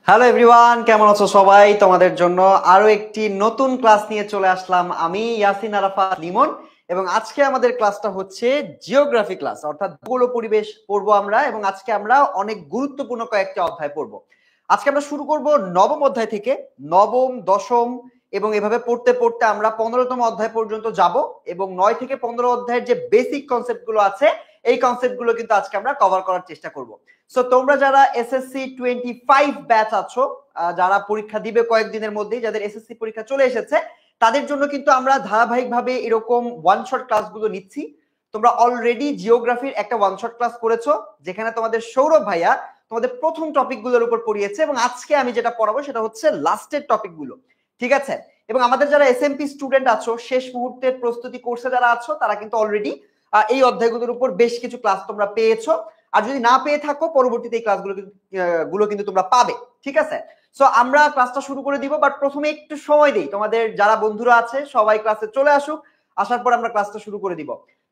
Hello everyone, কেমন আছো সবাই? তোমাদের জন্য আরো একটি নতুন ক্লাস নিয়ে চলে আসলাম আমি ইয়াসিন আরাফাত লিমন। এবং আজকে আমাদের ক্লাসটা হচ্ছে জিওগ্রাফি ক্লাস, অর্থাৎ ভূগোল ও পরিবেশ পড়বো আমরা। এবং আজকে আমরা অনেক গুরুত্বপূর্ণ কয়েকটি অধ্যায় পড়বো। আজকে আমরা শুরু করব নবম অধ্যায় থেকে। নবম, দশম এবং এভাবে পড়তে পড়তে আমরা 15তম অধ্যায় পর্যন্ত যাব। এবং 9 থেকে 15 অধ্যায়ের যে বেসিক কনসেপ্ট গুলো আছে, এই কনসেপ্ট গুলো কিন্তু আজকে আমরা কভার করার চেষ্টা করব। সো তোমরা যারা এসএসসি 25 ব্যাচ আছো, যারা পরীক্ষা দিবে কয়েকদিনের মধ্যেই, যাদের এসএসসি পরীক্ষা চলে এসেছে, তাদের জন্য কিন্তু আমরা ধারাবাহিকভাবে এরকম ওয়ান শট ক্লাসগুলো নিচ্ছি। তোমরা অলরেডি জিওগ্রাফির একটা ওয়ান শট ক্লাস করেছো, যেখানে তোমাদের সৌরভ ভাইয়া তোমাদের প্রথম টপিকগুলোর উপর পড়িয়েছে, এবং আজকে আমি যেটা পড়াবো সেটা হচ্ছে লাস্টের টপিকগুলো। ঠিক আছে? এবং আমাদের যারা এসএমপি স্টুডেন্ট আছো, শেষ মুহূর্তের প্রস্তুতি কোর্সে যারা আছো, তারা কিন্তু অলরেডি এই অধ্যায়গুলোর উপর বেশ কিছু ক্লাস তোমরা পেয়েছো। আর যদি না পেয়ে থাকো, পরবর্তীতে এই ক্লাসগুলো কিন্তু তোমরা পাবে। ঠিক আছে? সো আমরা ক্লাসটা শুরু করে দিব, বাট প্রথমে একটু সময় দেই, তোমাদের যারা বন্ধুরা আছে সবাই ক্লাসে চলে আসুক। আসার পর আমরা ক্লাসটা শুরু করে দিব।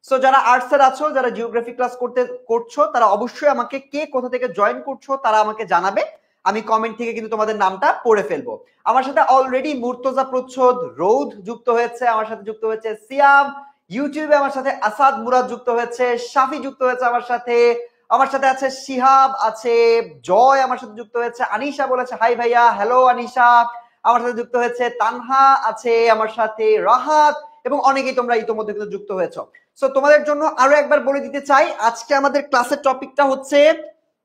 সো যারা আর্টসের আছো, যারা জিওগ্রাফি ক্লাস করছো, তারা অবশ্যই আমাকে কে কোথা থেকে জয়েন করছো তারা আমাকে জানাবে। আমি কমেন্ট থেকে কিন্তু তোমাদের নামটা পড়ে ফেলবো। আমার সাথে অলরেডি মুর্তজা প্রচ্ছদ, রৌদ যুক্ত হয়েছে, আমার সাথে যুক্ত হয়েছে সিয়াম, ইউটিউবে আমার সাথে আসাদ মুরাদ যুক্ত হয়েছে, শাফি যুক্ত হয়েছে আমার সাথে আছে শিহাব, আছে জয়, আমার সাথে যুক্ত হয়েছে আনিশা, বলেছে হাই ভাইয়া, হ্যালো আনিশা। আমার সাথে যুক্ত হয়েছে তানহা, আছে আমার সাথে রাহাত, এবং অনেকেই তোমরা ইতোমধ্যে কিন্তু যুক্ত হয়েছো। সো তোমাদের জন্য আরো একবার বলে দিতে চাই, আজকে আমাদের ক্লাসের টপিকটা হচ্ছে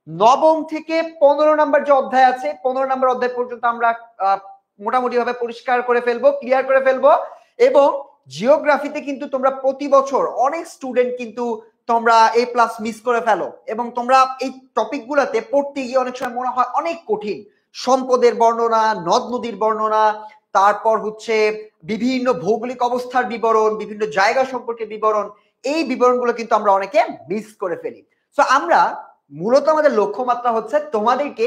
নবম থেকে 15 নাম্বার যে অধ্যায় আছে, 15 নাম্বার অধ্যায় পর্যন্ত আমরা মোটামুটি ভাবে পরিষ্কার করে ফেলবো, ক্লিয়ার করে ফেলবো। এবং জিওগ্রাফিতে কিন্তু তোমরা প্রতি বছর অনেক স্টুডেন্ট কিন্তু তোমরা এ প্লাস মিস করে ফেলো, এবং তোমরা এই টপিক গুলাতে পড়তে গিয়ে অনেক সময় মনে হয় অনেক কঠিন। সম্পদের বর্ণনা, নদ নদীর বর্ণনা, তারপর হচ্ছে বিভিন্ন ভৌগোলিক অবস্থার বিবরণ, বিভিন্ন জায়গা সম্পর্কে বিবরণ, এই বিবরণগুলো কিন্তু আমরা অনেকে মিস করে ফেলি। সো আমরা মূলত আমাদের লক্ষ্যমাত্রা হচ্ছে তোমাদেরকে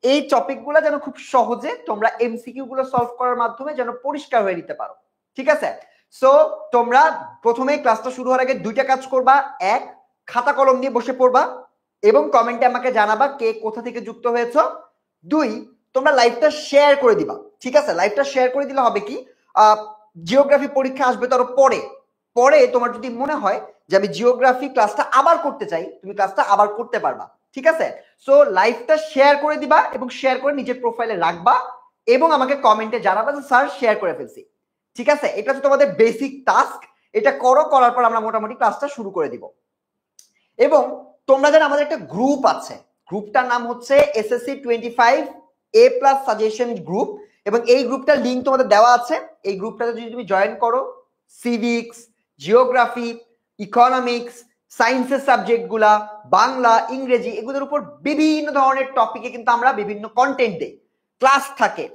এই টপিক গুলা যেন খুব সহজে তোমরা এমসিকিউ গুলো সলভ করার মাধ্যমে যেন পরিষ্কার হয়ে নিতে পারো। ঠিক আছে? সো তোমরা প্রথমে ক্লাসটা শুরু হওয়ার আগে দুইটা কাজ করবা। এক, খাতা কলম নিয়ে বসে পড়বা এবং কমেন্টে আমাকে জানাবা কে কোথা থেকে যুক্ত হয়েছো। দুই, তোমরা লাইভটা শেয়ার করে দিবা। ঠিক আছে? লাইভটা শেয়ার করে দিলে হবে কি, জিওগ্রাফি পরীক্ষা আসবে তার পরে পরে তোমার যদি মনে হয় যে আমি জিওগ্রাফি ক্লাসটা আবার করতে চাই, তুমি ক্লাসটা আবার করতে পারবা। ঠিক আছে? সো লাইভটা শেয়ার করে দিবা এবং শেয়ার করে নিজের প্রোফাইলে রাখবা এবং আমাকে কমেন্টে জানাবা যে স্যার শেয়ার করে ফেলছি। ঠিক আছে? এটা হচ্ছে তোমাদের বেসিক টাস্ক। এটা করার পর আমরা মোটামুটি ক্লাসটা শুরু করে দিব। এবং তোমরা জানো আমাদের একটা গ্রুপ আছে, গ্রুপটার নাম হচ্ছে এসএসসি 25 এ প্লাস সাজেশন গ্রুপ, এবং এই গ্রুপটার লিংক তোমাদের দেওয়া আছে। এই গ্রুপটাতে যদি তুমি জয়েন করো, সিভিক্স, জিওগ্রাফি, ইকোনমিক্স, সায়েন্সের সাবজেক্ট গুলা, বাংলা, ইংরেজি, এগুলোর উপর বিভিন্ন ধরনের টপিকে কিন্তু আমরা বিভিন্ন কন্টেন্ট দেই, ক্লাস থাকে,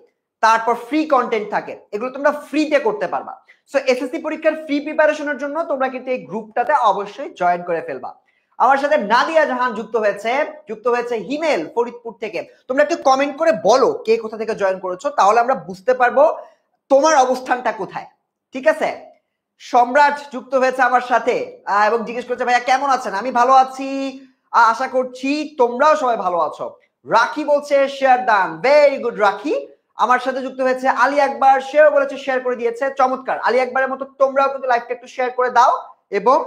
তারপর ফ্রি কন্টেন্ট থাকে, এগুলো তোমরা ফ্রিতে করতে পারবা। সো এসএসসি পরীক্ষার ফ্রি প্রিপারেশনের জন্য তোমরা কিন্তু এই গ্রুপটাতে অবশ্যই জয়েন করে ফেলবা। আমার সাথে নাদিয়া জাহান যুক্ত হয়েছে হিমেল ফরিদপুর থেকে। তোমরা একটু কমেন্ট করে বলো কে কোথা থেকে জয়েন করেছো, তাহলে আমরা বুঝতে পারবো তোমার অবস্থানটা কোথায়। ঠিক আছে? সম্রাট যুক্ত হয়েছে আমার সাথে এবং জিজ্ঞেস করছে ভাইয়া কেমন আছেন? আমি ভালো আছি, আশা করছি তোমরাও সবাই ভালো আছো। রাখি বলছে শেয়ার দান, ভেরি গুড রাখি। আমার সাথে যুক্ত হয়েছে আলী আকবর, সেও বলেছে শেয়ার করে দিয়েছে, চমৎকার। আলী আকবরের মতো তোমরাও কিন্তু লাইভটা একটু শেয়ার করে দাও এবং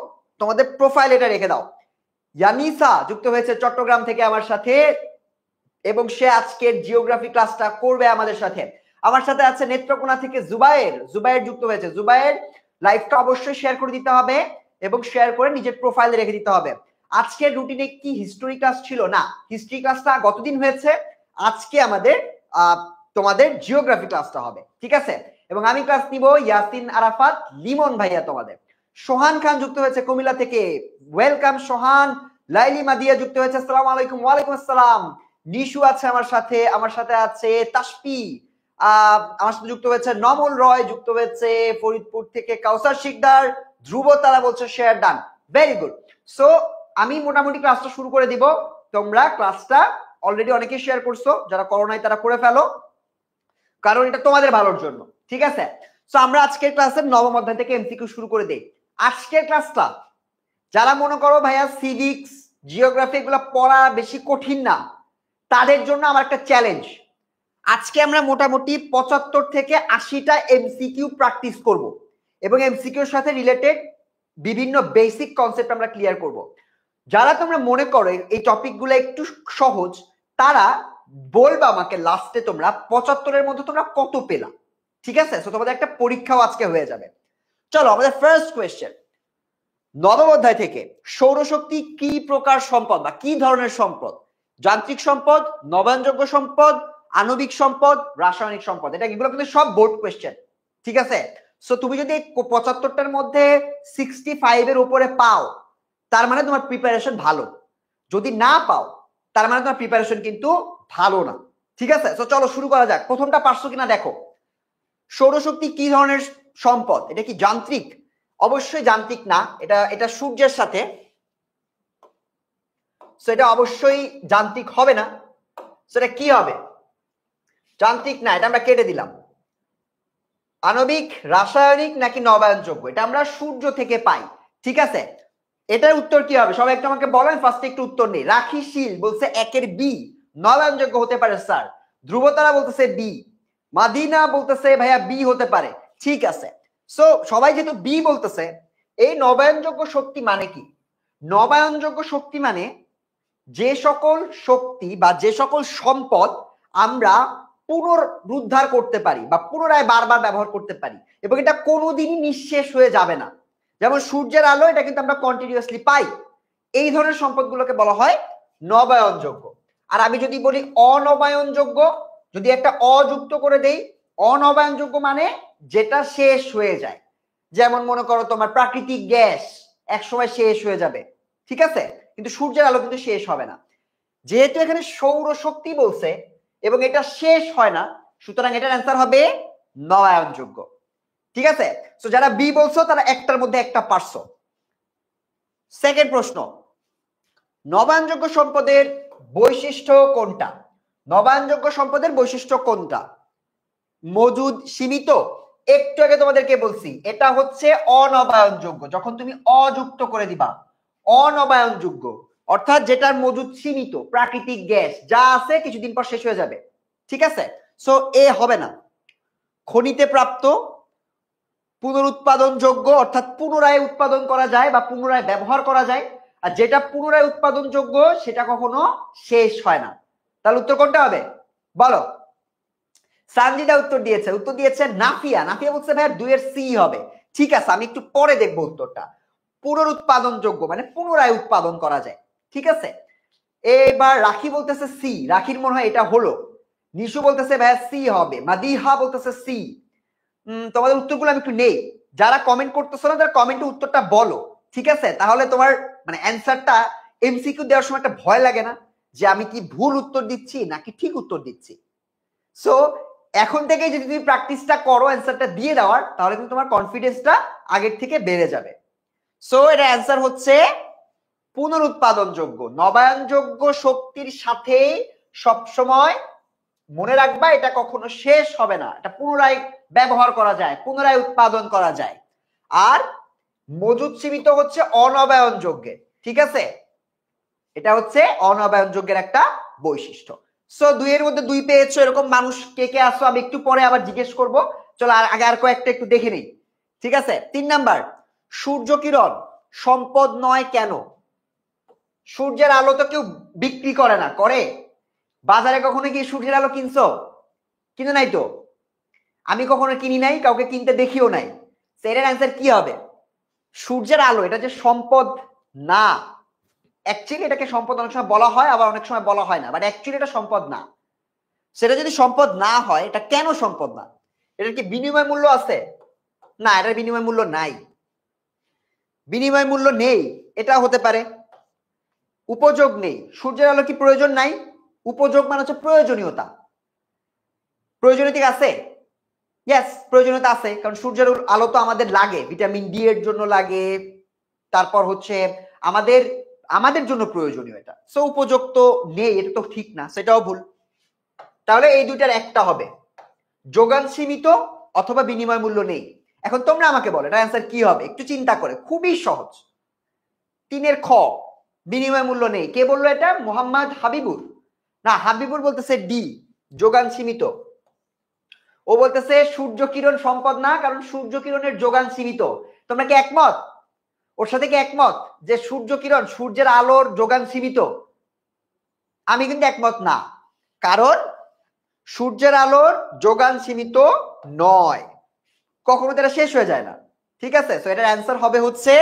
তোমাদের প্রোফাইল এটা রেখে দাও। ইয়ানিসা যুক্ত হয়েছে চট্টগ্রাম থেকে আমার সাথে, এবং সে আজকের জিওগ্রাফি ক্লাসটা করবে আমাদের সাথে। আমার সাথে আছে নেত্রকোনা থেকে জুবায়ের যুক্ত হয়েছে। জুবায়ের, লাইভটা অবশ্যই শেয়ার করে দিতে হবে এবং শেয়ার করে নিজের প্রোফাইলে রেখে দিতে হবে। আজকের রুটিনে কি হিস্টোরি ক্লাস ছিল? না, হিস্ট্রি ক্লাসটা গতদিন হয়েছে। আজকে আমাদের তোমাদের জিওগ্রাফি ক্লাসটা হবে। ঠিক আছে? এবং আমি ক্লাস নিব ইয়াসিন আরাফাত লিমন ভাইয়া তোমাদের। সোহান খান যুক্ত হয়েছে কুমিল্লা থেকে, ওয়েলকাম সোহান। লাইলি মাদিয়া যুক্ত হয়েছে, আসসালামু আলাইকুম। ওয়ালাইকুম আসসালাম। নিশু আছে আমার সাথে আছে তাসপি, আমার সাথে যুক্ত হয়েছে নমল রয়, যুক্ত হয়েছে ফরিদপুর থেকে কাউসার শিকদার, ধ্রুব তারা বলছে share done, very good. So আমি মোটামুটি ক্লাসটা শুরু করে দিব। তোমরা ক্লাসটা অলরেডি অনেকে শেয়ার করছো, যারা করো নাই তারা করে ফেলো, কারণ এটা তোমাদের ভালোর জন্য। ঠিক আছে? সো আমরা আজকের ক্লাসের নবম অধ্যায় থেকে এমসিকিউ শুরু করে দেই। আজকের ক্লাসটা যারা মনে করো ভাইয়া সিভিক্স, জিওগ্রাফি এগুলো পড়া বেশি কঠিন না, তাদের জন্য আমার একটা চ্যালেঞ্জ। আজকে আমরা মোটামুটি 75 থেকে 80টা এমসিকিউ প্র্যাকটিস করব এবং এমসিকিউর সাথে রিলেটেড বিভিন্ন বেসিক কনসেপ্ট আমরা ক্লিয়ার করব। যারা তোমরা মনে করো এই টপিকগুলো একটু সহজ, তারা বলবা আমাকে লাস্টে তোমরা 75-এর মধ্যে তোমরা কত পেলা। ঠিক আছে, সো তোমাদের একটা পরীক্ষাও আজকে হয়ে যাবে। চলো আমাদের ফার্স্ট কোয়েশ্চেন, নবম অধ্যায় থেকে সৌরশক্তি কি প্রকার সম্পদ বা কি ধরনের সম্পদ? যান্ত্রিক সম্পদ, নবায়নযোগ্য সম্পদ, আণবিক সম্পদ, রাসায়নিক সম্পদ। এটা এগুলো কিন্তু সব বোর্ড কোয়েশ্চেন। ঠিক আছে, সো তুমি যদি 75টার মধ্যে 65 এর উপরে পাও, তার মানে তোমার প্রিপারেশন ভালো। যদি না পাও, তার মানে তোমার প্রিপারেশন কিন্তু ভালো না। ঠিক আছে, সো চলো শুরু করা যাক। প্রথমটা পারছো কিনা দেখো। সৌরশক্তি কি ধরনের সম্পদ? এটা কি যান্ত্রিক? অবশ্যই যান্ত্রিক না, এটা সূর্যের সাথে, সো এটা অবশ্যই যান্ত্রিক হবে না। সেটা কি হবে? যান্ত্রিক না, এটা আমরা কেটে দিলাম। আণবিক, রাসায়নিক নাকি নবায়নযোগ্য? এটা আমরা সূর্য থেকে পাই। ঠিক আছে, এটার উত্তর কি হবে সবাই একটু আমাকে বলেন। ফার্স্টে একটু উত্তর নেই। রাখিশীল বলছে একের বি, নবায়নযোগ্য হতে পারে স্যার। ধ্রুবতারা বলতেছে বি, মাদিনা বলতেছে ভাইয়া বি হতে পারে। ঠিক আছে, সো সবাই যেহেতু বি বলতেছে, এই নবায়নযোগ্য শক্তি মানে কি? নবায়নযোগ্য শক্তি মানে যে সকল শক্তি বা যে সকল সম্পদ আমরা পুনরুদ্ধার করতে পারি বা পুনরায় বারবার ব্যবহার করতে পারি এবং এটা কোনোদিনই নিঃশেষ হয়ে যাবে না। যেমন সূর্যের আলো, এটা কিন্তু আমরা কন্টিনিউয়াসলি পাই। এই ধরনের সম্পদগুলোকে বলা হয় নবায়নযোগ্য। আর আমি যদি বলি অনবায়নযোগ্য, যদি একটা অযুক্ত করে দেই, অনবায়নযোগ্য মানে যেটা শেষ হয়ে যায়। যেমন মনে করো তোমার প্রাকৃতিক গ্যাস একসময় শেষ হয়ে যাবে, ঠিক আছে, কিন্তু সূর্যের আলো কিন্তু শেষ হবে না। যেহেতু এখানে সৌরশক্তি বলছে এবং এটা শেষ হয় না, সুতরাং এটার অ্যান্সার হবে নবায়নযোগ্য। ঠিক আছে, সো যারা বি বলছো তারা একটার মধ্যে একটা পারছো। সেকেন্ড প্রশ্ন, নবায়নযোগ্য সম্পদের বৈশিষ্ট্য কোনটা? নবায়নযোগ্য সম্পদের বৈশিষ্ট্য কোনটা? মজুদ, সীমিত। একটু আগে তোমাদেরকে বলছি এটা হচ্ছে অনবায়নযোগ্য। যখন তুমি অযুক্ত করে দিবা, অনবায়নযোগ্য অর্থাৎ যেটার মজুদ সীমিত, প্রাকৃতিক গ্যাস যা আছে কিছুদিন পর শেষ হয়ে যাবে। ঠিক আছে, সো এ হবে না। খনিতে প্রাপ্ত, পুনরুৎপাদনযোগ্য অর্থাৎ পুনরায় উৎপাদন করা যায় বা পুনরায় ব্যবহার করা যায়। আর যেটা পুনরায় উৎপাদনযোগ্য সেটা কখনো শেষ হয় না। তাহলে উত্তর কোনটা হবে বলো? সানজিদা উত্তর দিয়েছে নাফিয়া। নাফিয়া বলছে ভাই 2 এর সি হবে। ঠিক আছে, আমি একটু পরে দেখবো উত্তরটা। পুনরুৎপাদনযোগ্য মানে পুনরায় উৎপাদন করা যায়। ঠিক আছে, এবার রাখি বলতেছে সি। রাখির মনে হয় এটা হলো। নিশু বলতেছে ভাইয়া সি হবে। মাদিহা বলতেছে সি। তোমাদের উত্তরগুলো আমি একটু নেই। যারা কমেন্ট করতেছো না তারা কমেন্টে উত্তরটা বলো। ঠিক আছে, তাহলে তোমার মানে অ্যান্সারটা এমসিকিউ দেওয়ার সময় একটা ভয় লাগে না যে আমি কি ভুল উত্তর দিচ্ছি নাকি ঠিক উত্তর দিচ্ছি। সো এখন থেকে যদি তুমি প্র্যাকটিসটা করো অ্যান্সারটা দিয়ে দেওয়ার, তাহলে কিন্তু তোমার কনফিডেন্সটা আগের থেকে বেড়ে যাবে। সো এর অ্যান্সার হচ্ছে পুনরুৎপাদনযোগ্য। নবায়নযোগ্য শক্তির সাথে সবসময় মনে রাখবা এটা কখনো শেষ হবে না, এটা পুনরায় ব্যবহার করা যায়, পুনরায় উৎপাদন করা যায়। আর মজুদ সীমিত হচ্ছে অনবায়নযোগ্যের। ঠিক আছে, এটা হচ্ছে অনবায়নযোগ্যের একটা বৈশিষ্ট্য। সো 2 এর মধ্যে 2 পেয়েছো, এরকম মানুষ কে কে আসো আমি একটু পরে আবার জিজ্ঞেস করব। চলো আগে আর কয়েকটা একটু দেখে নিই। ঠিক আছে, 3 নাম্বার, সূর্য কিরণ সম্পদ নয় কেন? সূর্যের আলো তো কেউ বিক্রি করে না, করে? বাজারে কখনো কি সূর্যের আলো কিনছো? কিনে নাই তো, আমি কখনো কিনি নাই, কাউকে কিনতে দেখিও নাই। এটার অ্যান্সার কি হবে? সূর্যের আলো এটা যে সম্পদ না। অ্যাকচুয়ালি এটাকে সম্পদ অনেক সময় বলা হয়, আবার অনেক সময় বলা হয় না, বাট অ্যাকচুয়ালি এটা সম্পদ না। সেটা যদি সম্পদ না হয়, এটা কেন সম্পদ না? এটার কি বিনিময় মূল্য আছে? না, এটার বিনিময় মূল্য নাই। বিনিময় মূল্য নেই, এটা হতে পারে। উপযোগ নেই, সূর্যের আলো কি প্রয়োজন নাই? উপযোগ মানে হচ্ছে প্রয়োজনীয়তা। প্রয়োজনীয়তা আছে, ইয়েস প্রয়োজনীয়তা আছে, কারণ সূর্যের আলো তো আমাদের লাগে, ভিটামিন ডি এর জন্য লাগে, তারপর হচ্ছে আমাদের আমাদের জন্য প্রয়োজনীয় এটা। সো উপযুক্ত নেই, এটা তো ঠিক না, সেটাও ভুল। তাহলে এই দুইটার একটা হবে, যোগান সীমিত অথবা বিনিময় মূল্য নেই। এখন তোমরা আমাকে বলো এটা অ্যান্সার কি হবে, একটু চিন্তা করে, খুবই সহজ। 3 খ, বিনিময় মূল্য নেই। কে বললো এটা? মোহাম্মদ হাবিবুর। না, হাবিবুর বলতেছে ডি, যোগান সীমিত। ও বলতেছে সূর্য কিরণ সম্পদ না, কারণ সূর্য কিরণের যোগান সীমিত। তোমরা কি একমত? ওর সাথে কি একমত যে সূর্য কিরণ, সূর্যের আলোর যোগান সীমিত? আমি কিন্তু একমত না, কারণ সূর্যের আলোর যোগান সীমিত নয়, কখনো তারা শেষ হয়ে যায় না। ঠিক আছে, সো এটার অ্যান্সার হবে হচ্ছে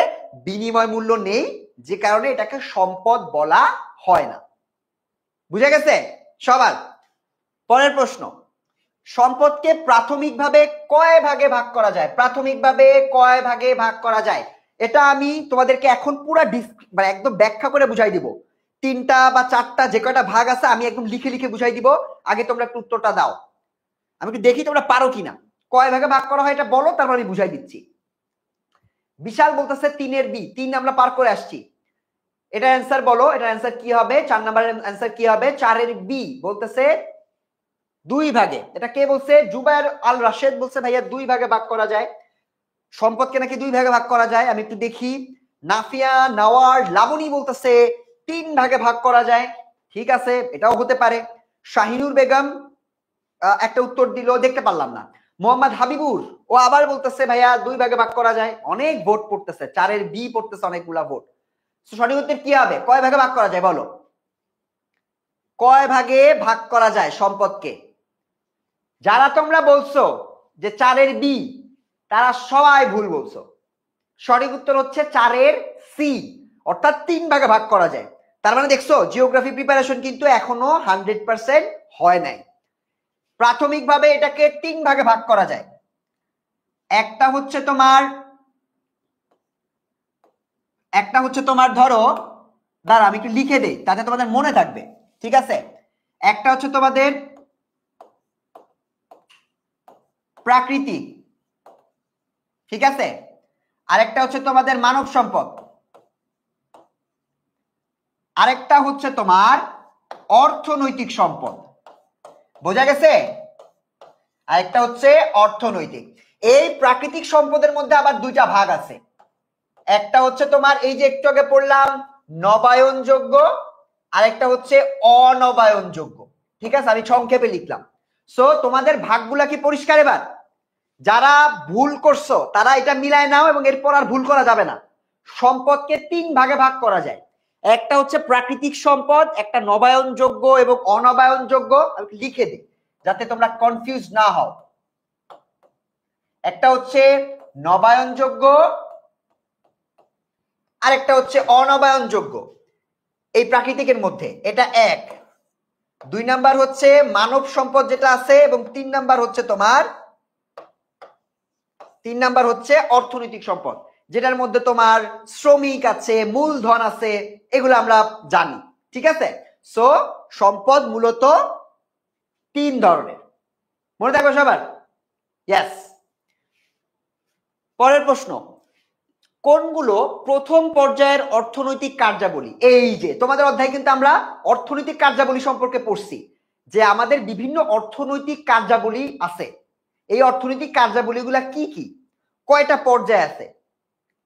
বিনিময় মূল্য নেই, যে কারণে এটাকে সম্পদ বলা হয় না। বুঝা গেছে সবার? পরের প্রশ্ন, সম্পদকে প্রাথমিকভাবে কয় ভাগে ভাগ করা যায়? প্রাথমিকভাবে কয় ভাগে ভাগ করা যায়, এটা আমি তোমাদেরকে এখন পুরো মানে একদম ব্যাখ্যা করে বুঝাই দিব। তিনটা বা চারটা যে কয়টা ভাগ আছে আমি একদম লিখে লিখে বুঝাই দিব। আগে তোমরা একটু উত্তরটা দাও, আমি একটু দেখি তোমরা পারো কিনা। কয় ভাগে ভাগ করা হয় এটা বলো, তারপর আমি বুঝাই দিচ্ছি। বিশাল বলতেছে 3 বি, 3 আমরা পার করে আসছি। এটার অ্যান্সার বলো, এটার অ্যান্সার কি হবে? 4 নাম্বারের অ্যান্সার কি হবে? 4 বি বলতেছে 2 ভাগে। এটা কে বলছে? জুবায়ের আল রাশেদ বলছে ভাইয়া 2 ভাগে ভাগ করা যায়, সম্পদকে নাকি 2 ভাগে ভাগ করা যায়। আমি একটু দেখি। নাফিয়া নওয়ার লাবণী বলতেছে 3 ভাগে ভাগ করা যায়। ঠিক আছে, এটাও হতে পারে। শাহিনুর বেগম একটা উত্তর দিল, দেখতে পারলাম না। মোহাম্মদ হাবিবুর ও আবার বলতেছে ভাইয়া 2 ভাগে ভাগ করা যায়। অনেক ভোট পড়তেছে, 4 বি পড়তেছে অনেকগুলা ভোট। সঠিক উত্তর কি হবে? কয় ভাগে ভাগ করা যায় বলো, কয় ভাগে ভাগ করা যায় সম্পদকে? যারা তোমরা বলছো যে 4 বি, তারা সবাই ভুল বলছো। সঠিক উত্তর হচ্ছে 4 সি, অর্থাৎ 3 ভাগে ভাগ করা যায়। তার মানে দেখছো জিওগ্রাফি প্রিপারেশন কিন্তু এখনো 100% হয় নাই। প্রাথমিকভাবে এটাকে 3 ভাগে ভাগ করা যায়। একটা হচ্ছে তোমার ধরো, দাঁড়া আমি একটু লিখে দেই তাতে তোমাদের মনে থাকবে। ঠিক আছে, একটা হচ্ছে তোমাদের প্রাকৃতিক, ঠিক আছে, আরেকটা হচ্ছে তোমাদের মানব সম্পদ, আরেকটা হচ্ছে তোমার অর্থনৈতিক সম্পদ। বোঝা গেছে? আরেকটা হচ্ছে অর্থনৈতিক। এই প্রাকৃতিক সম্পদের মধ্যে আবার 2টা ভাগ আছে। একটা হচ্ছে তোমার এই যে একটু আগে পড়লাম নবায়নযোগ্য, আরেকটা হচ্ছে অনবায়নযোগ্য। ঠিক আছে, আমি সংক্ষেপে লিখলাম। সো তোমাদের ভাগগুলা কি পরিষ্কার? এবার যারা ভুল করছো তারা এটা মিলায় নাও এবং এরপর আর ভুল করা যাবে না। সম্পদকে 3 ভাগে ভাগ করা যায়। একটা হচ্ছে প্রাকৃতিক সম্পদ, একটা নবায়নযোগ্য এবং অনবায়নযোগ্য। আমি লিখে দিই যাতে তোমরা কনফিউজ না হও। একটা হচ্ছে নবায়নযোগ্য, আর একটা হচ্ছে অনবায়নযোগ্য। এই প্রাকৃতিকের মধ্যে এটা 1। 2 নাম্বার হচ্ছে মানব সম্পদ যেটা আছে, এবং 3 নাম্বার হচ্ছে তোমার অর্থনৈতিক সম্পদ, যেটার মধ্যে তোমার শ্রমিক আছে, মূলধন আছে, এগুলো আমরা জানি। ঠিক আছে, সো সম্পদ মূলত 3 ধরনের। মনে থাকবে সবার? ইয়েস। পরের প্রশ্ন, কোনগুলো প্রথম পর্যায়ের অর্থনৈতিক কার্যাবলী? এই যে তোমাদের অধ্যায়ে কিন্তু আমরা অর্থনৈতিক কার্যাবলী সম্পর্কে পড়ছি, যে আমাদের বিভিন্ন অর্থনৈতিক কার্যাবলী আছে। এই অর্থনৈতিক কার্যাবলীগুলা কি কি, কয়টা পর্যায়ে আছে?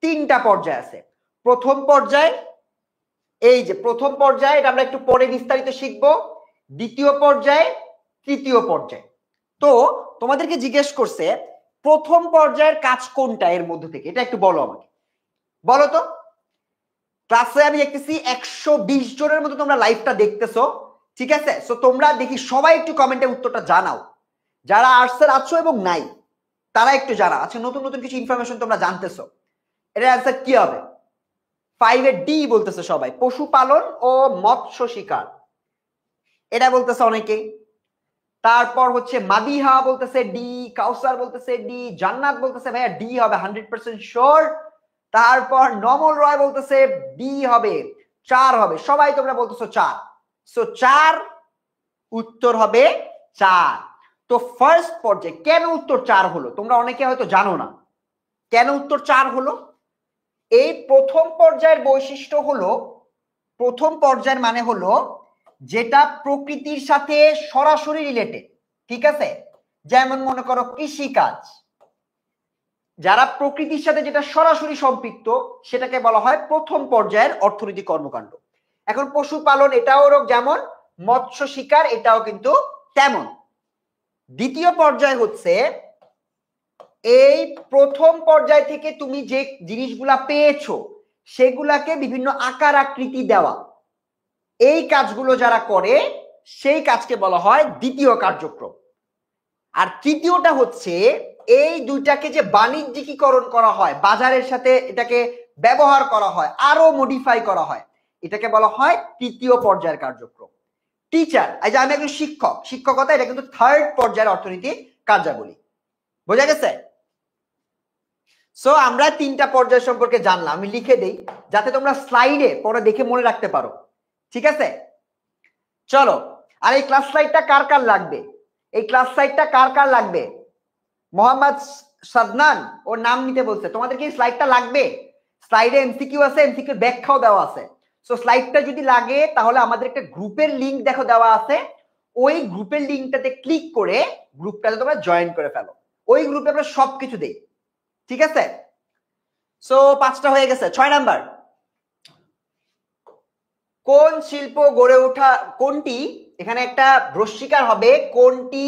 3টা পর্যায়ে আছে। প্রথম পর্যায়, এই যে প্রথম পর্যায়ে, এটা আমরা একটু পরে বিস্তারিত শিখব। দ্বিতীয় পর্যায়ে, তৃতীয় পর্যায়ে। তো তোমাদেরকে জিজ্ঞেস করছে প্রথম পর্যায়ের কাজ কোনটা এর মধ্যে থেকে, এটা একটু বলো আমাকে। বলো তো। ক্লাসে আমি দেখতেছি 120 জনের মতো তোমরা লাইভটা দেখতেছো। ঠিক আছে, সো তোমরা দেখি সবাই একটু কমেন্টে উত্তরটা জানাও। যারা আর্টসের আছো এবং নাই তারা একটু জানাও। আচ্ছা, নতুন নতুন কিছু ইনফরমেশন তোমরা জানতেছো। এটার অ্যান্সার কি হবে? 5 ডি বলতেছে সবাই, পশুপালন ও মৎস্য শিকার, এটা বলতেছে অনেকেই। তারপর হচ্ছে মাদিহা বলতেছে ডি, কাউসার বলতেছে ডি, জান্নাত বলতেছে ভাইয়া ডি হবে 100% শিওর। তারপর নমল রয় বলতেছে ডি হবে, 4 হবে। সবাই তোমরা বলতেছো 4, সো 4 উত্তর হবে 4। তো ফার্স্ট পর্যায়ে কেন উত্তর 4 হলো তোমরা অনেকে হয়তো জানো না। কেন উত্তর 4 হলো? এই প্রথম পর্যায়ের বৈশিষ্ট্য হলো, প্রথম পর্যায়ের মানে হলো যেটা প্রকৃতির সাথে সরাসরি রিলেটেড। ঠিক আছে, যেমন মনে করো কৃষিকাজ, যারা প্রকৃতির সাথে যেটা সরাসরি সম্পৃক্ত সেটাকে বলা হয় প্রথম পর্যায়ের অর্থনৈতিক কর্মকাণ্ড। এখন পশুপালন এটাও যেমন, মৎস্য শিকার এটাও কিন্তু কেমন? দ্বিতীয় পর্যায় হচ্ছে এই প্রথম পর্যায় থেকে তুমি যে জিনিসগুলা পেয়েছো সেগুলাকে বিভিন্ন আকার আকৃতি দেওয়া, এই কাজগুলো যারা করে সেই কাজকে বলা হয় দ্বিতীয় কার্যক্রম। আর তৃতীয়টা হচ্ছে এই দুইটাকে যে বাণিজ্যিকীকরণ করা হয়, বাজারের সাথে এটাকে ব্যবহার করা হয়, আরো মডিফাই করা হয়, এটাকে বলা হয় তৃতীয় পর্যায়ের কার্যক্রম। টিচার, এই যে আমি একজন শিক্ষক, শিক্ষকতা এটা কিন্তু থার্ড পর্যায়ের অর্থনীতি কার্যাবলী। বোঝা গেছে? সো আমরা তিনটা পর্যায় সম্পর্কে জানলাম, আমি লিখে দেই যাতে তোমরা স্লাইডে পরে দেখে মনে রাখতে পারো। ঠিক আছে, চলো। আর এই ক্লাস স্লাইডটা কার কার লাগবে? এই ক্লাস স্লাইডটা কার কার লাগবে? মোহাম্মদ সাদনান ওর নাম নিতে বলছে। তোমাদের কি স্লাইডটা লাগবে? স্লাইডে এমসিকিউ আছে, এমসিকিউ ব্যাখ্যাও দেওয়া আছে। সো স্লাইডটা যদি লাগে তাহলে আমাদের একটা গ্রুপের লিংক দেখো দেওয়া আছে, ওই গ্রুপের লিংকটাতে ক্লিক করে গ্রুপটাতে তোমরা জয়েন করে ফেলো। ওই গ্রুপে আমরা সবকিছু দেই। ঠিক আছে, সো 5টা হয়ে গেছে। 6 নাম্বার, কোন শিল্প গড়ে ওঠা, কোনটি, এখানে একটা রস্বীকার হবে, কোনটি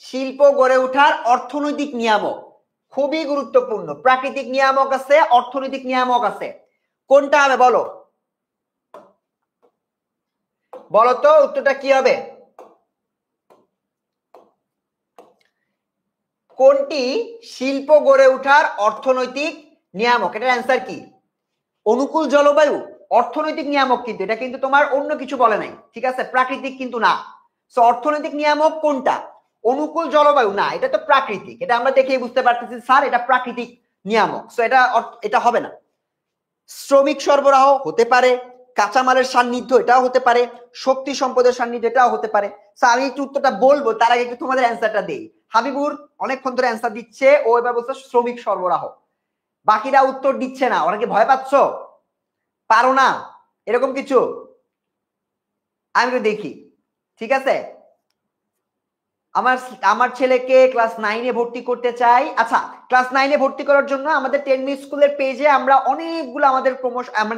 শিল্প গড়ে ওঠার অর্থনৈতিক নিয়ামক? খুবই গুরুত্বপূর্ণ। প্রাকৃতিক নিয়ামক আছে, অর্থনৈতিক নিয়ামক আছে, কোনটা হবে বলো? বলো তো উত্তরটা কি হবে? কোনটি শিল্প গড়ে ওঠার অর্থনৈতিক নিয়ামক? এটার অ্যান্সার কি? অনুকূল জলবায়ু অর্থনৈতিক নিয়ামক, কিন্তু এটা কিন্তু তোমার অন্য কিছু বলে নাই। ঠিক আছে, প্রাকৃতিক কিন্তু না। সো অর্থনৈতিক নিয়ামক কোনটা? অনুকূল জলবায়ু না, এটা তো প্রাকৃতিক। এটা আমরা দেখেই বুঝতে পারতেছি স্যার এটা প্রাকৃতিক নিয়ামক, সো এটা হবে না। শ্রমিক সরবরাহ হতে পারে, কাঁচামালের সান্নিধ্য এটাও হতে পারে, শক্তি সম্পদের সান্নিধ্য এটাও হতে পারে। স্যার আমি একটু উত্তরটা বলবো, তার আগে একটু তোমাদের অ্যান্সারটা দেই। হাবিবুর অনেকক্ষণ ধরে অ্যান্সার দিচ্ছে, ও এবার বলছে শ্রমিক সরবরাহ। বাকিরা উত্তর দিচ্ছে না, ওরা কি ভয় পাচ্ছ? পারো না এরকম কিছু? আমি তো দেখি। ঠিক আছে, আমার ছেলেকে ক্লাস 9-এ ভর্তি করতে চাই। আচ্ছা, ক্লাস 9-এ ভর্তি করার জন্য আমাদের 10 মিনিট স্কুলের পেজে আমরা অনেকগুলো আমাদের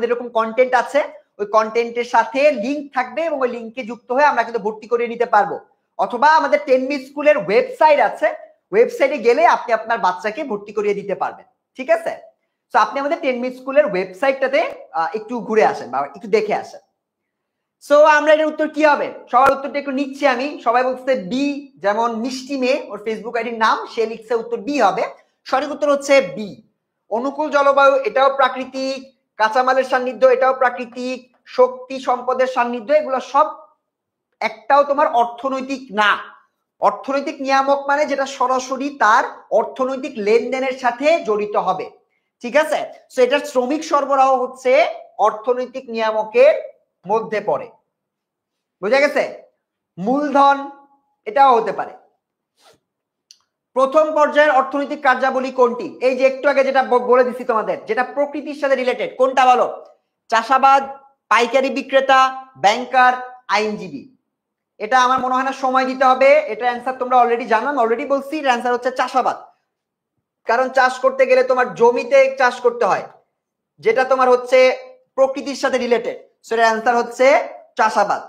এরকম কন্টেন্ট আছে, ওই কন্টেন্টের সাথে লিংক থাকবে এবং ওই লিংকে যুক্ত হয়ে আমরা কিন্তু ভর্তি করে নিতে পারবো। অথবা আমাদের 10 মিনিট স্কুলের ওয়েবসাইট আছে, ওয়েবসাইটে গেলে আপনি আপনার বাচ্চাকে ভর্তি করিয়ে দিতে পারবেন। ঠিক আছে, তো আপনি আমাদের 10 মিনিট স্কুলের ওয়েবসাইটটাতে একটু ঘুরে আসেন বা একটু দেখে আসেন। সো আমরা এর উত্তর কি হবে? সবার উত্তরটা একটু নিচ্ছি আমি। সবাই বলছে বি, যেমন মিষ্টি মেয়ে, ওর ফেসবুক আইডির নাম, সে লিখছে উত্তর বি হবে। সঠিক উত্তর হচ্ছে বি, অনুকূল জলবায়ু এটাও প্রাকৃতিক, কাঁচামালের সান্নিধ্য এটাও প্রাকৃতিক, শক্তি সম্পদের সান্নিধ্য এগুলো সব একটাও তোমার অর্থনৈতিক না। অর্থনৈতিক নিয়ামক মানে যেটা সরাসরি তার অর্থনৈতিক লেনদেনের সাথে জড়িত হবে। ঠিক আছে, সো এটা শ্রমিক সরবরাহ হচ্ছে অর্থনৈতিক নিয়ামকের মধ্যে পড়ে। বুঝা গেছে? মূলধন এটাও হতে পারে। প্রথম পর্যায়ের অর্থনৈতিক কার্যাবলী কোনটি? এই যে একটু আগে যেটা বলে দিচ্ছি তোমাদের, যেটা প্রকৃতির সাথে রিলেটেড, কোনটা বলো? চাষাবাদ, পাইকারি বিক্রেতা, ব্যাংকার, আইনজীবী। এটা আমার মনে হয় না সময় দিতে হবে, এটা অ্যান্সার তোমরা অলরেডি জানো, অলরেডি বলছি। এর অ্যান্সার হচ্ছে চাষাবাদ। কারণ চাষ করতে গেলে তোমার জমিতে চাষ করতে হয়, যেটা তোমার হচ্ছে প্রকৃতির সাথে রিলেটেড। সেটার অ্যান্সার হচ্ছে চাষাবাদ।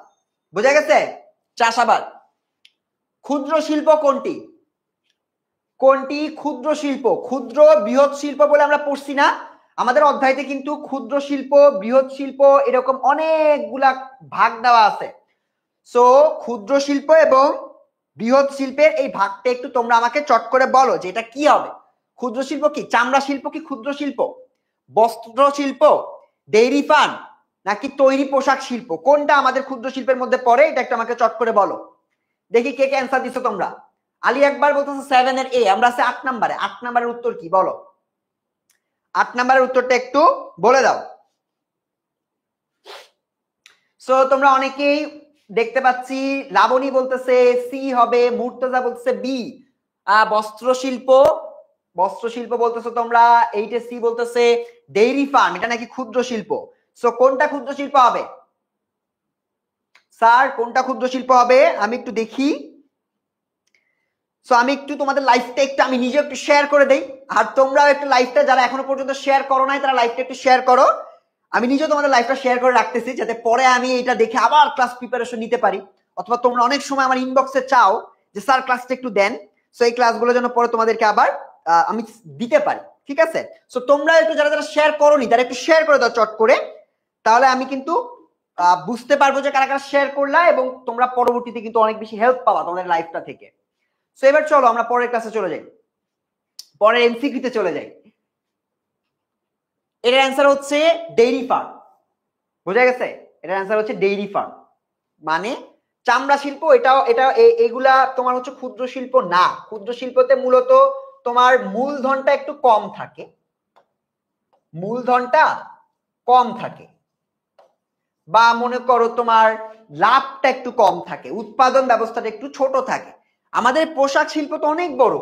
বোঝা গেছে? চাষাবাদ। ক্ষুদ্র শিল্প কোনটি? কোনটি ক্ষুদ্র শিল্প? ক্ষুদ্র বৃহৎ শিল্প বলে আমরা পড়ছি না আমাদের অধ্যায়তে? কিন্তু ক্ষুদ্র শিল্প, বৃহৎ শিল্প এরকম অনেকগুলা ভাগ দেওয়া আছে। সো ক্ষুদ্র শিল্প এবং বৃহৎ শিল্পের এই ভাগটা একটু তোমরা আমাকে চট করে বলো যে এটা কি হবে। ক্ষুদ্র শিল্প কি? চামড়া শিল্প কি ক্ষুদ্র শিল্প? বস্ত্র শিল্প, ডেইরি ফার্ম, নাকি তৈরি পোশাক শিল্প? কোনটা আমাদের ক্ষুদ্র শিল্পের মধ্যে পড়ে? এটা একটু আমাকে চট করে বলো দেখি কে কে অ্যান্সার দিছো তোমরা। আলী একবার বলতেছে 7 এর এ, আমরা আছে 8 নম্বরে। 8 নম্বরের উত্তর কি বলো? 8 নম্বরের উত্তরটা একটু বলে দাও। সো তোমরা অনেকেই দেখতে পাচ্ছি, লাবণী বলতেছে সি হবে, মুর্তজা বলতেছে বি। বস্ত্র শিল্প, বস্ত্র শিল্প বলতেছো তোমরা, এইটা সি বলতেছে। ডেইরি ফার্ম এটা নাকি ক্ষুদ্র শিল্প। সো কোনটা ক্ষুদ্র শিল্প হবে স্যার? কোনটা ক্ষুদ্র শিল্প হবে আমি একটু দেখি। সো আমি একটু তোমাদের লাইফটা একটু আমি নিজে একটু শেয়ার করে দেই, আর তোমরাও একটু লাইফটা যারা এখনো পর্যন্ত শেয়ার করো নাই তারা লাইফটা একটু শেয়ার করো। আমি নিজেও তোমাদের লাইফটা শেয়ার করে রাখতেছি যাতে পরে আমি এটা দেখে আবার ক্লাস প্রিপারেশন নিতে পারি। অথবা তোমরা অনেক সময় আমার ইনবক্সে চাও যে স্যার ক্লাসটা একটু দেন, সো এই ক্লাসগুলো যেন পরে তোমাদেরকে আবার আমি দিতে পারি, ঠিক আছে? সো তোমরা একটু যারা যারা শেয়ার করোনি তারা একটু শেয়ার করে দাও চট করে, তাহলে আমি কিন্তু বুঝতে পারবো যে কারা কারা শেয়ার করলা এবং তোমরা পরবর্তীতে কিন্তু অনেক বেশি হেল্প পাবা তোমাদের লাইফটা থেকে। সো এবার চলো আমরা পরের ক্লাসে চলে যাই, পরের এমসিকিউতে চলে যাই। এটার অ্যান্সার হচ্ছে ডেইরি ফার্ম। বোঝা গেছে? এটার অ্যান্সার হচ্ছে ডেইরি ফার্ম, মানে চামড়া শিল্প। এটা এগুলা তোমার হচ্ছে ক্ষুদ্র শিল্প না। ক্ষুদ্র শিল্পতে মূলত তোমার মূলধনটা একটু কম থাকে, মূলধনটা কম থাকে, বা মনে করো তোমার লাভটা একটু কম থাকে, উৎপাদন ব্যবস্থাটা একটু ছোট থাকে। আমাদের পোশাক শিল্প তো অনেক বড়,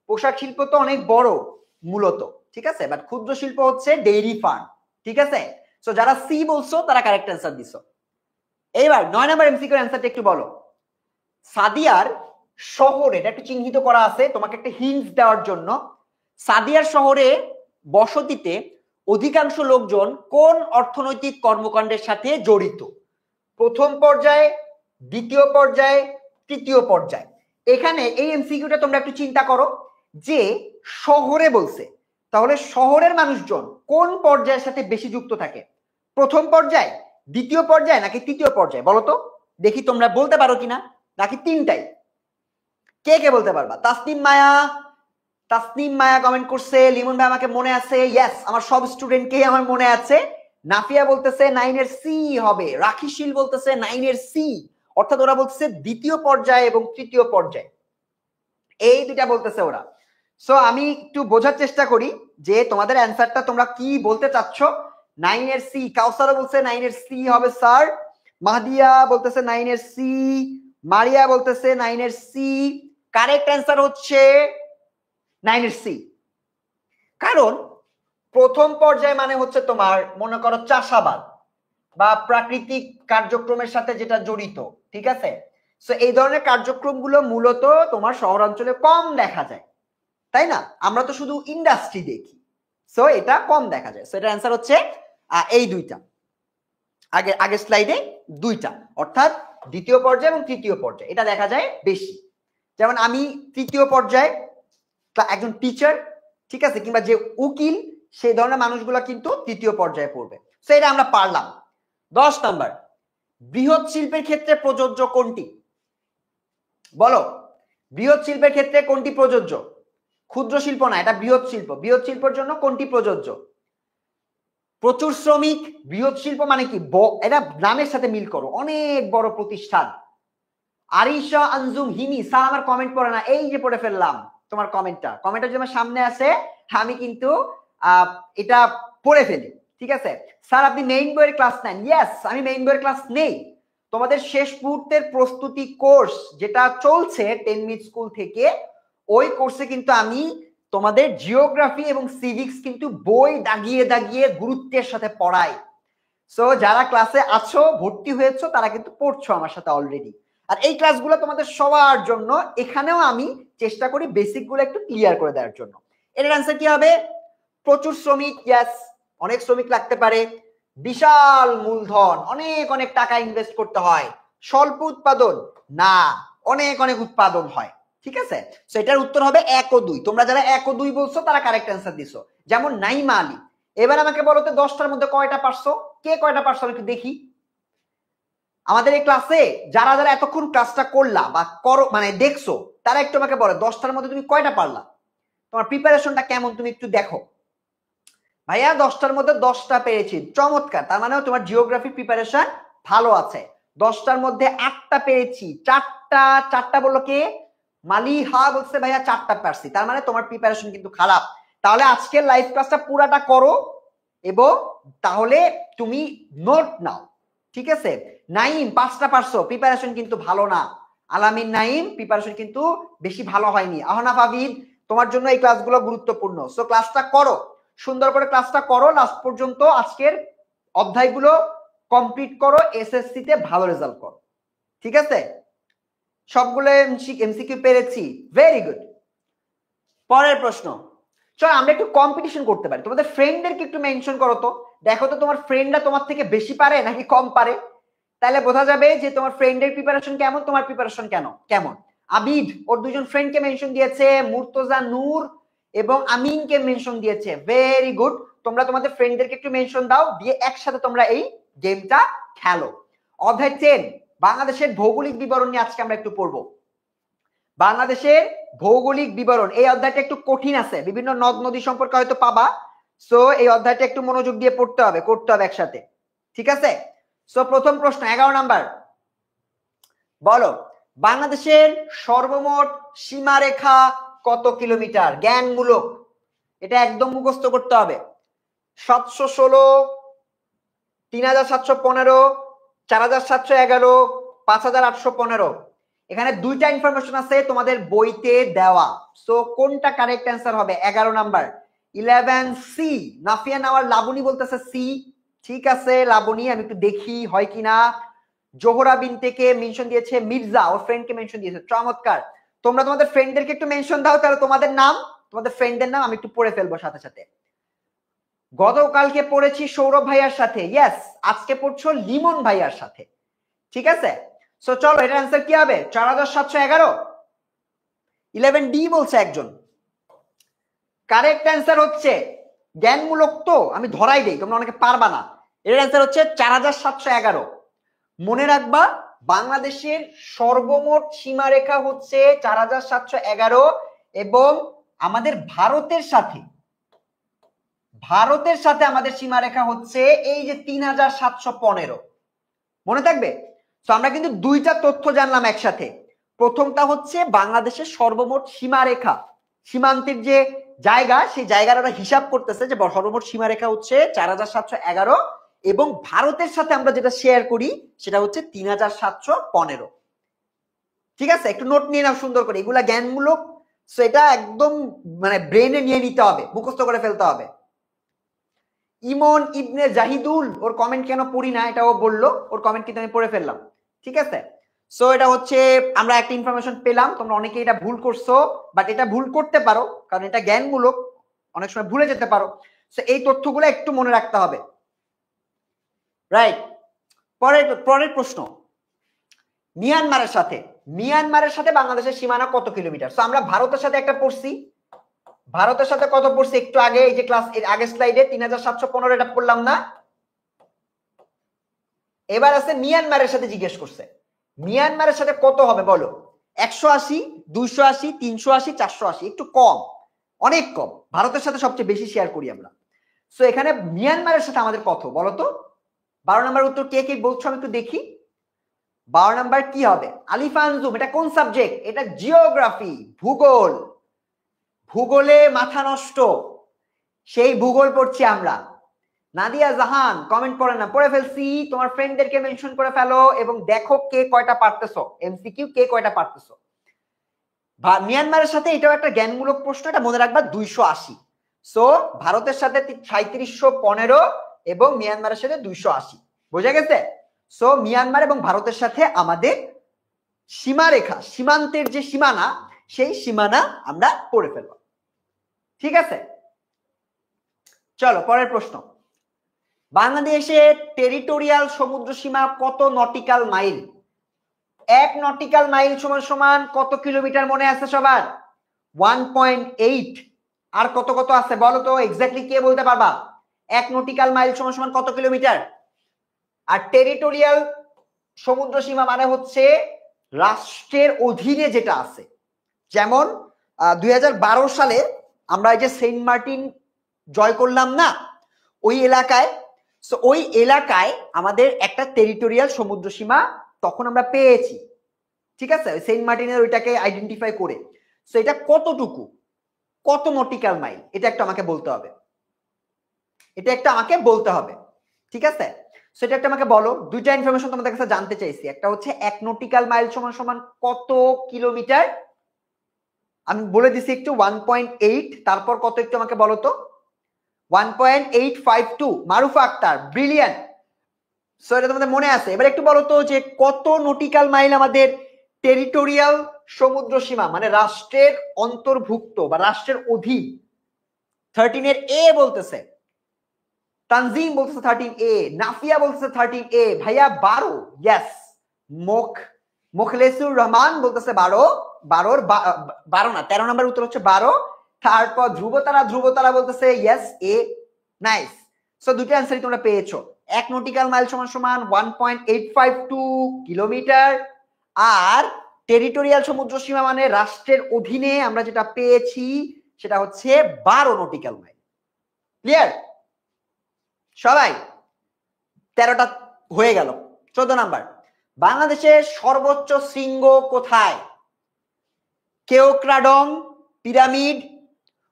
পোশাক শিল্প তো অনেক বড় মূলত, ঠিক আছে? বাট ক্ষুদ্র শিল্প হচ্ছে ডেইরি ফার্ম, ঠিক আছে? সো যারা সি বলছো তারা কারেক্ট অ্যান্সার দিছো। এইবার 9 নম্বর এমসিকিউর অ্যান্সারটা একটু বলো। সাদিয়ার শহরে, এটা একটু চিহ্নিত করা আছে তোমাকে একটা হিন্টস দেওয়ার জন্য। সাদিয়ার শহরে বসতিতে অধিকাংশ লোকজন কোন অর্থনৈতিক কর্মকাণ্ডের সাথে জড়িত? প্রথম পর্যায়ে, দ্বিতীয় পর্যায়ে, তৃতীয় পর্যায়ে। এখানে এই এমসিকিউটা তোমরা একটু চিন্তা করো যে শহরে বলছে, তাহলে শহরের মানুষজন কোন পর্যায়ের সাথে বেশি যুক্ত থাকে? প্রথম পর্যায়ে, দ্বিতীয় পর্যায়ে, নাকি তৃতীয় পর্যায়ে? বলো তো দেখি তোমরা বলতে পারো কিনা, নাকি তিনটাই? কে কে বলতে পারবা? তাসনিম মায়া, তাসনিম মায়া কমেন্ট করছে, লিমন ভাই আমাকে মনে আছে, ইয়েস আমার সব স্টুডেন্টকে আমার মনে আছে। নাফিয়া বলতেছে 9 এর সি হবে, রাখিশীল বলতেছে 9 এর সি, অর্থাৎ ওরা বলতেছে দ্বিতীয় পর্যায়ে এবং তৃতীয় পর্যায়ে, এই দুইটা বলতেছে ওরা। সো আমি একটু বোঝার চেষ্টা করি যে তোমাদের অ্যান্সারটা তোমরা কি বলতে চাচ্ছ। 9 এর সি, কাউসারও বলছে 9 এর সি হবে স্যার, মাহদিয়া বলতেছে 9 এর সি, মারিয়া বলতেছে 9 এর সি। কারেক্ট অ্যান্সার হচ্ছে 9 এর সি। কারণ প্রথম পর্যায়ে মানে হচ্ছে তোমার মনে করো চাষাবাদ বা প্রাকৃতিক কার্যক্রমের সাথে যেটা জড়িত, ঠিক আছে? সো এই ধরনের কার্যক্রমগুলো মূলত তোমার শহরাঞ্চলে কম দেখা যায়, তাই না? আমরা তো শুধু ইন্ডাস্ট্রি দেখি, সো এটা কম দেখা যায়। সো এটার অ্যান্সার হচ্ছে এই দুইটা, আগের স্লাইডে দুইটা, অর্থাৎ দ্বিতীয় পর্যায়ে এবং তৃতীয় পর্যায়ে এটা দেখা যায় বেশি। যেমন আমি তৃতীয় পর্যায়ে একজন টিচার, ঠিক আছে, কিংবা যে উকিল, সেই ধরনের মানুষগুলো কিন্তু তৃতীয় পর্যায়ে পড়বে। সো এটা আমরা পারলাম। 10 নাম্বার, বৃহৎ শিল্পের ক্ষেত্রে প্রযোজ্য কোনটি? বলো, বৃহৎ শিল্পের ক্ষেত্রে কোনটি প্রযোজ্য? ক্ষুদ্র শিল্প না, এটা বৃহৎ শিল্প। বৃহৎ শিল্পের জন্য কোনটি প্রযোজ্য? প্রচুর শ্রমিক। বৃহৎ শিল্প মানে কি? এটা নামের সাথে মিল করো, অনেক বড় প্রতিষ্ঠান। আরিশা আনজুম হিমি, স্যার আমার কমেন্ট পড়ে না, এই যে পড়ে ফেললাম তোমার কমেন্টটা যে আমার সামনে আছে, আমি কিন্তু এটা পড়ে ফেলি, ঠিক আছে? স্যার আপনি মেইন বইয়ের ক্লাস নেন? ইয়েস, আমি মেইন বইয়ের ক্লাস নেই। তোমাদের শেষ মুহূর্তের প্রস্তুতি কোর্স যেটা চলছে 10 মিনিট স্কুল থেকে, ওই কোর্সে কিন্তু আমি তোমাদের জিওগ্রাফি এবং সিভিক্স কিন্তু বই দাগিয়ে দাগিয়ে গুরুত্বের সাথে পড়াই। সো যারা ক্লাসে আছো, ভর্তি হয়েছো, তারা কিন্তু পড়ছো আমার সাথে অলরেডি। আর এই ক্লাসগুলো তোমাদের সবার জন্য, এখানেও আমি চেষ্টা করি বেসিকগুলো একটু ক্লিয়ার করে দেওয়ার জন্য। এর অ্যান্সার কি হবে? প্রচুর শ্রমিক, ইয়েস, অনেক শ্রমিক লাগতে পারে। বিশাল মূলধন, অনেক অনেক টাকা ইনভেস্ট করতে হয়। স্বল্প উৎপাদন না, অনেক অনেক উৎপাদন হয়, ঠিক আছে? সো এটার উত্তর হবে 1 ও 2। তোমরা যারা 1 ও 2 বলছো তারা কারেক্ট অ্যান্সার দিছো। যেমন নাইমা আলী। এবার আমাকে বলো তো 10টার মধ্যে কয়টা পারছো? কে কয়টা পারছো আমি একটু দেখি। আমাদের এই ক্লাসে যারা যারা এতক্ষণ ক্লাসটা করলা বা করো মানে দেখছো, তারা একটু আমাকে বলো 10টার মধ্যে তুমি কয়টা পারলা? তোমার প্রিপারেশনটা কেমন তুমি একটু দেখো। ভাইয়া 10টার মধ্যে 10টা পেরেছি, চমৎকার। তার মানে তোমার জিওগ্রাফি প্রিপারেশন ভালো আছে। 10টার মধ্যে 8টা পেরেছি, 4টা বললো কে? মালিহা বলছে ভাইয়া 4টা পারছি, তার মানে তোমার প্রিপারেশন কিন্তু খারাপ। তাহলে আজকের লাইভ ক্লাসটা পুরাটা করো এবং তাহলে তুমি নোট নাও, ঠিক আছে? নাইম 5টা পারছো, প্রিপারেশন কিন্তু ভালো না। আলামিন নাইম প্রিপারেশন কিন্তু বেশি ভালো হয়নি। আহনাফ আবিদ, তোমার জন্য এই ক্লাসগুলো গুরুত্বপূর্ণ। সো ক্লাসটা করো, সুন্দর করে ক্লাসটা করো লাস্ট পর্যন্ত, আজকের অধ্যায়গুলো কমপ্লিট করো, এসএসসি তে ভালো রেজাল্ট করো, ঠিক আছে? সবগুলো এমসিকিউ পেরেছি, ভেরি গুড। পরের প্রশ্ন, চল আমরা একটু কম্পিটিশন করতে পারি। তোমাদের ফ্রেন্ডদেরকে একটু মেনশন করো তো, দেখো তো তোমার ফ্রেন্ডরা তোমার থেকে বেশি পারে নাকি কম পারে, তাহলে বোঝা যাবে যে তোমার ফ্রেন্ডের প্রিপারেশন কেমন, তোমার প্রিপারেশন কেমন। আবিদ ওর দুজন ফ্রেন্ডকে মেনশন দিয়েছে, মুর্তজা নূর এবং আমিনকে মেনশন দিয়েছে। ভেরি গুড, তোমরা তোমাদের ফ্রেন্ডদেরকে একটু মেনশন দাও, দিয়ে একসাথে তোমরা এই গেমটা খেলো। অধ্যায় 10 বাংলাদেশের ভৌগোলিক বিবরণ নিয়ে আজকে আমরা একটু পড়বো। বাংলাদেশের ভৌগোলিক বিবরণ, এই অধ্যায়টা একটু কঠিন আছে, বিভিন্ন নদ নদী সম্পর্কে হয়তো পাবা, সো এই অধ্যায়টা একটু মনোযোগ দিয়ে পড়তে হবে, করতে হবে একসাথে, ঠিক আছে? সো প্রথম প্রশ্ন 11 নাম্বার, বলো বাংলাদেশের সর্বমোট সীমারেখা কত কিলোমিটার? জ্ঞানমূলক, এটা একদম মুখস্থ করতে হবে। 716, 3715, 4711, 5815। এখানে দুইটা ইনফরমেশন আছে তোমাদের বইতে দেওয়া, সো কোনটা কারেক্ট অ্যান্সার হবে? 11 নাম্বার 11 সি। নাফিয়া নাওয়ার লাবণী বলতেছে সি, ঠিক আছে লাবণী, আমি একটু দেখি হয় কিনা। জোহরা বিনতেকে মেনশন দিয়েছে মির্জা, ওর ফ্রেন্ডকে মেনশন দিয়েছে, চমৎকার। তোমরা তোমাদের ফ্রেন্ডদেরকে একটু মেনশন দাও, তাহলে তোমাদের নাম, তোমাদের ফ্রেন্ডদের নাম আমি একটু পড়ে ফেলবো সাথে সাথে। গতকালকে পড়েছি সৌরভ ভাইয়ার সাথে, ইয়েস, আজকে পড়ছো লিমন ভাইয়ার সাথে, ঠিক আছে? সো চলো এটার অ্যান্সার কি হবে? 4711। 11 ডি বলছে একজন। কারেক্ট অ্যান্সার হচ্ছে, জ্ঞানমূলক তো আমি ধরাই দেই, তোমরা অনেকে পারবা না। এর অ্যান্সার হচ্ছে 4711। মনে রাখবা বাংলাদেশের সর্বমোট সীমারেখা হচ্ছে 4711 এবং আমাদের ভারতের সাথে আমাদের সীমারেখা হচ্ছে এই যে 3715। মনে থাকবে? তো আমরা কিন্তু দুইটা তথ্য জানলাম একসাথে। প্রথমটা হচ্ছে বাংলাদেশের সর্বমোট সীমারেখা, সীমান্তের যে জায়গা, সেই জায়গার ওরা হিসাব করতেছে যে সর্বমোট সীমারেখা হচ্ছে 4711 এবং ভারতের সাথে আমরা যেটা শেয়ার করি সেটা হচ্ছে 3715। ঠিক আছে, একটু নোট নিয়ে নাও সুন্দর করে, এগুলা জ্ঞানমূলক, সো এটা একদম মানে ব্রেনে নিয়ে নিতে হবে, মুখস্থ করে ফেলতে হবে। ইমন ইবনে জাহিদুল, ওর কমেন্ট কেন পড়ি না এটা ও বললো, ওর কমেন্ট কিন্তু আমি পড়ে ফেললাম, ঠিক আছে? সো এটা হচ্ছে আমরা একটা ইনফরমেশন পেলাম, তোমরা অনেকে এটা ভুল করছো, বাট এটা ভুল করতে পারো কারণ এটা জ্ঞানমূলক, অনেক সময় ভুলে যেতে পারো, সো এই তথ্যগুলো একটু মনে রাখতে হবে, রাইট? পরের প্রশ্ন, মিয়ানমারের সাথে বাংলাদেশের সীমানা কত কিলোমিটার? সো আমরা ভারতের সাথে একটা পড়ছি, ভারতের সাথে কত পড়ছি একটু আগে, এই যে ক্লাস এর আগের স্লাইডে 3715 এটা পড়লাম না। এবার আছে মিয়ানমারের সাথে, জিজ্ঞেস করছে মিয়ানমারের সাথে কত হবে বলো? 180, 280, 380, 480, একটু কম, অনেক কম। ভারতের সাথে সবচেয়ে বেশি শেয়ার করি আমরা। সো এখানে মিয়ানমারের সাথে আমাদের কত বলো তো? 12 নম্বর উত্তর কে কে বলছো আমি একটু দেখি। 12 নাম্বার কি হবে? আলিফ আনজুম, এটা কোন সাবজেক্ট? এটা জিওগ্রাফি, ভূগোল। ভূগোলে মাথা নষ্ট, সেই ভূগোল পড়ছি আমরা। নাদিয়া জাহান কমেন্ট করে না, পড়ে ফেলছি, তোমার ফ্রেন্ডদেরকে মেনশন করে ফেলো এবং দেখো কে কয়টা পারতেছো, এমসিকিউ কে কয়টা পারতেছো। মিয়ানমারের সাথে এটাও একটা জ্ঞানমূলক প্রশ্ন, এটা মনে রাখবা 280। সো ভারতের সাথে 3715 এবং মিয়ানমারের সাথে 280, বোঝা গেছে? সো মিয়ানমার এবং ভারতের সাথে আমাদের সীমারেখা, সীমান্তের যে সীমানা, সেই সীমানা আমরা পড়ে ফেলব, ঠিক আছে? চলো পরের প্রশ্ন, বাংলাদেশের টেরিটোরিয়াল সমুদ্র সীমা কত নটিক্যাল মাইল? 1 নটিক্যাল মাইল সমান সমান কত কিলোমিটার মনে আছে সবার? 1.8। আর কত কত আছে বলো তো, এক্স্যাক্টলি কে বলতে পারবা? 1 নটিক্যাল মাইল সমান সমান কত কিলোমিটার? আর টেরিটোরিয়াল সমুদ্র সীমা মানে হচ্ছে রাষ্ট্রের অধীনে যেটা আছে, যেমন 2012 সালে আমরা এই যে সেন্ট মার্টিন জয় করলাম না, ওই এলাকায়, সো ওই এলাকায় আমাদের একটা টেরিটোরিয়াল সমুদ্র সীমা তখন আমরা পেয়েছি, ঠিক আছে? সেন্ট মার্টিনের ওইটাকে আইডেন্টিফাই করে, সো এটা কতটুকু, কত নটিক্যাল মাইল, এটা একটা আমাকে বলতে হবে, ঠিক আছে? সেটা একটা আমাকে বলো। দুইটা ইনফরমেশন তোমাদের কাছে জানতে চাইছি, একটা হচ্ছে 1 নটিক্যাল মাইল সমান সমান কত কিলোমিটার, আমি বলে দিছি একটু 1.8, তারপর কত একটু আমাকে বলো তো? 1.852। মারুফা আক্তার, ব্রিলিয়ান্ট, সো এটা তোমাদের মনে আছে। এবার একটু বলো তো যে কত নটিক্যাল মাইল আমাদের টেরিটোরিয়াল সমুদ্র সীমা, মানে রাষ্ট্রের অন্তর্ভুক্ত বা রাষ্ট্রের অধীন। 13 এর এ বলতেছে তানজিম বলতেছে 13A, নাফিয়া বলতেছে 13A, ভাইয়া 12, ইয়েস। মোখলেসুর রহমান বলতেছে 12, 12 না 13 নম্বর উত্তর হচ্ছে 12। তারপর ধ্রুবতারা বলতেছে ইয়েস এ, নাইস। সো দুটো অ্যান্সারই তোমরা পেয়েছো। 1 নটিক্যাল মাইল সমান সমান 1.852 কিলোমিটার, আর টেরিটোরিয়াল সমুদ্র সীমা মানে রাষ্ট্রের অধীনে আমরা যেটা পেয়েছি সেটা হচ্ছে 12 নটিক্যাল মাইল। ক্লিয়ার সবাই? 13টা হয়ে গেল। 14 নাম্বার, বাংলাদেশের সর্বোচ্চ শৃঙ্গ কোথায়? কেওক্রাডং, পিরামিড,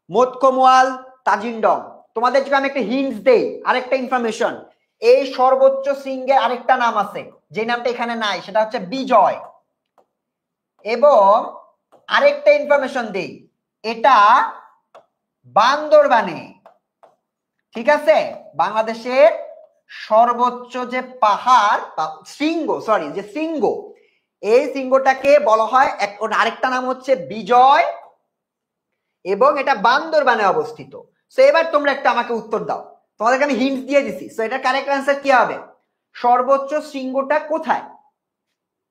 মোতকমওয়াল, তাজিন্ডং। তোমাদেরকে আমি একটা হিন্টস দেই, আরেকটা ইনফরমেশন। এই সর্বোচ্চ শৃঙ্গের আরেকটা নাম আছে, যে নামটা এখানে নাই, সেটা হচ্ছে বিজয়। এবং আরেকটা ইনফরমেশন দেই, এটা বান্দরবানে। ঠিক আছে? বাংলাদেশের সর্বোচ্চ যে পাহাড় শৃঙ্গ, সরি যে শৃঙ্গ, এই শৃঙ্গটাকে বলা হয় আরেকটা নাম হচ্ছে বিজয়, এবং এটা বান্দরবানে অবস্থিত। সো এবার তোমরা একটা আমাকে উত্তর দাও, তোমাদেরকে আমি হিন্ট দিয়ে দিছি। সো এটা কারেক্ট অ্যান্সার কি হবে? সর্বোচ্চ শৃঙ্গটা কোথায়,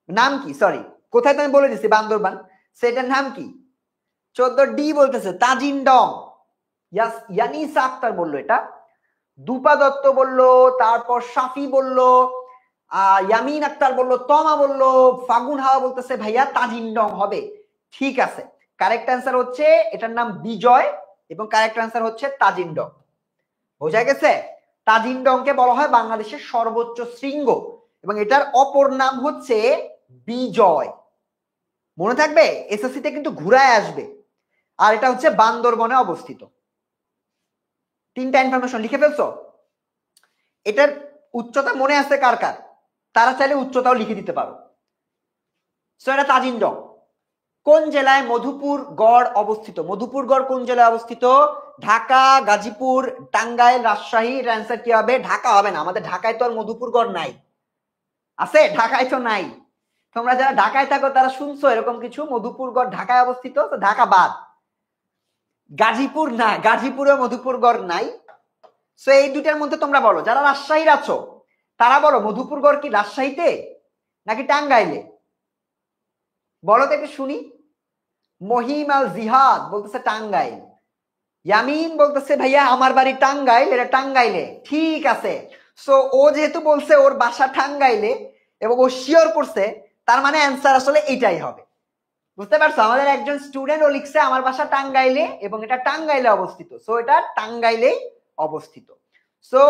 নাম কি? সরি, কোথায় তো আমি বলে দিছি বান্দরবান, সেটার নাম কি? 14D বলতেছে তাজিন্ডং। ইয়ানিসা আক্তার বললো এটা, দুপা দত্ত বললো, তারপর সাফি বললো, ইয়ামিন আক্তার বললো, তমা বললো, ফাগুন হাওয়া বলতেছে ভাইয়া তাজিন্ডং হবে। ঠিক আছে, কারেক্ট অ্যান্সার হচ্ছে এটার নাম বিজয়, এবং কারেক্ট অ্যান্সার হচ্ছে তাজিন্ডং। বোঝা গেছে? তাজিন্ডংকে বলা হয় বাংলাদেশের সর্বোচ্চ শৃঙ্গ, এবং এটার অপর নাম হচ্ছে বিজয়। মনে থাকবে, এসএসসি তে কিন্তু ঘুরায় আসবে। আর এটা হচ্ছে বান্দরবনে অবস্থিত। 3টা ইনফরমেশন লিখে ফেলছো? এটার উচ্চতা মনে আছে কার কার? তারা চাইলে উচ্চতাও লিখে দিতে পারো। সো এটা তাজিন্ডং। কোন জেলায় মধুপুরগড় অবস্থিত? মধুপুরগড় কোন জেলায় অবস্থিত? ঢাকা, গাজীপুর, টাঙ্গাইল, রাজশাহী। এর অ্যান্সার কি হবে? ঢাকা হবে না, আমাদের ঢাকায় তো আর মধুপুরগড় নাই। আছে? ঢাকায় তো নাই। তোমরা যারা ঢাকায় থাকো তারা শুনছো এরকম কিছু, মধুপুরগড় ঢাকায় অবস্থিত, তো ঢাকা বাদ। গাজীপুর না, গাজীপুরে মধুপুরগড় নাই। সো এই দুটার মধ্যে তোমরা বলো, যারা রাজশাহীর আছো তারা বলো মধুপুরগড় কি রাজশাহীতে নাকি টাঙ্গাইলে? বলো তো একটু শুনি। মহিম আল জিহাদ বলতেছে টাঙ্গাইল। ইয়ামিন বলতেছে ভাইয়া আমার বাড়ি টাঙ্গাইল, এটা টাঙ্গাইলে। ঠিক আছে, সো ও যেহেতু বলছে ওর বাসা টাঙ্গাইলে এবং ও শিওর করছে, তার মানে অ্যান্সার আসলে এইটাই হবে। বুঝতে পারছো? আমাদের একজন স্টুডেন্ট ও লিখছে আমার বাসা টাঙ্গাইলে এবং এটা টাঙ্গাইলে অবস্থিত, সো এটা টাঙ্গাইলেই অবস্থিত। সো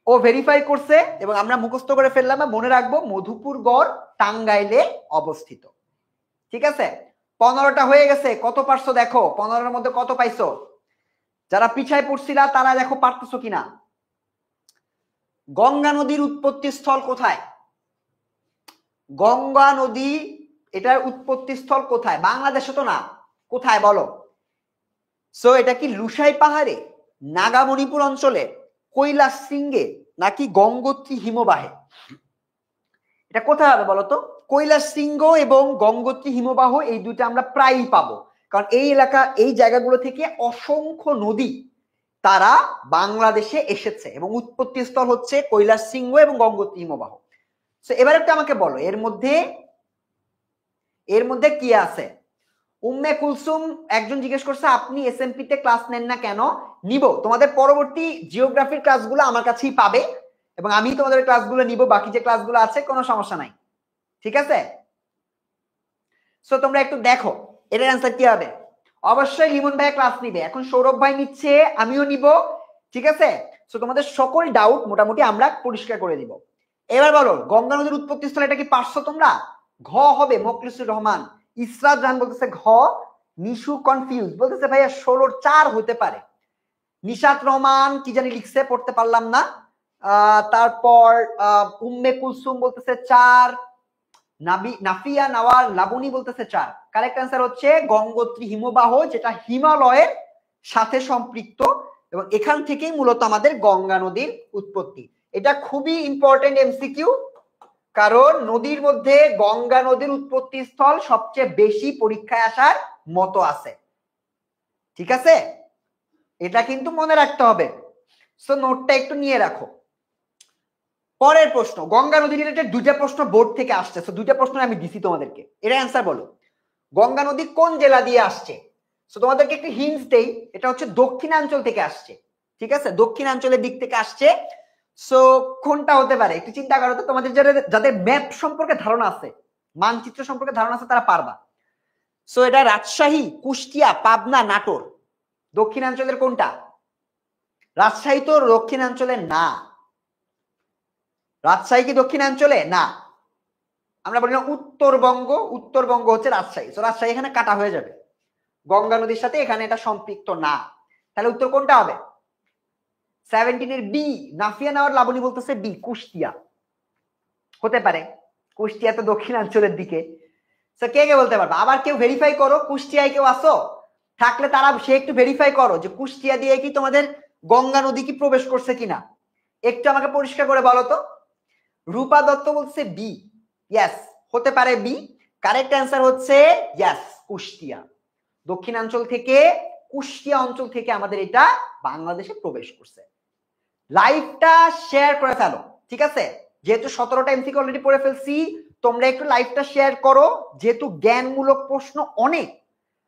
ও ভেরিফাই করছে এবং আমরা মুখস্থ করে ফেললাম, মনে রাখবো মধুপুরগড় টাঙ্গাইলে অবস্থিত। ঠিক আছে, 15টা হয়ে গেছে। কত পারছো দেখো, 15-এর মধ্যে কত পাইছো? যারা পিছায় পড়ছিলা তারা দেখো পারতেছো কিনা। গঙ্গা নদীর উৎপত্তি স্থল কোথায়? গঙ্গা নদী, এটার উৎপত্তি স্থল কোথায়? বাংলাদেশে তো না, কোথায় বলো? সো এটা কি লুসাই পাহাড়ে, নাগামণিপুর অঞ্চলে, কৈলাস শৃঙ্গে, নাকি গঙ্গোত্রী হিমবাহে? এটা কোথায় হবে বলতো? কৈলাস শৃঙ্গ এবং গঙ্গোত্রী হিমবাহ, এই দুইটা আমরা প্রায়ই পাবো, কারণ এই এলাকা, এই জায়গাগুলো থেকে অসংখ্য নদী তারা বাংলাদেশে এসেছে এবং উৎপত্তি স্থল হচ্ছে কৈলাস শৃঙ্গ এবং গঙ্গোত্রী হিমবাহ। সো এবার একটু আমাকে বলো, এর মধ্যে কি আছে? উম্মে কুলসুম একজন জিজ্ঞেস করছে আপনি এসএমপি তে ক্লাস নেন না কেন? নিব, তোমাদের পরবর্তী জিওগ্রাফির ক্লাসগুলো আমার কাছেই পাবে এবং আমি তোমাদের ক্লাসগুলো নিব, বাকি যে ক্লাসগুলো আছে কোনো সমস্যা নাই। ঠিক আছে, সো তোমরা একটু দেখো এটার অ্যান্সার কি হবে। অবশ্যই লিমন ভাই ক্লাস নিবে, এখন সৌরভ ভাই নিচ্ছে, আমিও নিব। ঠিক আছে, সো তোমাদের সকল ডাউট মোটামুটি আমরা পরিষ্কার করে দিব। এবার বলো গঙ্গা নদীর উৎপত্তি স্থল, এটা কি পারছো তোমরা? ঘ হবে মোখলেসুর রহমান। ইসরাত জাহান বলতেছে ঘ। নিশু কনফিউজ বলতেছে ভাইয়া 16-র 4 হতে পারে। নিশাত রহমান কি জানি লিখছে, পড়তে পারলাম না। তারপর উম্মে কুলসুম বলতেছে 4। নাফিয়া নাওয়ার লাবণী বলতেছে 4। কারেক্ট অ্যান্সার হচ্ছে গঙ্গোত্রী হিমবাহ, যেটা হিমালয়ের সাথে সম্পৃক্ত এবং এখান থেকেই মূলত আমাদের গঙ্গা নদীর উৎপত্তি। এটা খুবই ইম্পর্টেন্ট এমসিকিউ, কারণ নদীর মধ্যে গঙ্গা নদীর উৎপত্তি স্থল সবচেয়ে বেশি পরীক্ষায় আসার মতো আছে। ঠিক আছে, এটা কিন্তু মনে রাখতে হবে। সো নোটটা একটু নিয়ে রাখো। পরের প্রশ্ন, গঙ্গা নদী রিলেটেড দুইটা প্রশ্ন বোর্ড থেকে আসছে, সো দুইটা প্রশ্ন আমি দিছি তোমাদেরকে, এর অ্যান্সার বলো। গঙ্গা নদী কোন জেলা দিয়ে আসছে? সো তোমাদেরকে একটু হিন্টস দেই, এটা হচ্ছে দক্ষিণাঞ্চল থেকে আসছে, ঠিক আছে, দক্ষিণাঞ্চলের দিক থেকে আসছে। সো কোনটা হতে পারে একটু চিন্তা করো তো, তোমাদের যাদের ম্যাপ সম্পর্কে ধারণা আছে, মানচিত্র সম্পর্কে ধারণা আছে, তারা পারবা। সো এটা রাজশাহী, কুষ্টিয়া, পাবনা, নাটোর, দক্ষিণাঞ্চলের কোনটা? রাজশাহী তো দক্ষিণাঞ্চলে না। রাজশাহী কি দক্ষিণাঞ্চলে? না। আমরা বলি না উত্তরবঙ্গ, উত্তরবঙ্গ হচ্ছে রাজশাহী। তো রাজশাহী এখানে কাটা হয়ে যাবে, গঙ্গা নদীর সাথে এখানে এটা সম্পৃক্ত না। তাহলে উত্তর কোনটা হবে? 17 এর বি। নাফিয়া নেওয়ার লাবণী বলতেছে বি, কুষ্টিয়া হতে পারে, কুষ্টিয়া তো দক্ষিণাঞ্চলের দিকে। তো কে কে বলতে পারবা? আবার কেউ ভেরিফাই করো, কুষ্টিয়ায় কেউ আসো থাকলে তারা সে একটু ভেরিফাই করো যে কুষ্টিয়া দিয়ে কি তোমাদের গঙ্গা নদী কি প্রবেশ করছে কিনা, একটু আমাকে পরিষ্কার করে বলো তো। রূপা দত্ত বলছে বি, ইয়েস হতে পারে বি। কারেক্ট অ্যান্সার হচ্ছে ইয়েস, কুষ্টিয়া। দক্ষিণাঞ্চল থেকে, কুষ্টিয়া অঞ্চল থেকে আমাদের এটা বাংলাদেশে প্রবেশ করছে। লাইভটা শেয়ার করে ফেলো, ঠিক আছে, যেহেতু 17টা এমসিকিউ অলরেডি পড়ে ফেলছি, তোমরা একটু লাইভটা শেয়ার করো, যেহেতু জ্ঞানমূলক প্রশ্ন অনেক,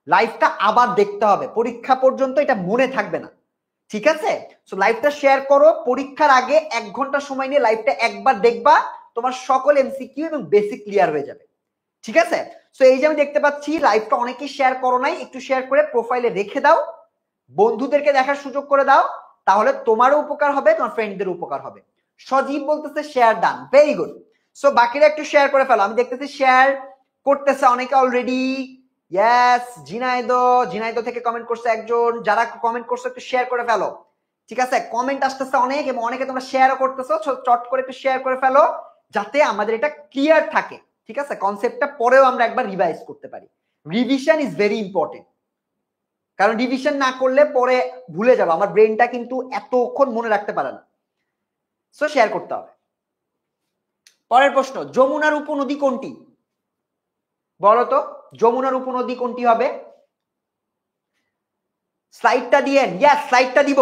লাইভটা আবার দেখতে হবে, পরীক্ষা পর্যন্ত এটা মনে থাকবে না, ঠিক আছে। সো লাইভটা শেয়ার করো, পরীক্ষার আগে 1 ঘন্টা সময় নিয়ে লাইভটা একবার দেখবা, তোমার সকল এমসিকিউ এবং বেসিক ক্লিয়ার হয়ে যাবে, ঠিক আছে। সো এই যে আমি দেখতে পাচ্ছি লাইভটা অনেকেই শেয়ার করো নাই, একটু শেয়ার করে প্রোফাইলে রেখে দাও, বন্ধুদেরকে দেখার সুযোগ করে দাও, তাহলে তোমারও উপকার হবে, তোমার ফ্রেন্ডদের উপকার হবে। সজীব বলতেছে share done, very good. So বাকিরা একটু শেয়ার করে ফেলো, আমি দেখতেছি শেয়ার করতেছে অনেকে অলরেডি। ইয়েস, জিনাইদো থেকে কমেন্ট করছে একজন, যারা কমেন্ট করছে একটু শেয়ার করে ফেলো, ঠিক আছে। কমেন্ট আসতেছে অনেক এবং অনেকে তোমরা শেয়ারও করতেছো, চট করে একটু শেয়ার করে ফেলো যাতে আমাদের এটা ক্লিয়ার থাকে, ঠিক আছে, কনসেপ্টটা পরেও আমরা একবার রিভাইজ করতে পারি। রিভিশন ইজ ভেরি ইম্পর্টেন্ট, কারণ রিভিশন না করলে পরে ভুলে যাবো, আমার ব্রেনটা কিন্তু এতক্ষণ মনে রাখতে পারে না। সো শেয়ার করতে হবে। পরের প্রশ্ন, যমুনার উপনদী কোনটি? বলো তো যমুনার উপনদী কোনটি হবে? স্লাইডটা দিয়ে, ইয়েস স্লাইডটা দিব।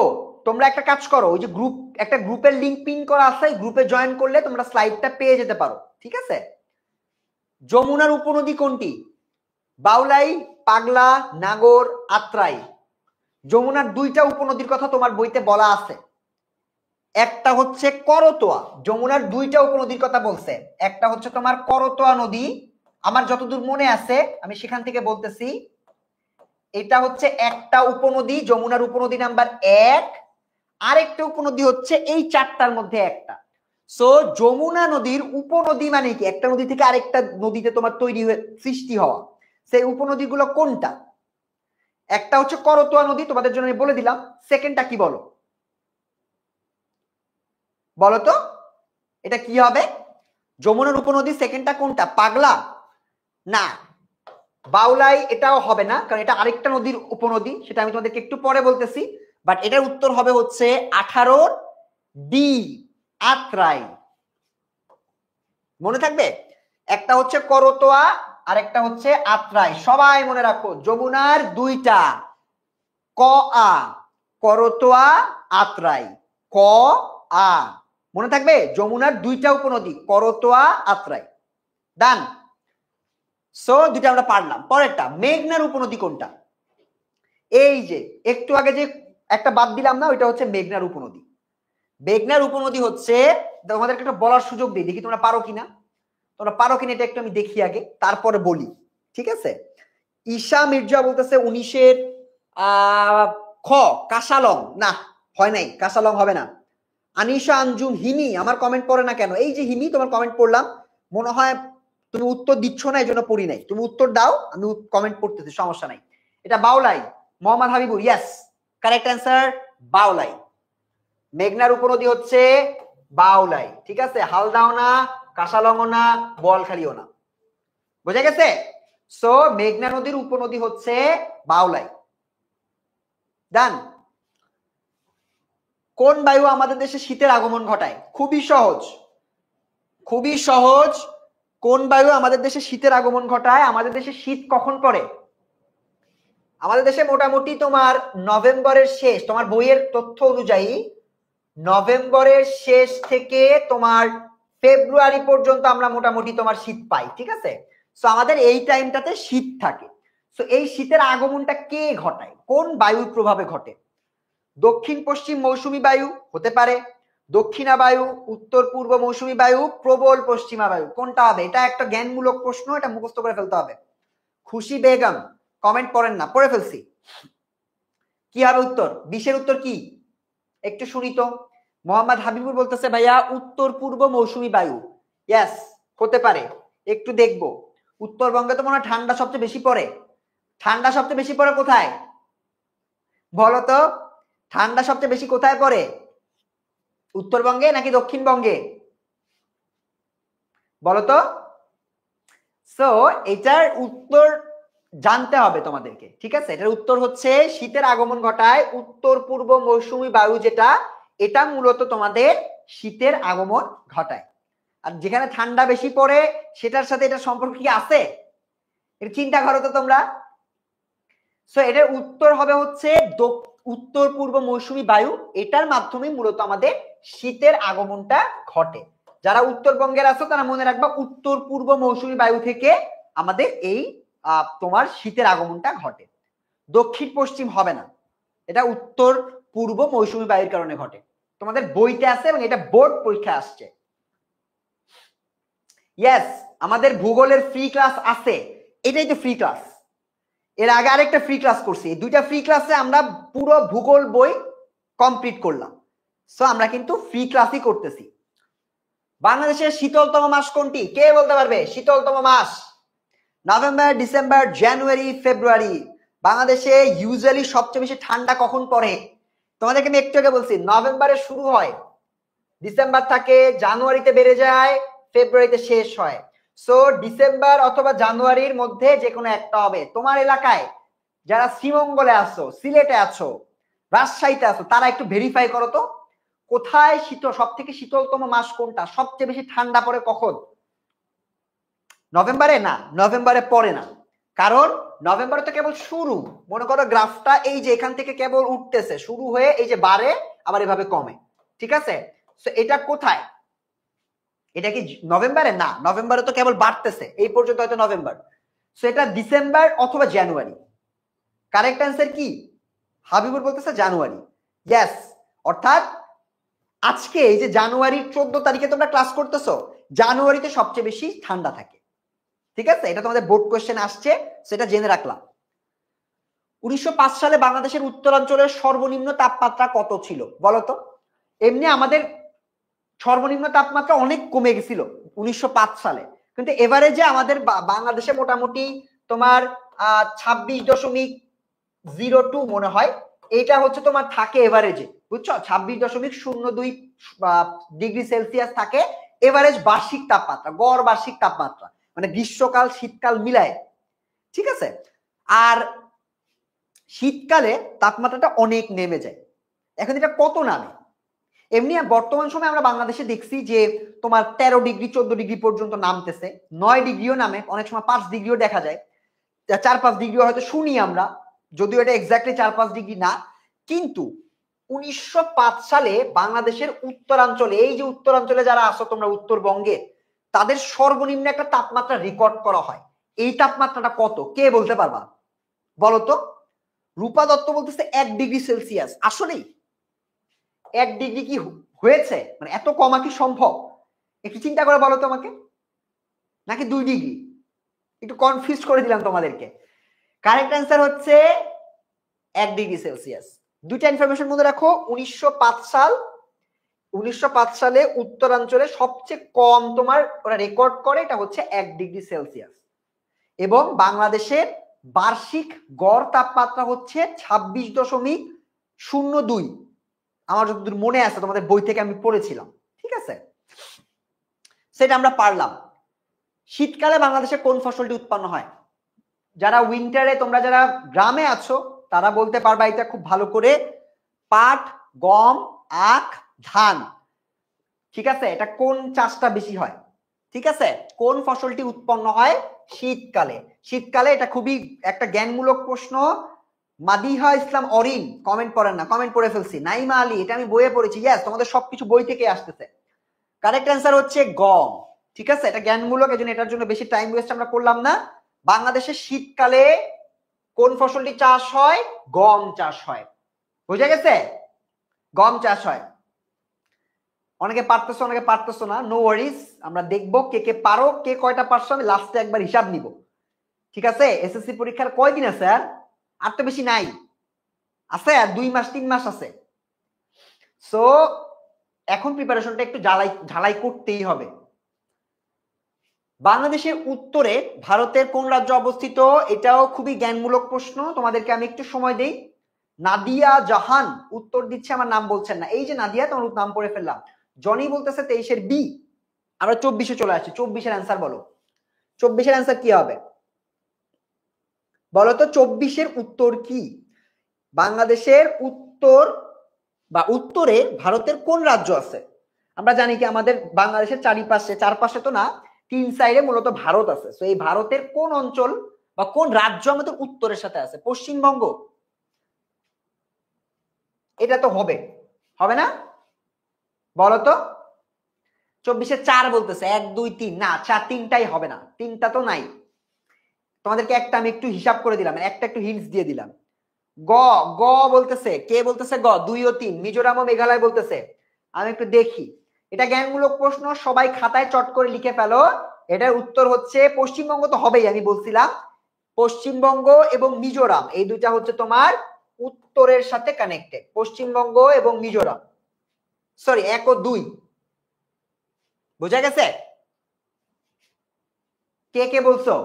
তোমরা একটা কাজ করো, ওই যে একটা গ্রুপের লিংক পিন করা আছে, গ্রুপে জয়েন করলে তোমরা স্লাইডটা পেয়ে যেতে পারো, ঠিক আছে। যমুনার উপনদী কোনটি? বাউলাই, পাগলা, নাগর, আত্রাই। যমুনার 2টা উপনদীর কথা তোমার বইতে বলা আছে, একটা হচ্ছে করতোয়া। যমুনার 2টা উপনদীর কথা বলছে, একটা হচ্ছে তোমার করতোয়া নদী, আমার যতদূর মনে আছে আমি সেখান থেকে বলতেছি, এটা হচ্ছে একটা উপনদী, যমুনার উপনদী নাম্বার 1। আরেকটা উপনদী হচ্ছে এই 4টার মধ্যে একটা। সো যমুনা নদীর উপনদী মানে কি? একটা নদী থেকে আরেকটা নদীতে তোমার তৈরি হয়ে সৃষ্টি হওয়া। সেই উপনদীগুলো কোনটা? একটা হচ্ছে করতোয়া নদী, তোমাদের জন্য আমি বলে দিলাম। সেকেন্ডটা কি বলো, বলো তো এটা কি হবে? যমুনার উপনদী সেকেন্ডটা কোনটা? পাগলা না, বাউলাই এটাও হবে না, কারণ এটা আরেকটা নদীর উপনদী, সেটা আমি তোমাদেরকে একটু পরে বলতেছি। বাট এটার উত্তর হবে হচ্ছে 18 ডি, আত্রাই। মনে থাকবে, একটা হচ্ছে করতোয়া আর একটা হচ্ছে আত্রাই, সবাই মনে রাখো। যমুনার 2টা, ক আ, করতোয়া, আত্রাই, ক আ, মনে থাকবে। যমুনার 2টা উপনদী, করতোয়া, আত্রাই, ডান। সো 2টা আমরা পারলাম। পরেরটা, মেঘনার উপনদী কোনটা? এই যে একটু আগে যে একটা বাদ দিলাম না, ওইটা হচ্ছে মেঘনার উপনদী। মেঘনার উপনদী হচ্ছে, তোমাদেরকে একটা বলার সুযোগ দিই, দেখি তোমরা পারো কিনা। তোমরা পারো কিনা এটা একটু আমি দেখি আগে, তারপরে বলি, ঠিক আছে। ঈশা মির্জা বলতেছে 19-এর খ, কাশালং। না, হয় নাই, কাশালং হবে না। আনিশা আঞ্জুম, হিমি আমার কমেন্ট পড়ে না কেন? এই যে হিমি, তোমার কমেন্ট পড়লাম, মনে হয় তুমি উত্তর দিচ্ছ না, এই জন্য পড়ি নাই। তুমি উত্তর দাও, আমি কমেন্ট পড়তেছি, সমস্যা নাই। এটা Baulai, Mohammad Habibur, yes correct answer Baulai. মেঘনার উপনদী হচ্ছে বাউলাই, ঠিক আছে। হালদাও না, কাশালংও না, বোয়ালখালীও না, বোঝা গেছে। সো মেঘনা নদীর উপনদী হচ্ছে বাউলাই, ডান। কোন বায়ু আমাদের দেশে শীতের আগমন ঘটায়? খুবই সহজ, খুবই সহজ। কোন বায়ু আমাদের দেশে শীতের আগমন ঘটায়? আমাদের দেশে শীত কখন পড়ে? আমাদের দেশে মোটামুটি তোমার নভেম্বরের শেষ, তোমার বইয়ের তথ্য অনুযায়ী নভেম্বরের শেষ থেকে তোমার ফেব্রুয়ারি পর্যন্ত আমরা মোটামুটি তোমার শীত পাই, ঠিক আছে। সো আমাদের এই টাইমটাতে শীত থাকে। সো এই শীতের আগমনটা কে ঘটায়, কোন বায়ুর প্রভাবে ঘটে? দক্ষিণ পশ্চিম মৌসুমী বায়ু হতে পারে, দক্ষিণা বায়ু, উত্তর পূর্ব মৌসুমী বায়ু, প্রবল পশ্চিমা বায়ু, কোনটা হবে? এটা একটা জ্ঞানমূলক প্রশ্ন, এটা মুখস্থ করে ফেলতে হবে। খুশি বেগম কমেন্ট করেন না, পড়ে ফেলছি। কি হবে উত্তর? 20-এর উত্তর কি একটু শুনি তো। মোহাম্মদ হাবিবুর বলতেছে ভাইয়া উত্তর পূর্ব মৌসুমী বায়ু। ইয়েস, হতে পারে, একটু দেখবো। উত্তরবঙ্গে তো মনে হয় ঠান্ডা সবচেয়ে বেশি পড়ে। ঠান্ডা সবচেয়ে বেশি পড়ে কোথায় বলো তো? ঠান্ডা সবচেয়ে বেশি কোথায় পড়ে, উত্তরবঙ্গে নাকি দক্ষিণবঙ্গে? বলো তো। সো এটার উত্তর জানতে হবে তোমাদেরকে, ঠিক আছে। এটার উত্তর হচ্ছে শীতের আগমন ঘটায় উত্তর পূর্ব মৌসুমী বায়ু, যেটা এটা মূলত তোমাদের শীতের আগমন ঘটায়। আর যেখানে ঠান্ডা বেশি পড়ে সেটার সাথে এটা সম্পর্ক কি আছে, এটা চিন্তা করো তো তোমরা। সো এটার উত্তর হবে হচ্ছে উত্তর পূর্ব মৌসুমী বায়ু, এটার মাধ্যমে মূলত আমাদের শীতের আগমনটা ঘটে। যারা উত্তরবঙ্গের আছো তারা মনে রাখবা উত্তর পূর্ব মৌসুমী বায়ু থেকে আমাদের এই তোমার শীতের আগমনটা ঘটে। দক্ষিণ পশ্চিম হবে না, এটা উত্তর পূর্ব মৌসুমী বায়ুর কারণে ঘটে। তোমাদের বইতে আছে এবং এটা বোর্ড পরীক্ষা আসছে। ইয়েস, আমাদের ভূগোলের ফ্রি ক্লাস আছে, এটাই তো ফ্রি ক্লাস। এর আগে আরেকটা ফ্রি ক্লাস করছি, এই দুইটা ফ্রি ক্লাসে আমরা পুরো ভূগোল বই কমপ্লিট করলাম। সো আমরা কিন্তু ফ্রি ক্লাসই করতেছি। বাংলাদেশের শীতলতম মাস কোনটি, কে বলতে পারবে? শীতলতম মাস নভেম্বর, ডিসেম্বর, জানুয়ারি, ফেব্রুয়ারি। বাংলাদেশে ইউজুয়ালি সবচেয়ে বেশি ঠান্ডা কখন পড়ে? তোমাদেরকে আমি একটু আগে বলছি নভেম্বরে শুরু হয়, ডিসেম্বর থাকে, জানুয়ারিতে বেড়ে যায়, ফেব্রুয়ারিতে শেষ হয়। সো ডিসেম্বর অথবা জানুয়ারির মধ্যে যে কোনো একটা হবে। তোমার এলাকায় যারা শ্রীমঙ্গলে আছো, সিলেটে আছো, রাজশাহীতে আছো, তারা একটু ভেরিফাই করো তো কোথায় শীত সব থেকে শীতলতম মাস কোনটা, সবচেয়ে বেশি ঠান্ডা পড়ে কখন? নভেম্বরে না, নভেম্বরে পড়ে না, কারণ নভেম্বরে তো কেবল শুরু। মনে করো গ্রাফটা এই যে এখান থেকে কেবল উঠতেছে, শুরু হয়ে এই যে বাড়ে আবার এভাবে কমে, ঠিক আছে। সো এটা কোথায়? এটা কি নভেম্বরে? না, নভেম্বরে তো কেবল বাড়তেছে, এই পর্যন্ত হয়তো নভেম্বর। সো এটা ডিসেম্বর অথবা জানুয়ারি। কারেক্ট অ্যান্সার কি? হাবিবুর বলতেছে জানুয়ারি। ইয়েস, অর্থাৎ আজকে এই যে জানুয়ারির 14 তারিখে তোমরা ক্লাস করতেছো, জানুয়ারিতে সবচেয়ে বেশি ঠান্ডা থাকে, ঠিক আছে। এটা তোমাদের বোর্ড কোশ্চেন আসছে, সেটা জেনে রাখলাম। 1905 সালে বাংলাদেশের উত্তরাঞ্চলের সর্বনিম্ন তাপমাত্রা কত ছিল বলতো? এমনি আমাদের সর্বনিম্ন তাপমাত্রা অনেক কমে গেছিল 1905 সালে, কিন্তু এভারেজে আমাদের বাংলাদেশে মোটামুটি তোমার 26.02 মনে হয়, এটা হচ্ছে তোমার থাকে এভারেজে, বুঝছো? 26.02 ডিগ্রি সেলসিয়াস থাকে এভারেজ বার্ষিক তাপমাত্রা, গড় বার্ষিক তাপমাত্রা, মানে গ্রীষ্মকাল শীতকাল মিলায়, ঠিক আছে। আর শীতকালে তাপমাত্রাটা অনেক নেমে যায়। এখন এটা কত নামে? এমনি বর্তমান সময় আমরা বাংলাদেশে দেখছি যে তোমার 13 ডিগ্রি 14 ডিগ্রি পর্যন্ত নামতেছে, 9 ডিগ্রিও নামে, অনেক সময় 5 ডিগ্রিও দেখা যায়, 4-5 ডিগ্রিও হয়তো শুনি আমরা, যদিও এটা এক্স্যাক্টলি 4-5 ডিগ্রি না। কিন্তু 1905 সালে বাংলাদেশের উত্তরাঞ্চলে, এই যে উত্তরাঞ্চলে যারা আছো তোমরা উত্তরবঙ্গে, তাদের সর্বনিম্ন একটা তাপমাত্রা রেকর্ড করা হয়। এই তাপমাত্রাটা কত, কে বলতে পারবা বলতো? রূপা দত্ত বলতেছে 1 ডিগ্রি সেলসিয়াস। আসলেই 1 ডিগ্রি কি হয়েছে, মানে এত কমা কি সম্ভব? একটু চিন্তা করে বলো তো আমাকে, নাকি 2 ডিগ্রি? একটু কনফিউজ করে দিলাম তোমাদেরকে। কারেক্ট অ্যান্সার হচ্ছে 1 ডিগ্রি সেলসিয়াস। দুইটা ইনফরমেশন মনে রাখো, 1905 সালে উত্তরাঞ্চলে সবচেয়ে কম তোমার ওরা রেকর্ড করে, এটা হচ্ছে 1 ডিগ্রি সেলসিয়াস। এবং বাংলাদেশের বার্ষিক গড় তাপমাত্রা হচ্ছে 26.02, আমার যতদূর মনে আছে, তোমাদের বই থেকে আমি পড়েছিলাম, ঠিক আছে। সেটা আমরা পারলাম। শীতকালে বাংলাদেশে কোন ফসলটি উৎপন্ন হয়? যারা উইন্টারে, তোমরা যারা গ্রামে আছো তারা বলতে পারবা এটা খুব ভালো করে, পাট, গম, আখ, ধান, ঠিক আছে। এটা কোন চাষটা বেশি হয়, ঠিক আছে? কোন ফসলটি উৎপন্ন হয় শীতকালে? শীতকালে এটা খুবই একটা জ্ঞানমূলক প্রশ্ন, মাদিহা ইসলাম অরিন কমেন্ট পড়েন না, কমেন্ট পড়ে ফেলছি। নাইমা আলী, এটা আমি বইয়ে পড়েছি। ইয়েস, তোমাদের সবকিছু বই থেকে আসতেছে। কারেক্ট অ্যান্সার হচ্ছে গম। ঠিক আছে, এটা জ্ঞানমূলক, এজন্য এটার জন্য বেশি টাইম ওয়েস্ট আমরা করলাম না। বাংলাদেশের শীতকালে কোন ফসলটি চাষ হয়? গম চাষ হয়। বুঝা গেছে? গম চাষ হয়। অনেকে পারতেছো, অনেকে পারতেছো না, নো ওয়ারিজ, আমরা দেখবো কে কে পারো, কে কয়টা পারছো, আমি লাস্টে একবার হিসাব নিব। ঠিক আছে? এসএসসি পরীক্ষার কয়দিন আছে? আর তো বেশি নাই, আছে আর 2 মাস 3 মাস আছে। সো এখন প্রিপারেশনটা একটু ঝালাই করতেই হবে। বাংলাদেশের উত্তরে ভারতের কোন রাজ্য অবস্থিত? এটাও খুবই জ্ঞানমূলক প্রশ্ন, তোমাদেরকে আমি একটু সময় দেই। নাদিয়া জাহান উত্তর দিচ্ছে, আমার নাম বলছেন না। এই যে নাদিয়া, তোমার নাম পড়ে ফেললাম। জনি বলতেছে 23-এর বি। আমরা 24-এ চলে আসছি। 24-এর অ্যান্সার বলো। 24-এর অ্যান্সার কি হবে বলো তো? 24-এর উত্তর কি? বাংলাদেশের উত্তর বা উত্তরে ভারতের কোন রাজ্য আছে? আমরা জানি কি আমাদের বাংলাদেশের চারপাশে তো না, 3 সাইডে মূলত ভারত আছে। তো এই ভারতের কোন অঞ্চল বা কোন রাজ্য আমাদের উত্তরের সাথে আছে? পশ্চিমবঙ্গ? এটা তো হবে, হবে না? বলো তো। 24-এ 4 বলতেছে, 1 2 3 না, 4 3টাই হবে না, 3টা তো নাই। তোমাদেরকে একটা আমি একটু হিসাব করে দিলাম, একটা একটু হিন্টস দিয়ে দিলাম। গ গ বলতেছে, কে বলতেছে? গ 2 ও 3, মিজোরাম ও মেঘালয় বলতেছে। আমি একটু দেখি, এটা জ্ঞানমূলক প্রশ্ন, সবাই খাতায় চট করে লিখে ফেলো। এটার উত্তর হচ্ছে পশ্চিমবঙ্গ। তো হবেই, আমি বলছিলাম পশ্চিমবঙ্গ এবং মিজোরাম, এই দুইটা হচ্ছে তোমার উত্তরের সাথে কানেক্টেড। পশ্চিমবঙ্গ এবং মিজোরাম, সরি 1 ও 2। বোঝা গেছে? কে কে বলছো?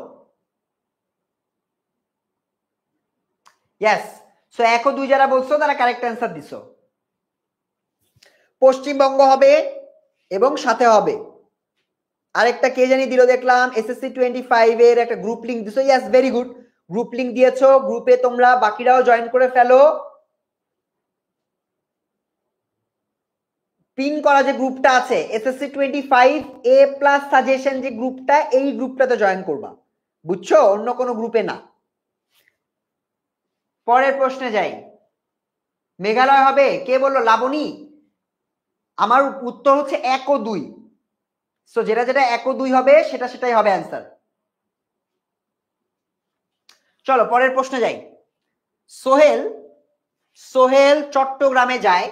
ইয়েস। সো 1 ও 2 যারা বলছো তারা কারেক্ট অ্যান্সার দিছো। পশ্চিমবঙ্গ হবে এবং সাথে হবে আরেকটা, কে জানি দিল দেখলাম, এসএসসি 25 এর একটা গ্রুপ লিংক দিছো। Yes, very good, group link দিয়েছো। গ্রুপে তোমরা বাকিরাও জয়েন করে ফেলো। পিন করা যে গ্রুপটা আছে এসএসসি 25 এ প্লাস সাজেশন, যে গ্রুপটা, এই গ্রুপটাতে জয়েন করবা, বুঝছো? অন্য কোনো গ্রুপে না। পরের প্রশ্নে যাই। মেঘালয় হবে, কে বললো? লাবণী। আমার উত্তর হচ্ছে 1 ও 2। সো যেটা যেটা 1 ও 2 হবে সেটাই হবে অ্যান্সার। চলো পরের প্রশ্নে যাই। সোহেল সোহেল চট্টগ্রামে যায়,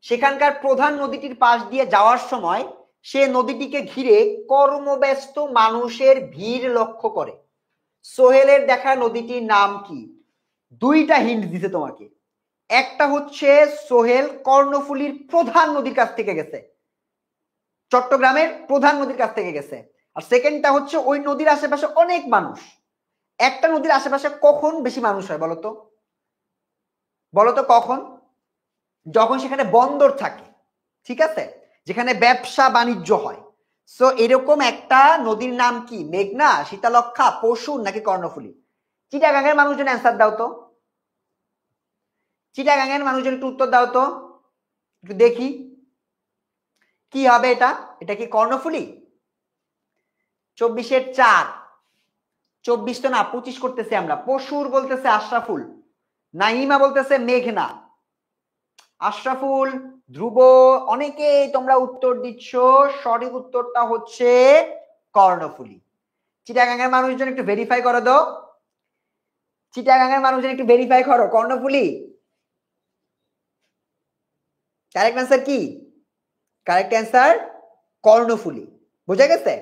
সেখানকার প্রধান নদীটির পাশ দিয়ে যাওয়ার সময় সে নদীটিকে ঘিরে কর্মব্যস্ত মানুষের ভিড় লক্ষ্য করে। সোহেলের দেখা নদীটির নাম কি? 2টা হিন্ট দিতে তোমাকে। একটা হচ্ছে সোহেল কর্ণফুলীর প্রধান নদীর কাছ থেকে গেছে, চট্টগ্রামের প্রধান নদীর কাছ থেকে গেছে। আর সেকেন্ডটা হচ্ছে ওই নদীর আশেপাশে অনেক মানুষ। একটা নদীর আশেপাশে কখন বেশি মানুষ হয় বলতো? বলতো কখন? যখন সেখানে বন্দর থাকে, ঠিক আছে, যেখানে ব্যবসা বাণিজ্য হয়। সো এরকম একটা নদীর নাম কি? মেঘনা, শীতলক্ষা, পশুর নাকি কর্ণফুলী? চিটাগাঙের মানুষজন অ্যান্সার দাও তো। চিটাগাঙের মানুষজন একটু উত্তর দাও তো, একটু দেখি কি হবে। এটা এটা কি কর্ণফুলী? 24-এর 4, 24 তো না, 25 করতেছি আমরা। পশুর বলতেছে আশরাফুল, নাহিমা বলতেছে মেঘনা, আশরাফুল, ধ্রুব, অনেকেই তোমরা উত্তর দিচ্ছ। সঠিক উত্তরটা হচ্ছে কর্ণফুলী। চিটাগাঙের মানুষজন একটু ভেরিফাই করো দাও। চিটাগাঙের মানুষজন একটু ভেরিফাই করো, কর্ণফুলী কারেক্ট অ্যান্সার কি? Correct answer Karnaphuli. বোঝা গেছে?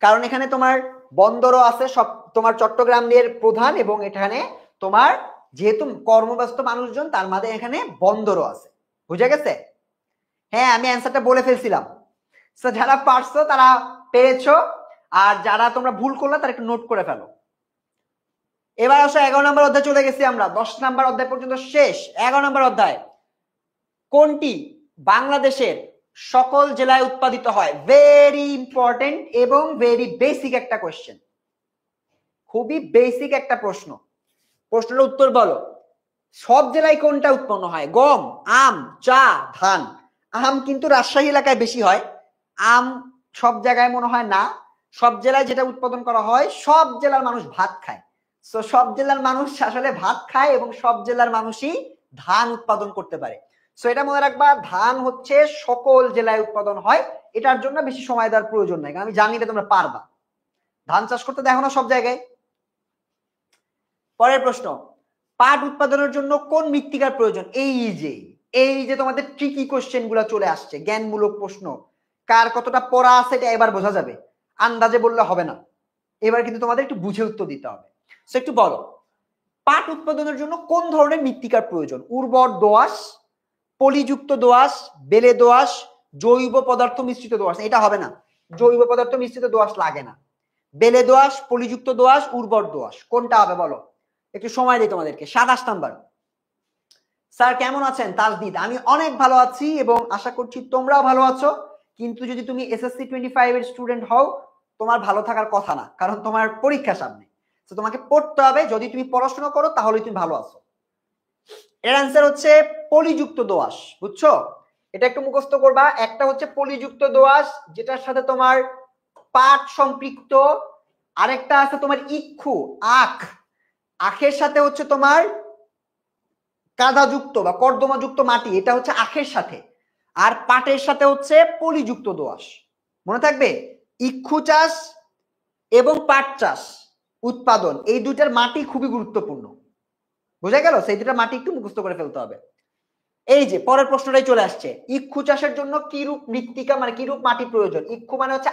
কারণ এখানে তোমার বন্দরও আছে, সব তোমার চট্টগ্রামের প্রধান, এবং এখানে তোমার যেহেতু কর্মব্যস্ত মানুষজন, তার মাঝে এখানে বন্দরও আছে। বুঝা গেছে? হ্যাঁ, আমি অ্যান্সারটা বলে ফেলছিলাম। সো যারা পারছো তারা পেরেছো, আর যারা তোমরা ভুল করলে তারা একটু নোট করে ফেলো। এবার আসো 11 নম্বর অধ্যায় চলে গেছি আমরা, 10 নম্বর অধ্যায় পর্যন্ত শেষ। 11 নম্বর অধ্যায়, কোনটি বাংলাদেশের সকল জেলায় উৎপাদিত হয়? ভেরি ইম্পর্টেন্ট এবং ভেরি বেসিক একটা কোশ্চেন, খুবই বেসিক একটা প্রশ্ন। প্রশ্নের উত্তর বলো। সব জেলায় কোনটা উৎপন্ন হয়? গম, আম, চা, ধান। আম কিন্তু রাজশাহী এলাকায় বেশি হয়, আম সব জায়গায় মনে হয় না। সব জেলায় যেটা উৎপাদন করা হয়, সব জেলার মানুষ ভাত খায়। সো সব জেলার মানুষ আসলে ভাত খায় এবং সব জেলার মানুষই ধান উৎপাদন করতে পারে। সো এটা মনে রাখবা, ধান হচ্ছে সকল জেলায় উৎপাদন হয়, এটার জন্য বেশি সময় দেওয়ার প্রয়োজন নাই, কারণ আমি জানি যে তোমরা পারবা, ধান চাষ করতে দেখো না সব জায়গায়। পরের প্রশ্ন, পাট উৎপাদনের জন্য কোন মৃত্তিকার প্রয়োজন? এই যে তোমাদের ট্রিকি কোশ্চেন গুলা চলে আসছে, জ্ঞানমূলক প্রশ্ন, কার কতটা পড়া আছে এটা এবার বোঝা যাবে, আন্দাজে বললে হবে না, এবার কিন্তু তোমাদের একটু বুঝে উত্তর দিতে হবে। সো একটু বলো, পাট উৎপাদনের জন্য কোন ধরনের মৃত্তিকার প্রয়োজন? উর্বর দোআঁশ, পলিযুক্ত দোআঁশ, বেলে দোআঁশ, জৈব পদার্থ মিশ্রিত দোআঁশ? এটা হবে না, জৈব পদার্থ মিশ্রিত দোআঁশ লাগে না। বেলে দোআঁশ, পলিযুক্ত দোআঁশ, উর্বর দোআঁশ, কোনটা হবে বলো? একটু সময় দিই তোমাদেরকে। 27 নাম্বার। স্যার কেমন আছেন? তাজদিদ, আমি অনেক ভালো আছি এবং আশা করছি তোমরাও ভালো আছো, কিন্তু যদি তুমি এসএসসি 25 এর স্টুডেন্ট হও তোমার ভালো থাকার কথা না, কারণ তোমার পরীক্ষা সামনে, তো তোমাকে পড়তে হবে, যদি তুমি পড়াশোনা করো তাহলে তুমি ভালো আছো। এর অ্যান্সার হচ্ছে পলিযুক্ত দোআঁশ, বুঝছো? এটা একটু মুখস্থ করবা। একটা হচ্ছে পলিযুক্ত দোআঁশ যেটার সাথে তোমার পাট সম্পৃক্ত, আরেকটা আছে তোমার ইক্ষু, আখের সাথে হচ্ছে তোমার কাদাযুক্ত বা কর্দমাযুক্ত মাটি, এটা হচ্ছে আখের সাথে, আর পাটের সাথে হচ্ছে পলিযুক্ত দোআঁশ। মনে থাকবে, ইক্ষু চাষ এবং পাট চাষ উৎপাদন, এই দুইটার মাটি খুবই গুরুত্বপূর্ণ, বোঝা গেল? সেই দুটা মাটি একটু মুখস্থ করে ফেলতে হবে। এই যে পরের প্রশ্নটাই চলে আসছে, ইক্ষু চাষের জন্য কি রূপ মৃত্তিকা মানে কি রূপ মাটি প্রয়োজন? ইক্ষু মানে হচ্ছে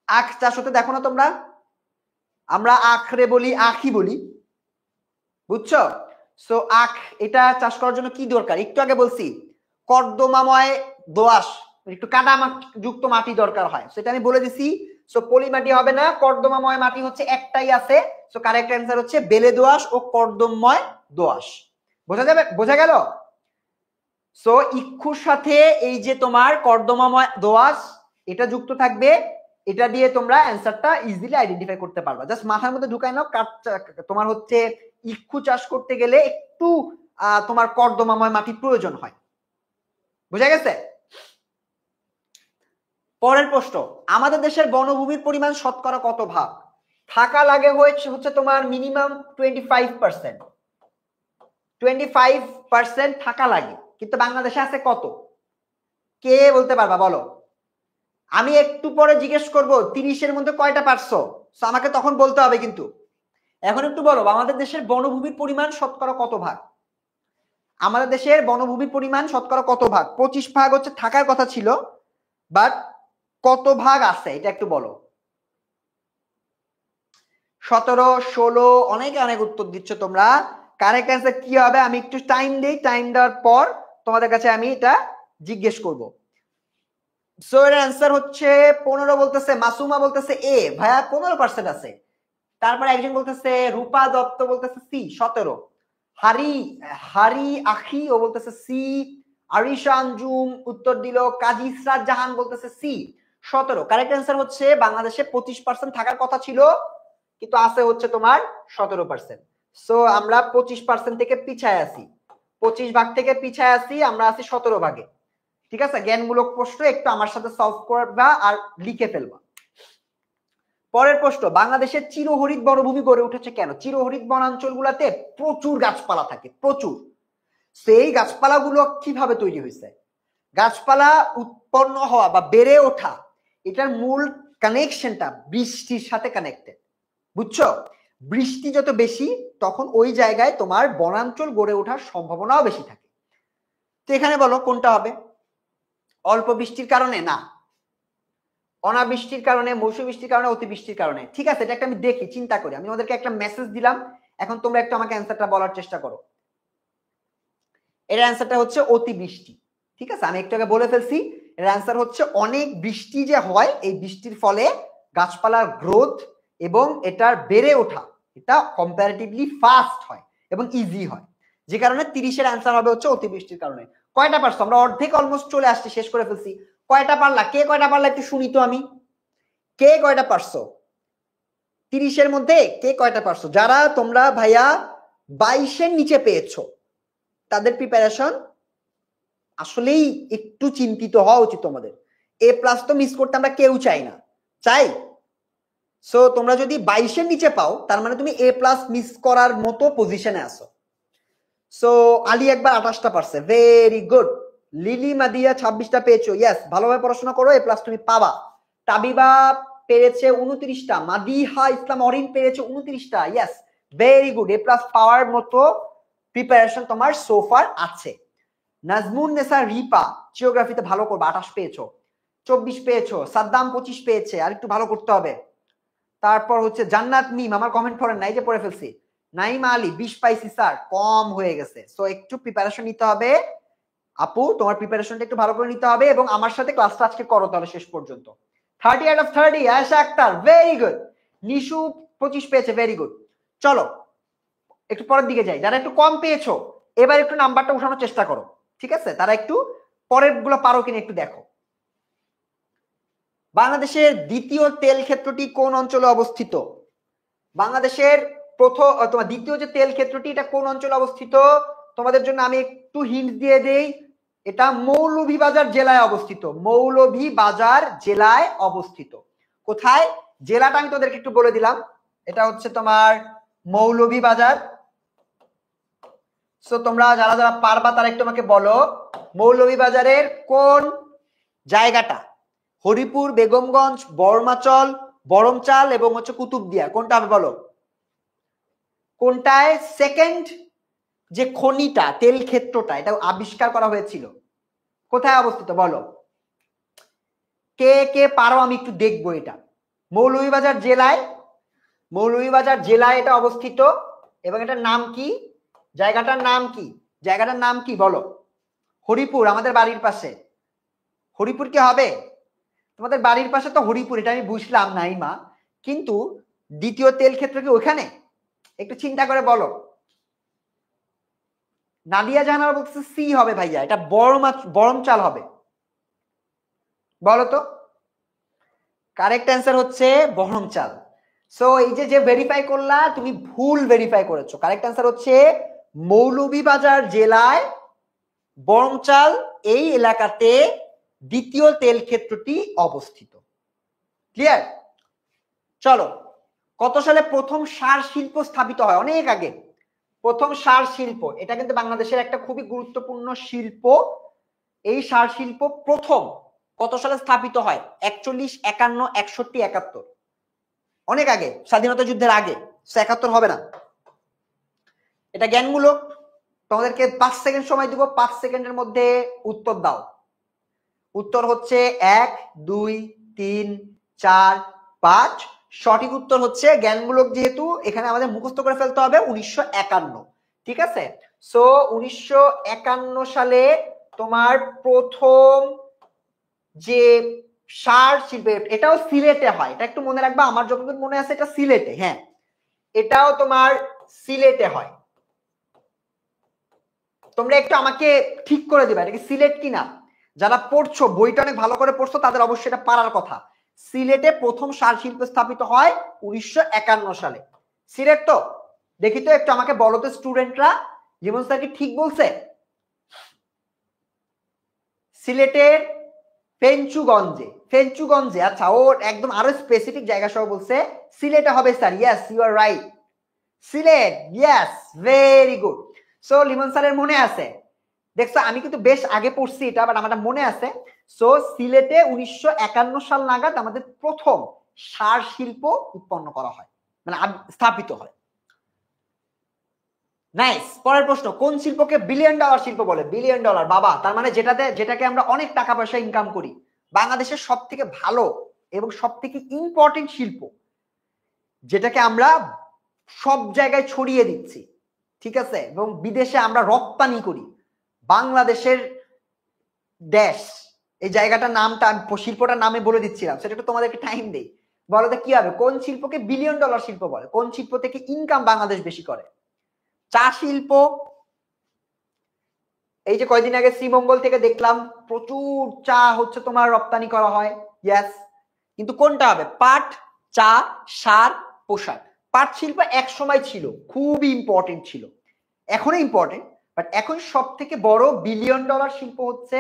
আখ চাষ হতে দেখো না তোমরা, আমরা আখরে বলি, আখই বলি, বুঝছো? সো আখ, এটা চাষ করার জন্য কি দরকার? একটু আগে বলছি কর্দমাময় দোআঁশ, একটু কাদা যুক্ত মাটি দরকার হয়, সেটা আমি বলে দিছি। সো পলি মাটি হবে না, কর্দমাময় মাটি হচ্ছে একটাই আছে। সো কারেক্ট অ্যান্সার হচ্ছে বেলে দোআঁশ ও কর্দমময় দোআঁশ। বোঝা গেল? সো ইক্ষুর সাথে এই যে তোমার কর্দমাময় দোআঁশ এটা যুক্ত থাকবে, এটা দিয়ে তোমরা অ্যান্সারটা ইজিলি আইডেন্টিফাই করতে পারবা। জাস্ট মাথার মধ্যে ঢুকাই নাও, তোমার হচ্ছে ইক্ষু চাষ করতে গেলে একটু তোমার কর্দমাময় মাটি প্রয়োজন হয়, বুঝা গেছে? পরের প্রশ্ন, আমাদের দেশের বনভূমির পরিমাণ শতকরা কত ভাগ? থাকা লাগে হচ্ছে তোমার মিনিমাম 25%, 25% থাকা লাগে, কিন্তু বাংলাদেশে আছে কত? কে বলতে পারবা বলো? আমি একটু পরে জিজ্ঞেস করব 30-এর মধ্যে কয়টা পারছো, আমাকে তখন বলতে হবে, কিন্তু এখন একটু বলো আমাদের দেশের বনভূমির পরিমাণ শতকরা কত ভাগ? আমাদের দেশের বনভূমির পরিমাণ শতকরা কত ভাগ? 25 ভাগ হচ্ছে থাকার কথা ছিল, বাট কত ভাগ আছে এটা একটু বলো। 17, 16, অনেক উত্তর দিচ্ছ তোমরা। কারেক্ট অ্যান্সার কি হবে? আমি একটু টাইম দেই, টাইম দেওয়ার পর তোমাদের কাছে আমি এটা জিজ্ঞেস করব। সো এর অ্যান্সার হচ্ছে 15 বলতেছে, মাসুমা বলতেছে এ, ভাইয়া 15% আছে। তারপর একজন বলতেছে, রূপা দত্ত বলতেছে সি 17, হারি আখি ও বলতেছে সি, আরিশা আঞ্জুম উত্তর দিল, কাজী ইসরাত জাহান বলতেছে সি 17। কারেক্ট অ্যান্সার হচ্ছে বাংলাদেশে 25% থাকার কথা ছিল, কিন্তু আছে হচ্ছে তোমার 17%। সো আমরা 25% থেকে পিছায় আছি, 25 ভাগ থেকে পিছায় আছি, আমরা আছি 17 ভাগে। ঠিক আছে, জ্ঞানমূলক প্রশ্ন একটু আমার সাথে সলভ করবা আর লিখে ফেলবা। পরের প্রশ্ন, বাংলাদেশের চিরহরিত বনভূমি গড়ে উঠেছে কেন? চিরহরিত বনাঞ্চল গুলাতে প্রচুর গাছপালা থাকে, প্রচুর। সেই গাছপালাগুলো কিভাবে তৈরি হয়েছে? গাছপালা উৎপন্ন হওয়া বা বেড়ে ওঠা, এটার মূল কানেকশনটা বৃষ্টির সাথে কানেক্টেড, বুঝছো? বৃষ্টি যত বেশি তখন ওই জায়গায় তোমার বনাঞ্চল গড়ে ওঠার সম্ভাবনাও বেশি থাকে। তো এখানে বলো কোনটা হবে? অল্প বৃষ্টির কারণে না, অনাবৃষ্টির কারণে, মৌসুমী বৃষ্টির কারণে, অতিবৃষ্টির কারণে। ঠিক আছে, এটা একটা আমি দেখি, চিন্তা করি, আমি তোমাদেরকে একটা মেসেজ দিলাম, এখন তোমরা একটু আমাকে অ্যান্সারটা বলার চেষ্টা করো। এর অ্যান্সারটা হচ্ছে অতিবৃষ্টি। ঠিক আছে, আমি একটু আগে বলে ফেলছি, এর অ্যান্সার হচ্ছে অনেক বৃষ্টি যে হয়, এই বৃষ্টির ফলে গাছপালার গ্রোথ এবং এটার বেড়ে ওঠা এটা কম্পারেটিভলি ফাস্ট হয় এবং ইজি হয়, যে কারণে 30-এর অ্যান্সার হবে হচ্ছে অতিবৃষ্টির কারণে। কয়টা পারছো? আমরা অর্ধেক অলমোস্ট চলে আসছি, শেষ করে ফেলছি। কয়টা পারলা? কে কয়টা পারলা একটু শুনি তো আমি, কে কয়টা পারছো 30-এর মধ্যে? কে কয়টা পারছো? যারা তোমরা ভাইয়া 22-এর নিচে পেয়েছো তাদের প্রিপারেশন আসলেই একটু চিন্তিত হওয়া উচিত তোমাদের। A+ তো মিস করতে আমরা কেউ চাই না, চাই? সো তোমরা যদি 22-এর নিচে পাও তার মানে তুমি এ প্লাস মিস করার মতো পজিশনে আসো। সো আলী একবার 28টা পারছে, ভেরি গুড। লিলি মাদিয়া 26টা পেয়েছো, ইয়েস, ভালোভাবে পড়াশোনা করো, এ প্লাস তুমি পাবা। তাবিবা পেরেছে 29টা, মাদিহা ইসলাম অরিন পেরেছে 29টা, ইয়েস, ভেরি গুড। এ প্লাস পাওয়ার মতো প্রিপারেশন তোমার সোফার আছে। নাজমুন নেসা রিপা জিওগ্রাফিতে ভালো করবে, 28 পেয়েছো। 24 পেয়েছো। সাদ্দাম 25 পেয়েছে, আর একটু ভালো করতে হবে। তারপর হচ্ছে জান্নাত মিম, আমার কমেন্ট পড়েন নাই যে পড়ে ফেলছি। নাইমা আলী 20 পাইছি স্যার, কম হয়ে গেছে। সো একটু প্রিপারেশন নিতে হবে আপু, তোমার প্রিপারেশনটা একটু ভালো করে নিতে হবে এবং আমার সাথে ক্লাসটা আজকে করো তাহলে শেষ পর্যন্ত। 30 out of 30, Ayesha Akhtar, very good. Nishu 25 পেয়েছে, ভেরি গুড। চলো একটু পরের দিকে যাই। যারা একটু কম পেয়েছো এবার একটু নাম্বারটা উঠানোর চেষ্টা করো, ঠিক আছে? তারা একটু পরের গুলো পারো কিনা একটু দেখো। বাংলাদেশের দ্বিতীয় তেল ক্ষেত্রটি কোন অঞ্চলে অবস্থিত? বাংলাদেশের তোমার দ্বিতীয় যে তেল ক্ষেত্রটি এটা কোন অঞ্চলে অবস্থিত? তোমাদের জন্য আমি একটু হিন্ট দিয়ে দেই, এটা মৌলভীবাজার জেলায় অবস্থিত। মৌলভীবাজার জেলায় অবস্থিত। কোথায়? জেলাটা আমি তোদেরকে একটু বলে দিলাম, এটা হচ্ছে তোমার মৌলভীবাজার। সো তোমরা যারা যারা পারবা তারা একটু আমাকে বলো মৌলভীবাজারের কোন জায়গাটা? হরিপুর, বেগমগঞ্জ, বর্মাচল, বরমচাল এবং হচ্ছে কুতুবদিয়া, কোনটা হবে বলো? কোনটায় সেকেন্ড যে খনিটা, তেল ক্ষেত্রটা, এটা আবিষ্কার করা হয়েছিল, কোথায় অবস্থিত বলো? কে কে পারো আমি একটু দেখবো। এটা মৌলভীবাজার জেলায়, মৌলভীবাজার জেলায় এটা অবস্থিত। এবং এটার নাম কি? জায়গাটার নাম কি? জায়গাটার নাম কি বলো? হরিপুর, আমাদের বাড়ির পাশে। হরিপুর কি হবে? তোমাদের বাড়ির পাশে তো হরিপুর, এটা আমি বুঝলাম নাইমা, কিন্তু দ্বিতীয় তেল ক্ষেত্র কি ওখানে? একটু চিন্তা করে বলো। নাদিয়া জাহানারা বলছে সি হবে ভাইয়া, এটা বরমচাল হবে। বলো তো। কারেক্ট অ্যান্সার হচ্ছে বরমচাল। সো এই যে ভেরিফাই করলা, তুমি ভুল ভেরিফাই করেছো। কারেক্ট অ্যান্সার হচ্ছে মৌলভীবাজার জেলায় বরমচাল এই এলাকাতে দ্বিতীয় তেল ক্ষেত্রটি অবস্থিত। ক্লিয়ার? চলো, কত সালে প্রথম সার শিল্প স্থাপিত হয়? অনেক আগে প্রথম সার শিল্প, এটা কিন্তু বাংলাদেশের একটা খুবই গুরুত্বপূর্ণ শিল্প। এই সার শিল্প প্রথম কত সালে স্থাপিত হয়? 41, 51, 61, 71। অনেক আগে, স্বাধীনতা যুদ্ধের আগে। 71 হবে না। এটা জ্ঞানমূলক, তোমাদেরকে 5 সেকেন্ড সময় দিব, 5 সেকেন্ডের মধ্যে উত্তর দাও। উত্তর হচ্ছে 1, 2, 3, 4, 5। সঠিক উত্তর হচ্ছে জ্ঞানমূলক, যেহেতু এখানে আমাদের মুখস্থ করে ফেলতে হবে 1951। ঠিক আছে? সো 1951 সালে তোমার প্রথম যে সার শিল্প, এটাও সিলেটে হয়, এটা একটু মনে রাখবা। আমার যতদূর মনে আছে এটা সিলেটে, হ্যাঁ, এটাও তোমার সিলেটে হয়। তোমরা একটু আমাকে ঠিক করে দিবা এটা কি সিলেট কিনা। যারা পড়ছো, বইটা অনেক ভালো করে পড়ছো, তাদের অবশ্যই এটা পারার কথা। সিলেটে প্রথম সার শিল্প স্থাপিত হয় 1951 সালে। সিলেট তো? দেখি তো একটু আমাকে বলো তো স্টুডেন্টরা, জীবন স্যার কি ঠিক বলছে? সিলেটের ফেঞ্চুগঞ্জে, ফেঞ্চুগঞ্জে। আচ্ছা, ও একদম আরো স্পেসিফিক জায়গা সহ বলছে সিলেটে হবে sir. Yes, you are right, Sylhet. Yes, very good. So Limon স্যারের মনে আছে, দেখছো আমি কিন্তু বেশ আগে পড়ছি এটা, বাট আমার মনে আছে। সো সিলেটে 1951 সাল নাগাদ আমাদের প্রথম সার শিল্প উৎপন্ন করা হয়, মানে স্থাপিত হয়। নাইস। পরের প্রশ্ন, কোন শিল্পকে বিলিয়ন ডলার শিল্প বলে? বিলিয়ন ডলার, বাবা, তার মানে যেটাকে আমরা অনেক টাকা পয়সা ইনকাম করি। বাংলাদেশের সব থেকে ভালো এবং সব থেকে ইম্পর্টেন্ট শিল্প, যেটাকে আমরা সব জায়গায় ছড়িয়ে দিচ্ছি, ঠিক আছে, এবং বিদেশে আমরা রপ্তানি করি। বাংলাদেশের দেশ, এই জায়গাটার নামটা শিল্পটার নামে বলে দিচ্ছিলাম, সেটা একটু তোমাদেরকে টাইম দেই। বলো তো কি হবে? কোন শিল্পকে বিলিয়ন ডলার শিল্প বলে? কোন শিল্প থেকে ইনকাম বাংলাদেশ বেশি করে? চা শিল্প। এই যে কয়দিন আগে শ্রীমঙ্গল থেকে দেখলাম প্রচুর চা হচ্ছে তোমার রপ্তানি করা হয়। ইয়েস, কিন্তু কোনটা হবে? পাট, চা, সার, পোশাক। পাট শিল্প এক সময় ছিল খুবই ইম্পর্টেন্ট ছিল, এখনো ইম্পর্টেন্ট, বাট এখন সব থেকে বড় বিলিয়ন ডলার শিল্প হচ্ছে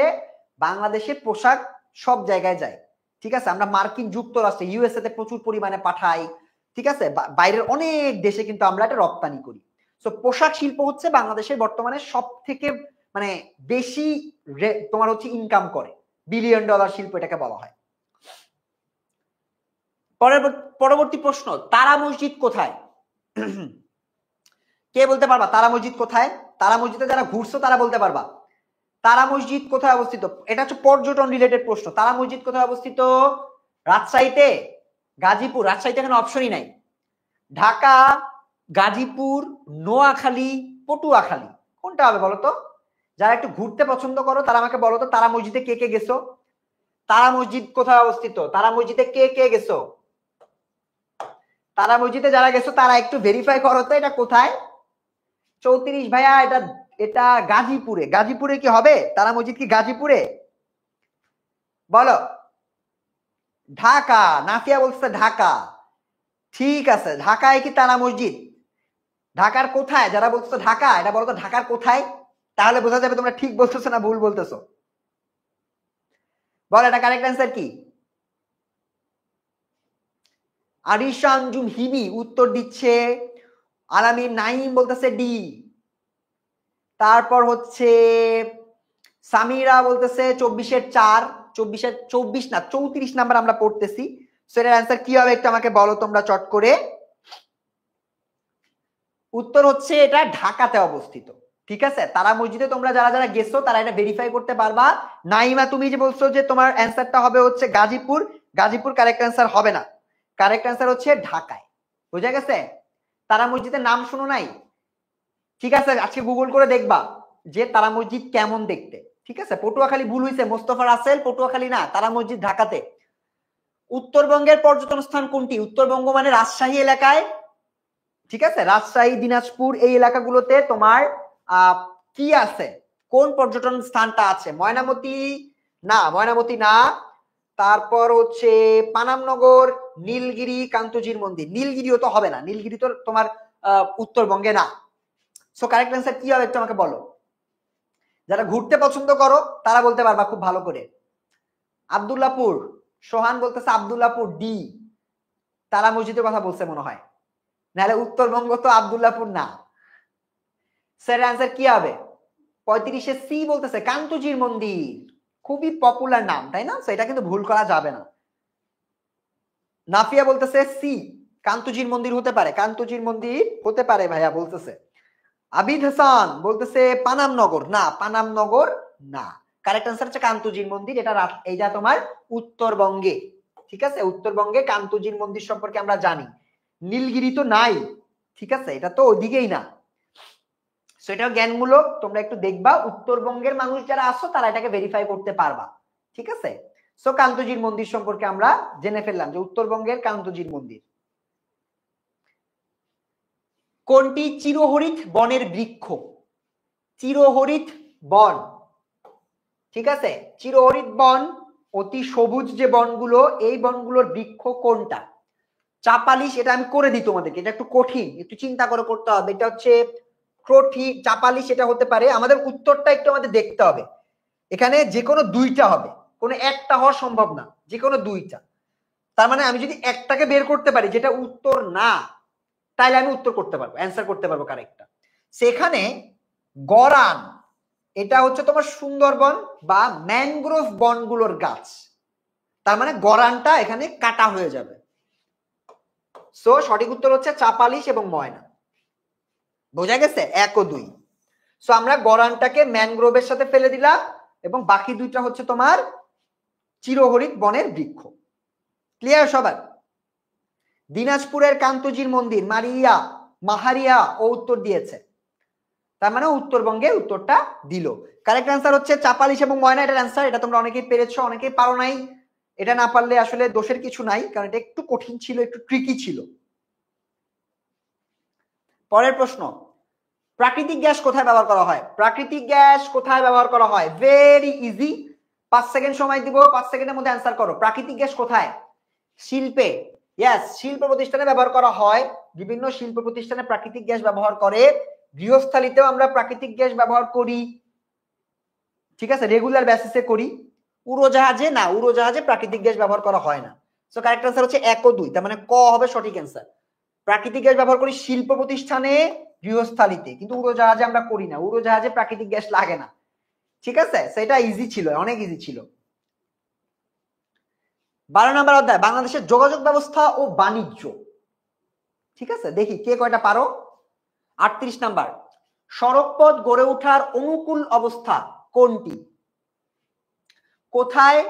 বাংলাদেশের পোশাক। সব জায়গায় যায়, ঠিক আছে, আমরা মার্কিন যুক্তরাষ্ট্রে ইউএসএ তে প্রচুর পরিমাণে পাঠাই, ঠিক আছে, বাইরের অনেক দেশে কিন্তু আমরা এটা রপ্তানি করি। সো পোশাক শিল্প হচ্ছে বাংলাদেশের বর্তমানে সব থেকে মানে বেশি তোমার হচ্ছে ইনকাম করে, বিলিয়ন ডলার শিল্প এটাকে বলা হয়। পরবর্তী প্রশ্ন, তারা মসজিদ কোথায়? কে বলতে পারবা তারা মসজিদ কোথায়? তারা মসজিদে যারা ঘুরছো তারা বলতে পারবা তারা মসজিদ কোথায় অবস্থিত। এটা হচ্ছে পর্যটন রিলেটেড প্রশ্ন। তারা মসজিদ কোথায় অবস্থিত? রাজশাহীতে, গাজীপুর, রাজশাহীতে এখানে অপশনই নাই। ঢাকা, গাজীপুর, নোয়াখালী, পটুয়াখালী, কোনটা হবে বলো তো? যারা একটু ঘুরতে পছন্দ করো তারা আমাকে বলো তো তারা মসজিদে কে কে গেছো? তারা মসজিদ কোথায় অবস্থিত? তারা মসজিদে কে কে গেছো? তারা মসজিদে যারা গেছো তারা একটু ভেরিফাই করো তো এটা কোথায়। 34 ভাইয়া, এটা এটা গাজীপুরে। গাজীপুরে কি হবে? তারা মসজিদ কি গাজীপুরে? বলো। ঢাকা, নাফিয়া বলছে ঢাকা। ঠিক আছে, ঢাকায় কি তারা মসজিদ? ঢাকার কোথায়? যারা বলছো ঢাকা, এটা বলো তো ঢাকার কোথায়, তাহলে বোঝা যাবে তোমরা ঠিক বলতেছো না ভুল বলতেছো। বল এটা কারেক্ট অ্যান্সার কি? আরিশা আঞ্জুম হিবি উত্তর দিচ্ছে। আলামিন নাইম বলতেছে ডি। তারপর হচ্ছে সামিরা বলতেছে 24-4, 24 না 34 নাম্বার আমরা পড়তেছি। সেটার অ্যান্সার কি হবে একটু আমাকে বলো তোমরা চট করে। উত্তর হচ্ছে এটা ঢাকাতে অবস্থিত। ঠিক আছে, তারা মসজিদে তোমরা যারা যারা গেছো তারা এটা ভেরিফাই করতে পারবা। নাইমা তুমি যে বলছো যে তোমার অ্যান্সারটা হবে হচ্ছে গাজীপুর, গাজীপুর কারেক্ট অ্যান্সার হবে না, কারেক্ট অ্যান্সার হচ্ছে ঢাকায়। বুঝা গেছে? তারা মসজিদের নাম শুনো নাই? ঠিক আছে, আজকে গুগল করে দেখবা যে তারা মসজিদ কেমন দেখতে। ঠিক আছে, পটুয়াখালী ভুল হয়েছে, মোস্তফা রাসেল পটুয়াখালী না, তারা মসজিদ ঢাকাতে। উত্তরবঙ্গের পর্যটন স্থান কোনটি? উত্তরবঙ্গ মানে রাজশাহী এলাকায়, ঠিক আছে, রাজশাহী, দিনাজপুর এই এলাকাগুলোতে তোমার কি আছে, কোন পর্যটন স্থানটা আছে? ময়নামতি না, ময়নামতি না। তারপর হচ্ছে পানামনগর, নীলগিরি, কান্তজির মন্দির। নীলগিরিও তো হবে না, নীলগিরি তো তোমার উত্তরবঙ্গে না। সো কারেক্ট অ্যান্সার কি হবে একটু আমাকে বলো। যারা ঘুরতে পছন্দ করো তারা বলতে পারবা খুব ভালো করে। আব্দুল্লাহপুর, সোহান বলতেছে আব্দুল্লাহপুর ডি, তারা মসজিদের কথা বলছে মনে হয়, নাহলে উত্তরবঙ্গ তো আব্দুল্লাহপুর না। স্যার অ্যান্সার কি হবে? 35-এ সি বলতেছে কান্তজির মন্দির, খুবই পপুলার নাম তাই না? সেটা কিন্তু ভুল করা যাবে না। নাফিয়া বলতেছে সি, কান্তজির মন্দির হতে পারে, কান্তজির মন্দির হতে পারে ভাইয়া বলতেছে। আবিদ হাসান বলতেছে পানামনগর, না পানামনগর না, কারেক্ট অ্যান্সার হচ্ছে কান্তজির মন্দির। এটা এইটা তোমার উত্তরবঙ্গে। ঠিক আছে, উত্তরবঙ্গে কান্তজির মন্দির সম্পর্কে আমরা জানি। নীলগিরি তো নাই, ঠিক আছে, এটা তো ওদিকেই না। সেটাও জ্ঞানমূলক, তোমরা একটু দেখবা উত্তরবঙ্গের মানুষ যারা আছো তারা এটাকে ভেরিফাই করতে পারবা। ঠিক আছে, সো কান্তজির মন্দির সম্পর্কে আমরা জেনে ফেললাম যে উত্তরবঙ্গের কান্তজির মন্দির। কোনটি চিরহরিৎ বনের বৃক্ষ? চিরহরিৎ বন, ঠিক আছে, চিরহরিৎ বন, অতি সবুজ যে বনগুলো, এই বনগুলোর বৃক্ষ কোনটা? চাপালিশ, এটা আমি করে দিই তোমাদেরকে, এটা একটু কঠিন, একটু চিন্তা করে করতে হবে। এটা হচ্ছে ক্রোঠি, চাপালিশ এটা হতে পারে। আমাদের উত্তরটা একটু আমাদের দেখতে হবে, এখানে যে কোনো দুইটা হবে, কোনো একটা হওয়া সম্ভব না, যে কোনো দুইটা। তার মানে আমি যদি একটাকে বের করতে পারি যেটা উত্তর না, তাহলে আমি উত্তর করতে পারবো, অ্যান্সার করতে পারবো কারেক্টটা। সেখানে গরান, এটা হচ্ছে তোমার সুন্দরবন বা ম্যানগ্রোভ বনগুলোর গাছ, তার মানে গরানটা এখানে কাটা হয়ে যাবে। সো সঠিক উত্তর হচ্ছে চাপালিশ এবং ময়না। বোঝা গেছে? 1 ও 2। সো আমরা গরানটাকে ম্যানগ্রোভের সাথে ফেলে দিলাম এবং বাকি দুইটা হচ্ছে তোমার চিরহরিৎ বনের বৃক্ষ। ক্লিয়ার সবার? দিনাজপুরের কান্তজির মন্দির মারিয়া মাহারিয়া ও উত্তর দিয়েছে, তার মানে উত্তরবঙ্গে উত্তরটা দিল। কারেক্ট অ্যান্সার হচ্ছে চাপালিশ এবং ময়না, এটার অ্যান্সার। এটা তোমরা অনেকেই পেরেছো, অনেকেই পারো নাই। এটা না পারলে আসলে দোষের কিছু নাই, কারণ এটা একটু কঠিন ছিল, একটু ট্রিকি ছিল। পরের প্রশ্ন, প্রাকৃতিক গ্যাস কোথায় ব্যবহার করা হয়? প্রাকৃতিক গ্যাস কোথায় ব্যবহার করা হয়? ভেরি ইজি, 5 সেকেন্ড সময় দিব, 5 সেকেন্ডের মধ্যে অ্যান্সার করো। প্রাকৃতিক গ্যাস কোথায়? শিল্পে। ইয়েস, শিল্প প্রতিষ্ঠানে ব্যবহার করা হয়, বিভিন্ন শিল্প প্রতিষ্ঠানে প্রাকৃতিক গ্যাস ব্যবহার করে। গৃহস্থালিতেও আমরা প্রাকৃতিক গ্যাস ব্যবহার করি, ঠিক আছে, রেগুলার বেসিসে করি। উড়োজাহাজে না, উড়োজাহাজে প্রাকৃতিক গ্যাস ব্যবহার করা হয় না। সো কারেক্ট অ্যান্সার হচ্ছে 1 ও 2, তার মানে ক হবে সঠিক অ্যান্সার। প্রাকৃতিক গ্যাস ব্যবহার করি শিল্প প্রতিষ্ঠানে, গৃহস্থালিতে, কিন্তু উড়োজাহাজে আমরা করি না, উড়োজাহাজে প্রাকৃতিক গ্যাস লাগে না। ঠিক আছে, সেটা ইজি ছিল, অনেক ইজি ছিল। 12 নম্বর অধ্যায় বাংলাদেশের যোগাযোগ ব্যবস্থা ও বাণিজ্য। ঠিক আছে, দেখি কে কয়টা পারো। 38 নাম্বার, সড়কপথ গড়ে ওঠার অনুকূল অবস্থা কোনটি? কোথায়,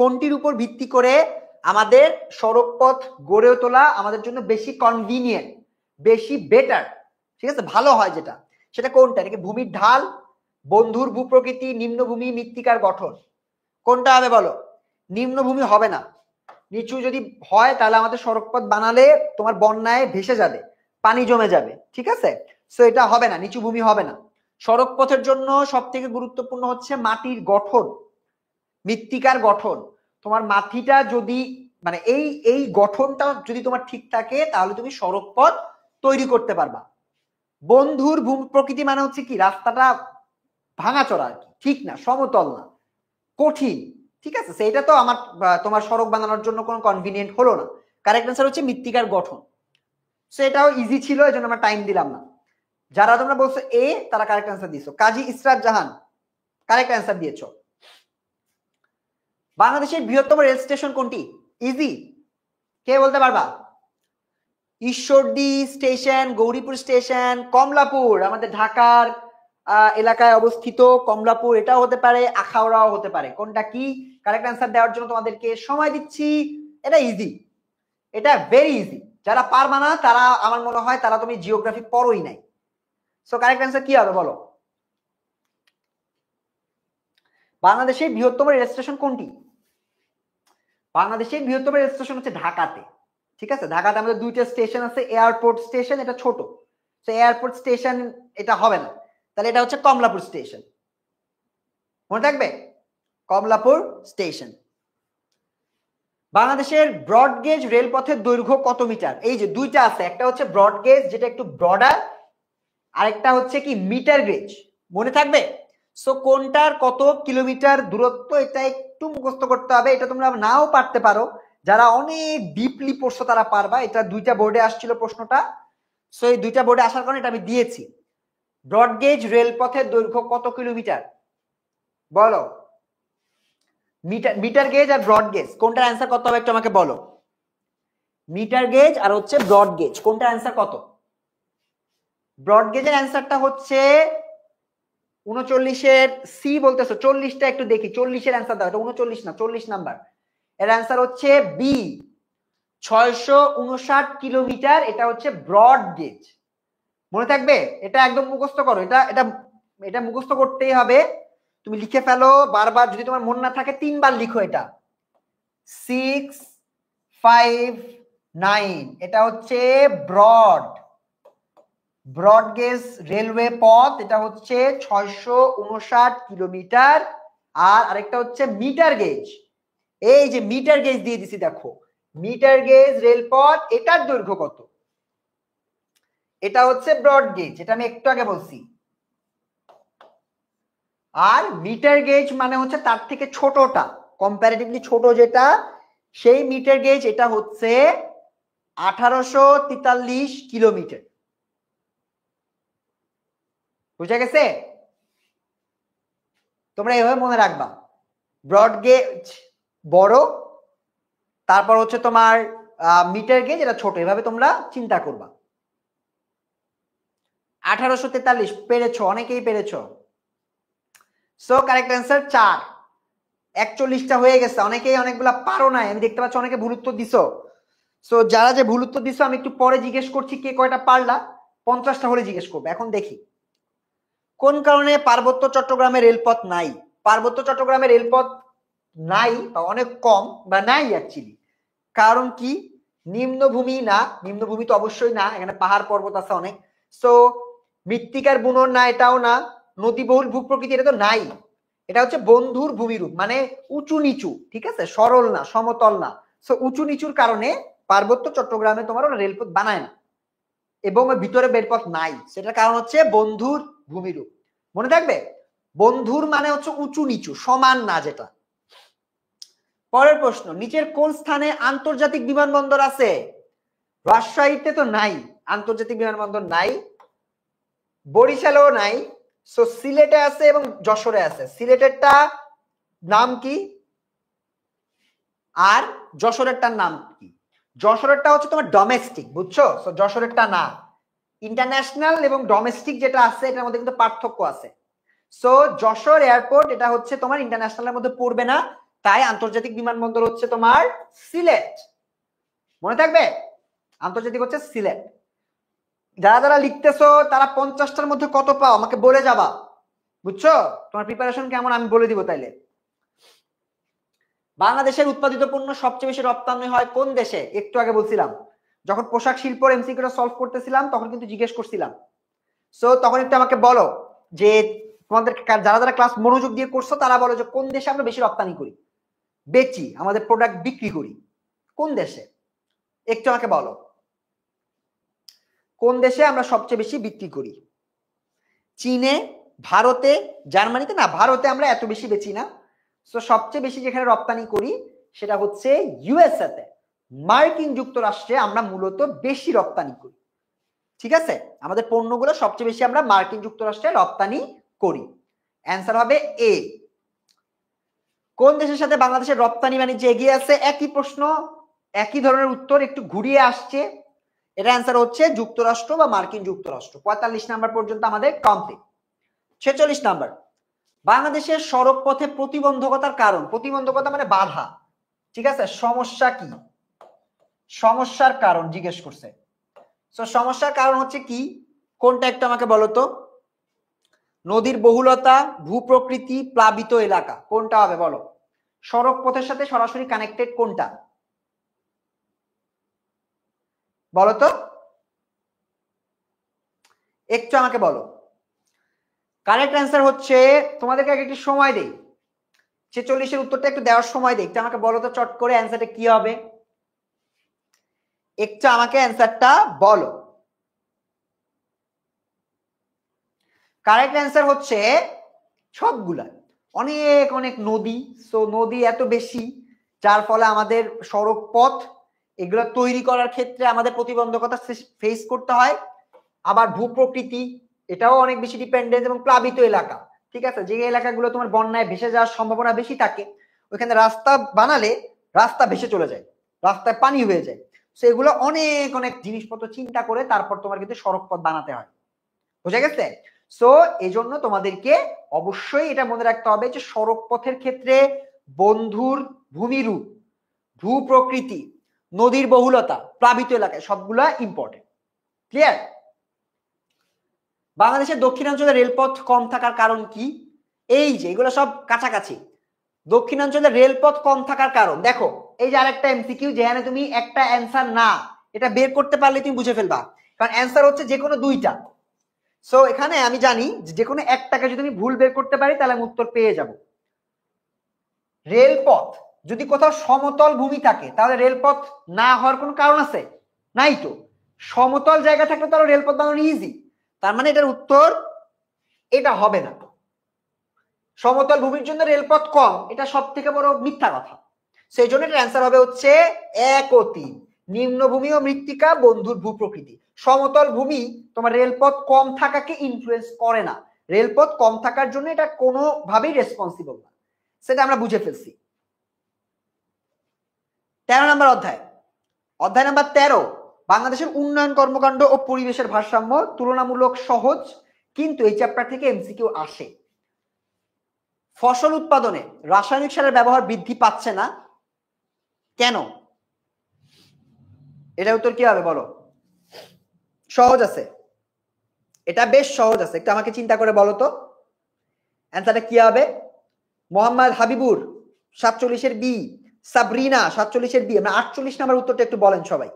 কোনটির উপর ভিত্তি করে আমাদের সড়কপথ গড়ে তোলা আমাদের জন্য বেশি কনভিনিয়েন্ট, বেশি বেটার, ঠিক আছে, ভালো হয় যেটা, সেটা কোনটা? এটা কি ভূমির ঢাল, বন্ধুর ভূপ্রকৃতি, নিম্নভূমি, মৃত্তিকার গঠন? কোনটা হবে বলো? নিম্নভূমি হবে না, নিচু যদি হয় তাহলে আমাদের সড়কপথ বানালে তোমার বন্যায় ভেসে যাবে, পানি জমে যাবে। ঠিক আছে, সো এটা হবে না, নিচু ভূমি হবে না। সড়ক পথের জন্য সব থেকে গুরুত্বপূর্ণ হচ্ছে মাটির গঠন, মৃত্তিকার গঠন। তোমার মাটিটা যদি মানে এই গঠনটা যদি তোমার ঠিক থাকে তাহলে তুমি সড়ক পথ তৈরি করতে পারবা। বন্ধুর ভূমি প্রকৃতি মানে হচ্ছে কি, রাস্তাটা ভাঙাচোরা আর কি, ঠিক না, সমতল না, কঠিন। ঠিক আছে, সেইটা তো আমার তোমার সড়ক বানানোর জন্য কোনো কনভিনিয়েন্ট হলো না। কারেক্ট অ্যান্সার হচ্ছে মৃত্তিকার গঠন। সো এটাও ইজি ছিল, এই জন্য আমরা টাইম দিলাম না। যারা তোমরা বলছো এ, তারা কারেক্ট অ্যান্সার দিছো। কাজী ইসরাত জাহান কারেক্ট অ্যান্সার দিয়েছো। বাংলাদেশের বৃহত্তম রেল স্টেশন কোনটি? ইজি, কে বলতে পারবা? ঈশ্বরদী স্টেশন, গৌরীপুর স্টেশন, কমলাপুর আমাদের ঢাকার এলাকায় অবস্থিত কমলাপুর, এটাও হতে পারে, আখাউড়াও হতে পারে। কোনটা কি? কারেক্ট অ্যান্সার দেওয়ার জন্য তোমাদেরকে সময় দিচ্ছি। এটা ইজি, এটা ভেরি ইজি। যারা পারবা না তারা আমার মনে হয় তারা তুমি জিওগ্রাফি পড়োই নাই। সো কারেক্ট অ্যান্সার কি হবে বলো? বাংলাদেশের বৃহত্তম রেল স্টেশন কোনটি? বাংলাদেশের বৃহত্তম রেল স্টেশন হচ্ছে ঢাকাতে। ঠিক আছে, ঢাকাতে আমাদের দুইটা স্টেশন আছে, এয়ারপোর্ট স্টেশন, এটা ছোট, তো এয়ারপোর্ট স্টেশন এটা হবে না, তাহলে এটা হচ্ছে কমলাপুর স্টেশন। মনে থাকবে, কমলাপুর স্টেশন। বাংলাদেশের ব্রডগেজ রেলপথের দৈর্ঘ্য কত মিটার? এই যে দুইটা আছে, একটা হচ্ছে ব্রডগেজ যেটা একটু ব্রডার, আরেকটা হচ্ছে কি মিটার গেজ। মনে থাকবে? সো কোনটার কত কিলোমিটার দূরত্ব এটা একটু মুখস্থ করতে হবে। এটা তোমরা নাও পারতে পারো, যারা অনেক ডিপলি পড়ছো তারা পারবা। এটা দুইটা বোর্ডে আসছিল প্রশ্নটা, সো এই দুইটা বোর্ডে আসার কারণে এটা আমি দিয়েছি। ব্রডগেজ রেলপথের দৈর্ঘ্য কত কিলোমিটার বলো? মিটার গেজ আর ব্রড গেজ কোনটার অ্যান্সার কত হবে একটু আমাকে বলো। মিটার গেজ আর হচ্ছে ব্রড গেজ, কোনটার অ্যান্সার কত? ব্রড গেজের অ্যান্সারটা হচ্ছে 39-এর সি বলতেছো, 40টা একটু দেখি, 40-এর অ্যান্সার দাও। এটা 39 না, 40 নাম্বার। এর অ্যান্সার হচ্ছে বি, 659 কিলোমিটার। এটা হচ্ছে ব্রড গেজ। মনে থাকবে, এটা একদম মুখস্থ করো, এটা এটা এটা মুখস্থ করতেই হবে। তুমি লিখে ফেলো বারবার, যদি তোমার মন না থাকে 3 বার লিখো। এটা 659, এটা হচ্ছে ব্রড গেজ রেলওয়ে পথ, এটা হচ্ছে 659 কিলোমিটার। আর আরেকটা হচ্ছে মিটার গেজ, এই যে মিটার গেজ দিয়ে দিছি, দেখো মিটার গেজ রেলপথ, এটার দৈর্ঘ্য কত? এটা হচ্ছে ব্রড গেজ, এটা আমি একটু আগে বলছি। আর মিটার গেজ মানে হচ্ছে তার থেকে ছোটটা, কম্পারেটিভলি ছোট যেটা, সেই মিটার গেজ এটা হচ্ছে 1843 কিলোমিটার। বুঝা গেছে? তোমরা এইভাবে মনে রাখবা, ব্রড গেজ বড়, তারপর হচ্ছে তোমার মিটার গেজ এটা ছোট, এভাবে তোমরা চিন্তা করবা। 1843 পেরেছো, অনেকেই পেরেছো। So correct answer 4। 41টা হয়ে গেছে, অনেকেই অনেকগুলা পারো নাই, আমি দেখতে পাচ্ছি অনেকে ভুল উত্তর দিছো। সো যারা যে ভুল উত্তর দিছো আমি একটু পরে জিজ্ঞেস করছি কে কয়টা পারলা, 50টা হলে জিজ্ঞেস করবে। এখন দেখি কোন কারণে পার্বত্য চট্টগ্রামে রেলপথ নাই। পার্বত্য চট্টগ্রামে রেলপথ নাই বা অনেক কম বা নাই অ্যাকচুয়ালি। কারণ কি? নিম্নভূমি না, নিম্নভূমি তো অবশ্যই না, এখানে পাহাড় পর্বত আছে অনেক। সো মৃত্তিকার বুনন না, এটাও না। নদীবহুল ভূপ্রকৃতি, এটা তো নাই। এটা হচ্ছে বন্ধুর ভূমিরূপ, মানে উঁচু নিচু, ঠিক আছে, সরল না, সমতল না। সো উঁচু নিচুর কারণে পার্বত্য চট্টগ্রামে তোমার ওরা রেলপথ বানায় না, এবং ভিতরে রেলপথ নাই। সেটার কারণ হচ্ছে বন্ধুর ভূমিরূপ। মনে থাকবে, বন্ধুর মানে হচ্ছে উঁচু নিচু, সমান না যেটা, পরের প্রশ্ন, নিচের কোন স্থানে আন্তর্জাতিক বিমানবন্দর আছে? রাজশাহীতে তো নাই, আন্তর্জাতিক বিমানবন্দর নাই, বরিশালেও নাই, সো সিলেটে আছে এবং যশোরে আছে। সিলেটেরটা নাম কি আর যশোরেরটার নাম কি? যশোরেরটা হচ্ছে তোমার ডোমেস্টিক, বুঝছো? সো যশোরেরটা না। ইন্টারন্যাশনাল এবং ডোমেস্টিক যেটা আছে এটার মধ্যে কিন্তু পার্থক্য আছে। সো যশোর এয়ারপোর্ট এটা হচ্ছে তোমার ইন্টারন্যাশনালের মধ্যে পড়বে না, তাই আন্তর্জাতিক বিমানবন্দর হচ্ছে তোমার সিলেট। মনে থাকবে, আন্তর্জাতিক হচ্ছে সিলেট। যারা যারা লিখতেছো তারা 50টার মধ্যে কত পাও আমাকে বলে যাবা, বুঝছো? তোমার প্রিপারেশন কেমন আমি বলে দিব তাইলে। বাংলাদেশের উৎপাদিত পণ্য সবচেয়ে বেশি রপ্তানি হয় কোন দেশে? একটু আগে বলছিলাম, যখন পোশাক শিল্পের এমসিকিউটা সলভ করতেছিলাম তখন কিন্তু জিজ্ঞেস করছিলাম। সো তখন একটু আমাকে বলো যে তোমাদের যারা যারা ক্লাস মনোযোগ দিয়ে করছো তারা বলো যে কোন দেশে আমরা বেশি রপ্তানি করি, বেচি, আমাদের প্রোডাক্ট বিক্রি করি, কোন দেশে? একটু আমাকে বলো কোন দেশে আমরা সবচেয়ে বেশি বিক্রি করি? চীনে, ভারতে, জার্মানিতে? না, ভারতে আমরা এত বেশি বেচি না। সো সবচেয়ে বেশি যেখানে রপ্তানি করি সেটা হচ্ছে ইউএসএ তে, মার্কিন যুক্তরাষ্ট্রে আমরা মূলত বেশি রপ্তানি করি। ঠিক আছে, আমাদের পণ্যগুলো সবচেয়ে বেশি আমরা মার্কিন যুক্তরাষ্ট্রে রপ্তানি করি। অ্যান্সার হবে এ। কোন দেশের সাথে বাংলাদেশের রপ্তানি বাণিজ্য এগিয়ে আছে? একই প্রশ্ন, একই ধরনের উত্তর, একটু ঘুরিয়ে আসছে। এটা অ্যান্সার হচ্ছে যুক্তরাষ্ট্র বা মার্কিন যুক্তরাষ্ট্র। 45 নাম্বার পর্যন্ত আমাদের কমপ্লিট। 46 নাম্বার, বাংলাদেশের সড়ক পথে প্রতিবন্ধকতার কারণ। প্রতিবন্ধকতা মানে বাধা, ঠিক আছে? সমস্যা কি? সমস্যার কারণ জিজ্ঞেস করছে। সো সমস্যার কারণ হচ্ছে কি, কোনটা একটু আমাকে বলো তো? নদীর বহুলতা, ভূপ্রকৃতি, প্লাবিত এলাকা, কোনটা হবে বলো? সড়ক পথের সাথে সরাসরি কানেক্টেড কোনটা বলো তো, একটু আমাকে বলো। কারেক্ট অ্যান্সার হচ্ছে, তোমাদেরকে আগে একটু সময় দেই, 46-এর উত্তরটা একটু দেওয়ার সময় দেই, একটু আমাকে বলো তো চট করে অ্যান্সারটা কি হবে, একটু আমাকে অ্যান্সারটা বলো। কারেক্ট অ্যান্সার হচ্ছে সবগুলা, অনেক অনেক নদী। সো নদী এত বেশি যার ফলে আমাদের সড়ক পথ এগুলো তৈরি করার ক্ষেত্রে আমাদের প্রতিবন্ধকতা ফেস করতে হয়। আবার ভূপ্রকৃতি এটাও অনেক বেশি ডিপেন্ডেন্ট, এবং প্লাবিত এলাকা, ঠিক আছে, যে এলাকাগুলো তোমার বন্যায় ভেসে যাওয়ার সম্ভাবনা বেশি থাকে ওইখানে রাস্তা বানালে রাস্তা ভেসে চলে যায়, রাস্তায় পানি হয়ে যায়। সো এগুলো অনেক অনেক জিনিসপত্র চিন্তা করে তারপর তোমার কিন্তু সড়ক পথ বানাতে হয়, বুঝা গেছে? সো এই জন্য তোমাদেরকে অবশ্যই এটা মনে রাখতে হবে যে সড়ক পথের ক্ষেত্রে বন্ধুর ভূমিরূপ, ভূপ্রকৃতি, নদীর বহুলতা, প্লাবিত এলাকায় সবগুলা ইম্পর্টেন্ট। ক্লিয়ার? বাংলাদেশের দক্ষিণাঞ্চলে রেলপথ কম থাকার কারণ কি? এই যে এগুলো সব কাছাকাছি। দক্ষিণাঞ্চলে রেলপথ কম থাকার কারণ দেখো, এই যে আরেকটা এমসিকিউ যেখানে তুমি একটা অ্যান্সার না এটা বের করতে পারলে তুমি বুঝে ফেলবা, কারণ অ্যান্সার হচ্ছে যে কোনো দুইটা। সো এখানে আমি জানি যে কোনো একটাকে যদি আমি ভুল বের করতে পারি তাহলে আমি উত্তর পেয়ে যাব। রেলপথ যদি কোথাও সমতল ভূমি থাকে তাহলে রেলপথ না হওয়ার কোনো কারণ আছে? নাই তো। সমতল জায়গা থাকলে তো রেলপথ বানানো ইজি, তার মানে এটার উত্তর এটা হবে না। সমতল ভূমির জন্য রেলপথ কম, এটা সব থেকে বড় মিথ্যা কথা। সেই জন্য এটার অ্যান্সার হবে হচ্ছে 1 ও 3, নিম্নভূমি ও মৃত্তিকা, বন্ধুর ভূপ্রকৃতি। সমতল ভূমি তোমার রেলপথ কম থাকাকে ইনফ্লুয়েন্স করে না, রেলপথ কম থাকার জন্য এটা কোনোভাবেই রেসপন্সিবল না, সেটা আমরা বুঝে ফেলছি। 13 নম্বর অধ্যায়, অধ্যায় নাম্বার 13, বাংলাদেশের উন্নয়ন কর্মকাণ্ড ও পরিবেশের ভারসাম্য, তুলনামূলক সহজ কিন্তু এই চ্যাপ্টার থেকে এমসিকিউ আসে। ফসল উৎপাদনে রাসায়নিক সারের ব্যবহার বৃদ্ধি পাচ্ছে না কেন? এটা উত্তর কি হবে বলো? সহজ আছে, এটা বেশ সহজ আছে, একটু আমাকে চিন্তা করে বলো তো অ্যান্সারটা কি হবে। মোহাম্মদ হাবিবুর 47-এর বি, সাবরিনা 47-এর বি। আমরা 48 নাম্বার উত্তরটা একটু বলেন সবাই।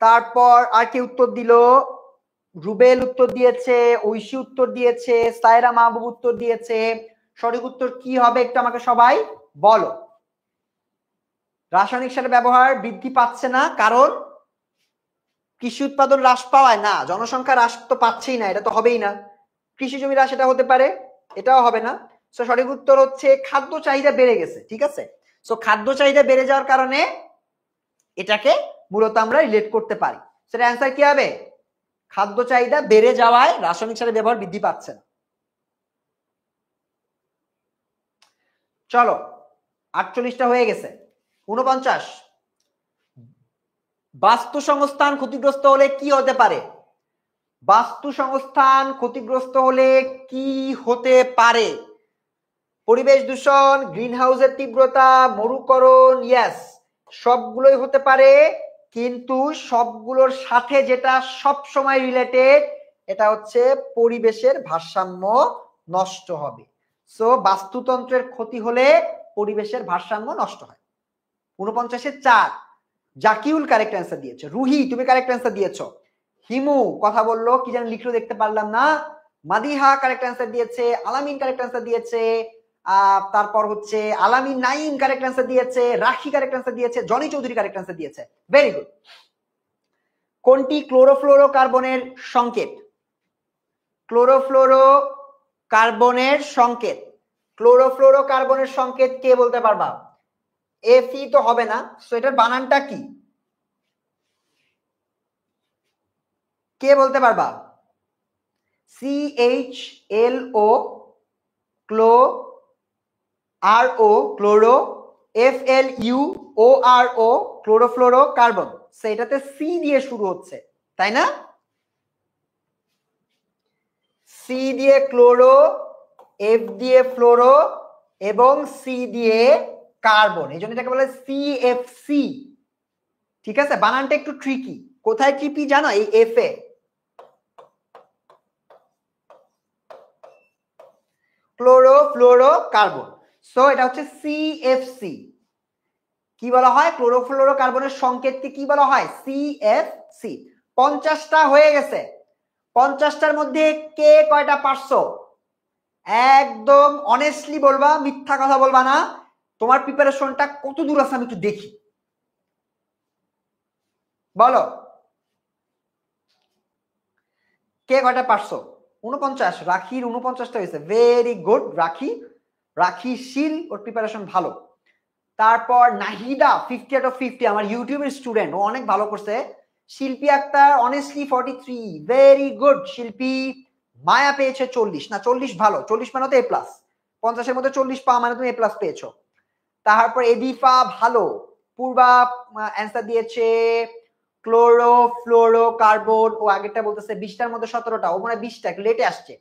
তারপর আর কি উত্তর দিল? রুবেল উত্তর দিয়েছে, ঐশী উত্তর দিয়েছে, সায়রা মাহবুব উত্তর দিয়েছে। সঠিক উত্তর কি হবে একটু আমাকে সবাই বলো। রাসায়নিক সারের ব্যবহার বৃদ্ধি পাচ্ছে না কারণ কৃষি উৎপাদন হ্রাস পাওয়ায় না, জনসংখ্যা হ্রাস তো পাচ্ছেই না, এটা তো হবেই না। কৃষি জমি হ্রাস এটা হতে পারে, এটাও হবে না। সো সঠিক উত্তর হচ্ছে খাদ্য চাহিদা বেড়ে গেছে, ঠিক আছে। সো খাদ্য চাহিদা বেড়ে যাওয়ার কারণে এটাকে মূলত আমরা রিলেট করতে পারি। সেটা অ্যান্সার কি হবে? খাদ্য চাহিদা বেড়ে যাওয়ায় রাসায়নিক সারের ব্যবহার বৃদ্ধি পাচ্ছে না। চলো 48টা হয়ে গেছে। 49, বাস্তু সংস্থান ক্ষতিগ্রস্ত হলে কি হতে পারে? বাস্তু সংস্থান ক্ষতিগ্রস্ত হলে কি হতে পারে? পরিবেশ দূষণ, গ্রিন হাউসের তীব্রতা, মরুকরণ, ইয়েস সবগুলোই হতে পারে, কিন্তু সবগুলোর সাথে যেটা সব সময় রিলেটেড এটা হচ্ছে পরিবেশের ভারসাম্য নষ্ট হবে। সো বাস্তুতন্ত্রের ক্ষতি হলে পরিবেশের ভারসাম্য নষ্ট হয়। 49-এ 4, জাকিউল কারেক্ট অ্যান্সার দিয়েছে। রুহি তুমি কারেক্ট অ্যান্সার দিয়েছো। হিমু কথা বললো, কি যেন লিখলো দেখতে পারলাম না। মাদিহা কারেক্ট অ্যান্সার দিয়েছে। আলামিন কারেক্ট অ্যান্সার দিয়েছে। তারপর হচ্ছে আলামিন নাইম কারেক্ট অ্যান্সার দিয়েছে। রাখি কারেক্ট অ্যান্সার দিয়েছে। জনি চৌধুরী কারেক্ট অ্যান্সার দিয়েছে। Very good. কোনটি ক্লোরোফ্লোরো কার্বনের সংকেত? ক্লোরোফ্লোরো কার্বনের সংকেত, ক্লোরোফ্লোরো কার্বনের সংকেত কে বলতে পারবা? এফি তো হবে না, সো এটার বানানটা কি কে বলতে পারবা? CHLO ক্লো RO chloro, FLUORO chlorofluoro carbon. সেটাতে সি দিয়ে শুরু হচ্ছে, তাই না? সি দিয়ে ক্লোরো, এফ দিয়ে ফ্লোরো এবং সি দিয়ে কার্বন, এই জন্য এটাকে বলে CFC। ঠিক আছে, বানানটা একটু ট্রিকি। কোথায় ট্রিকি জানো? এই এফ এ। ক্লোরো ফ্লোরো কার্বন, সো এটা হচ্ছে CFC। কি বলা হয়? ক্লোরোফ্লোরো কার্বনের সংকেতকে কি বলা হয়? CFC। 50টা হয়ে গেছে। 50টার মধ্যে কে কয়টা পারছো? একদম অনেস্টলি বলবা, মিথ্যা কথা বলবা না। তোমার প্রিপারেশনটা কত দূর আছে আমি একটু দেখি, বলো কে কয়টা পারছো? 49, রাখির 49টা হয়েছে। ভেরি গুড রাখি। রাখি শীল, ওর প্রিপারেশন ভালো। তারপর নাহিদা 50 out of 50, আমার ইউটিউবের স্টুডেন্ট, ও অনেক ভালো করছে। শিল্পী আক্তার অনেস্টলি 43, ভেরি গুড শিল্পী। মায়া পেয়েছে 40, না 40 ভালো, 40 মানে তো A+, 50-এর মধ্যে 40 পাওয়া মানে তুমি A+ পেয়েছো। তারপর এদিফা ভালো। পূর্বা অ্যান্সার দিয়েছে ক্লোরো ফ্লোরো কার্বন, ও আগেরটা বলতেছে 20টার মধ্যে 17টা, ও মানে 20টা লেটে আসছে।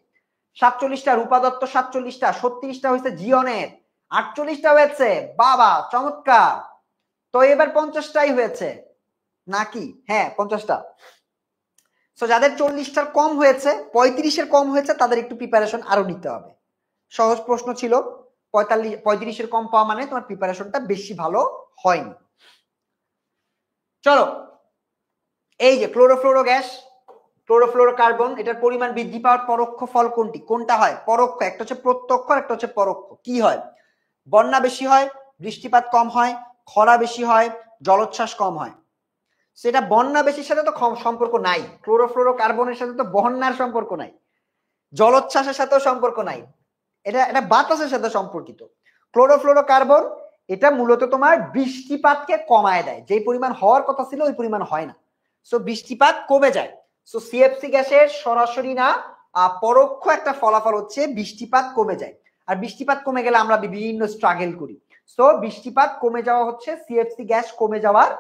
47টা রূপা দত্ত, 47টা, 36টা হয়েছে জিওনের, 48টা হয়েছে। বাবা চমৎকার। তো এবার 50টাই হয়েছে নাকি? হ্যাঁ 50টা। সো যাদের 40টার কম হয়েছে, 35-এর কম হয়েছে, তাদের একটু প্রিপারেশন আরো নিতে হবে। সহজ প্রশ্ন ছিল, 35-এর কম পাওয়া মানে তোমার প্রিপারেশনটা বেশি ভালো হয়নি। চলো, এই যে ক্লোরোফ্লোরো গ্যাস, ক্লোরোফ্লোরো কার্বন, এটার পরিমাণ বৃদ্ধি পাওয়ার পরোক্ষ ফল কোনটি? কোনটা হয় পরোক্ষ? একটা হচ্ছে প্রত্যক্ষ, একটা হচ্ছে পরোক্ষ। কি হয়? বন্যা বেশি হয়, বৃষ্টিপাত কম হয়, খরা বেশি হয়, জলোচ্ছ্বাস কম হয়। সেটা বন্যা বেশির সাথে তো সম্পর্ক নাই, ক্লোরোফ্লোরো কার্বনের সাথে তো বন্যার সম্পর্ক নাই, জলোচ্ছ্বাসের সাথেও সম্পর্ক নাই, এটা বাতাসের সাথে সম্পর্কিত। ক্লোরোফ্লোরো কার্বন এটা মূলত তোমার বৃষ্টিপাতকে কমায় দেয়, যে পরিমাণ হওয়ার কথা ছিল ওই পরিমাণ হয় না, সো বৃষ্টিপাত কমে যায়। সো CFC গ্যাসের সরাসরি না পরোক্ষ একটা ফলাফল হচ্ছে বৃষ্টিপাত কমে যায়। আর বৃষ্টিপাত কমে গেলে আমরা বিভিন্ন স্ট্রাগল করি। সো বৃষ্টিপাত কমে যাওয়া হচ্ছে CFC গ্যাস কমে যাওয়ার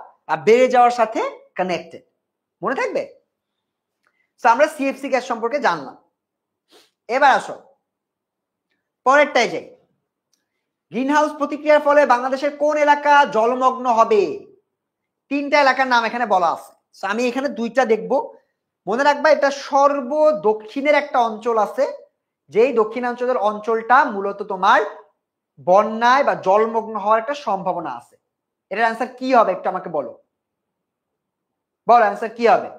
বেড়ে যাওয়ার সাথে কানেক্টেড, মনে থাকবে। সো আমরা CFC গ্যাস সম্পর্কে জানলাম। এবার আসো পরেরটাই যাই। গ্রিনহাউস প্রতিক্রিয়ার ফলে বাংলাদেশের কোন এলাকা জলমগ্ন হবে? 3টা এলাকার নাম এখানে বলা আছে, আমি এখানে 2টা দেখব। মনে রাখবা এটা সর্ব দক্ষিণের একটা অঞ্চল আছে, যেই দক্ষিণাঞ্চলের অঞ্চলটা মূলত তোমার বন্যায় বা জলমগ্ন হওয়ার একটা সম্ভাবনা আছে। এটার অ্যান্সার কি হবে একটু আমাকে বলো, বলো অ্যান্সার কি হবে,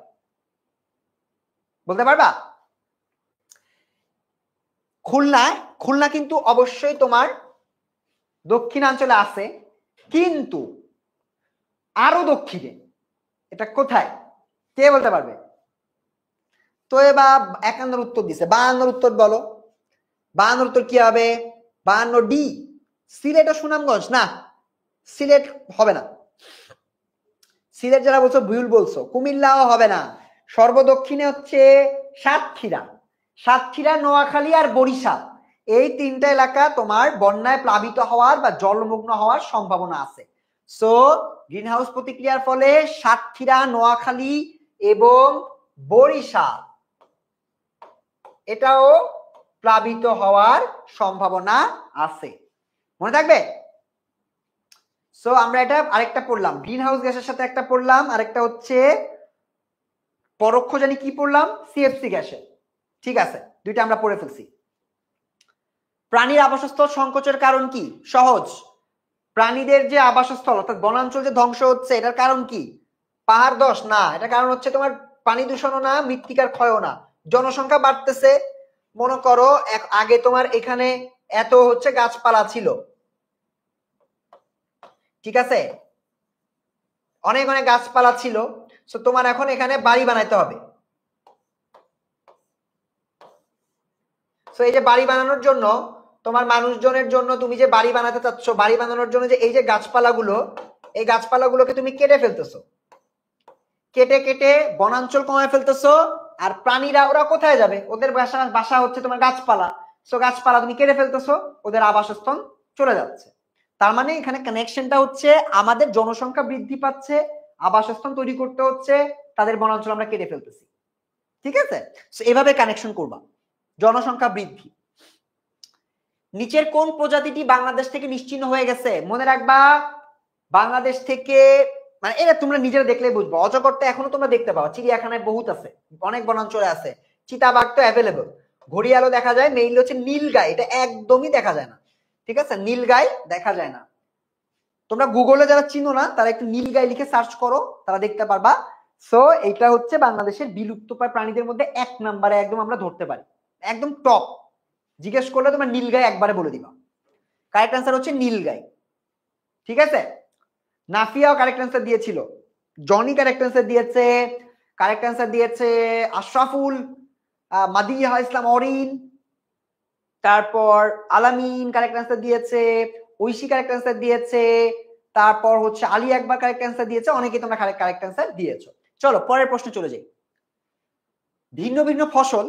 বলতে পারবা? খুলনা কিন্তু অবশ্যই তোমার দক্ষিণাঞ্চলে আছে, কিন্তু আরো দক্ষিণে এটা কোথায় কে বলতে পারবে? তো এবার 51 উত্তর দিছে, 52 উত্তর বলো। 52 উত্তর কি হবে? 52 ডি, সিলেট ও সুনামগঞ্জ না, সিলেট হবে না, সিলেট যারা বলছো ভুল বলছো। কুমিল্লাও হবে না। সর্বদক্ষিণে হচ্ছে সাতক্ষীরা, সাতক্ষীরা, নোয়াখালী আর বরিশাল। এই তিনটা এলাকা তোমার বন্যায় প্লাবিত হওয়ার বা জলমগ্ন হওয়ার সম্ভাবনা আছে। সো গ্রিন হাউস প্রতিক্রিয়ার ফলে সাতক্ষীরা, নোয়াখালী এবং বরিশাল এটাও প্লাবিত হওয়ার সম্ভাবনা আছে, মনে থাকবে। সো আমরা এটা আরেকটা পড়লাম, গ্রিন হাউস গ্যাসের সাথে একটা পড়লাম, আরেকটা হচ্ছে পরোক্ষ জানি কি পড়লাম, সিএফসি গ্যাসের। ঠিক আছে, দুইটা আমরা পড়ে ফেলছি। প্রাণীর আবাসস্থল সংকোচের কারণ কি? সহজ, প্রাণীদের যে আবাসস্থল অর্থাৎ বনাঞ্চল যে ধ্বংস হচ্ছে এটার কারণ কি? পাহাড় ধস না, এটা কারণ হচ্ছে তোমার পানি দূষণও না, মৃত্তিকার ক্ষয়ও না, জনসংখ্যা বাড়তেছে। মনে করো আগে তোমার এখানে এত হচ্ছে গাছপালা ছিল, ঠিক আছে, অনেক অনেক গাছপালা ছিল। সো তোমার এখন এখানে বাড়ি বানাইতে হবে। সো এই যে বাড়ি বানানোর জন্য তোমার মানুষজনের জন্য তুমি যে বাড়ি বানাতে চাচ্ছ, বাড়ি বানানোর জন্য যে এই যে গাছপালাগুলো, এই গাছপালাগুলোকে তুমি কেটে ফেলতেছো, কেটে কেটে বনাঞ্চল কমায় ফেলতেছো। আর প্রাণীরা ওরা কোথায় যাবে? ওদের বাসা হচ্ছে তোমার গাছপালা। সো গাছপালা তুমি কেটে ফেলতেছো, ওদের আবাসস্থল চলে যাচ্ছে। তার মানে এখানে কানেকশনটা হচ্ছে আমাদের জনসংখ্যা বৃদ্ধি পাচ্ছে, আবাসস্থল তৈরি করতে হচ্ছে, তাদের বনাঞ্চল আমরা কেটে ফেলতেছি। ঠিক আছে, এভাবে কানেকশন করবা। জনসংখ্যা বৃদ্ধি। নিচের কোন প্রজাতিটি বাংলাদেশ থেকে নিশ্চিহ্ন হয়ে গেছে? মনে রাখবা বাংলাদেশ থেকে, মানে এটা তোমরা নিজেরা দেখলেই বুঝবো। অজগরটা এখনো তোমরা দেখতে পাও, চিড়িয়াখানায় বহুত আছে, অনেক বনাঞ্চলে আছে। চিতাবাঘ তো অ্যাভেলেবল, ঘড়িয়ালও দেখা যায়, মেইনলি হচ্ছে নীলগাই, এটা একদমই দেখা যায় না। ঠিক আছে, নীলগাই দেখা যায় না। তোমরা গুগলে যারা চিনো না তারা একটু নীলগাই লিখে সার্চ করো, তারা দেখতে পারবা। সো এটা হচ্ছে বাংলাদেশের বিলুপ্তপ্রায় প্রাণীদের মধ্যে 1 নম্বরে একদম আমরা ধরতে পারি, একদম টপ। জিজ্ঞেস করলে তোমরা নীলগাই একবারে বলে দিবা। কারেক্ট অ্যান্সার হচ্ছে নীলগাই। ঠিক আছে, নাফিয়াও কারেক্ট অ্যান্সার দিয়েছিল, জনি কারেক্ট অ্যান্সার দিয়েছে, কারেক্ট অ্যান্সার দিয়েছে আশরাফুল, মাদিয়া ইসলাম অরিন, তারপর আলামিন কারেক্ট অ্যান্সার দিয়েছে, ঐশী কারেক্ট অ্যান্সার দিয়েছে, তারপর হচ্ছে আলী একবার কারেক্ট অ্যান্সার দিয়েছে। অনেকেই তোমরা কারেক্ট অ্যান্সার দিয়েছো। চলো পরের প্রশ্নে চলে যাই। ভিন্ন ভিন্ন ফসল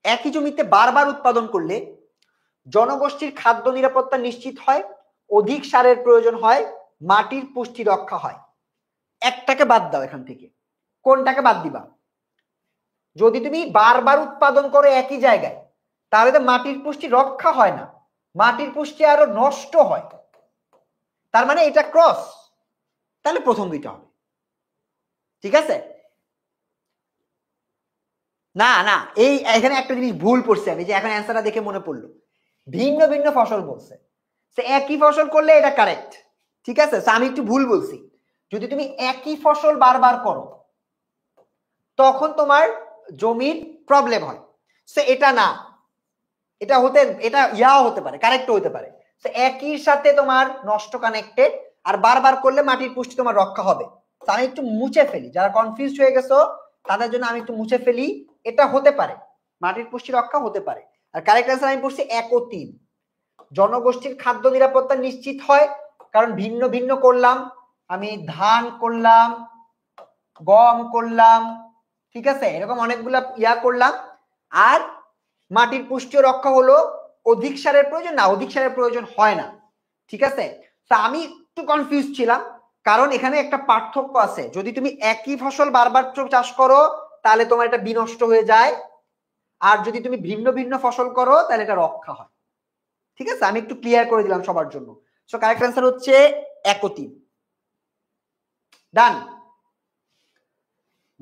একই জমিতে বারবার উৎপাদন করলে জনগোষ্ঠীর খাদ্য নিরাপত্তা নিশ্চিত হয়, অধিক সারের প্রয়োজন হয়, মাটির পুষ্টি রক্ষা হয়। একটাকে বাদ দাও এখান থেকে, কোনটাকে বাদ দিবা? যদি তুমি বারবার উৎপাদন করো একই জায়গায় তাহলে তো মাটির পুষ্টি রক্ষা হয় না, মাটির পুষ্টি আরো নষ্ট হয়। তার মানে এটা ক্রস, তাহলে প্রথম দুইটা হবে। ঠিক আছে, না না এই এখানে একটা জিনিস ভুল পড়ছে আমি, যে এখন অ্যান্সারটা দেখে মনে পড়লো, ভিন্ন ভিন্ন ফসল বলছে, সে একই ফসল করলে এটা কারেক্ট। ঠিক আছে, আমি একটু ভুল বলছি। যদি তুমি একই ফসল বারবার করো তখন তোমার জমির প্রবলেম হয়। সে এটা না, এটা ইয়াও হতে পারে, কারেক্টও হতে পারে। একই সাথে তোমার নষ্ট কানেক্টেড, আর বারবার করলে মাটির পুষ্টি তোমার রক্ষা হবে। আমি একটু মুছে ফেলি, যারা কনফিউজ হয়ে গেছো তাদের জন্য আমি একটু মুছে ফেলি, এটা হতে পারে, মাটির পুষ্টি রক্ষা হতে পারে। আর কারেক্ট অ্যান্সার আমি পড়ছি 1 ও 3। জনগোষ্ঠীর খাদ্য নিরাপত্তা নিশ্চিত হয়, কারণ ভিন্ন ভিন্ন করলাম, আমি ধান করলাম, গম করলাম, ঠিক আছে, এরকম অনেকগুলা ইয়া করলাম। আর মাটির পুষ্টি রক্ষা হলো, অধিক সারের প্রয়োজন না, অধিক সারের প্রয়োজন হয় না। ঠিক আছে, তা আমি একটু কনফিউজ ছিলাম, কারণ এখানে একটা পার্থক্য আছে। যদি তুমি একই ফসল বারবার চাষ করো তাহলে তোমার এটা বিনষ্ট হয়ে যায়, আর যদি তুমি ভিন্ন ভিন্ন ফসল করো তাহলে এটা রক্ষা হয়। ঠিক আছে, আমি একটু ক্লিয়ার করে দিলাম সবার জন্য। সো কারেক্ট অ্যান্সার হচ্ছে 1 ও 3। ডান।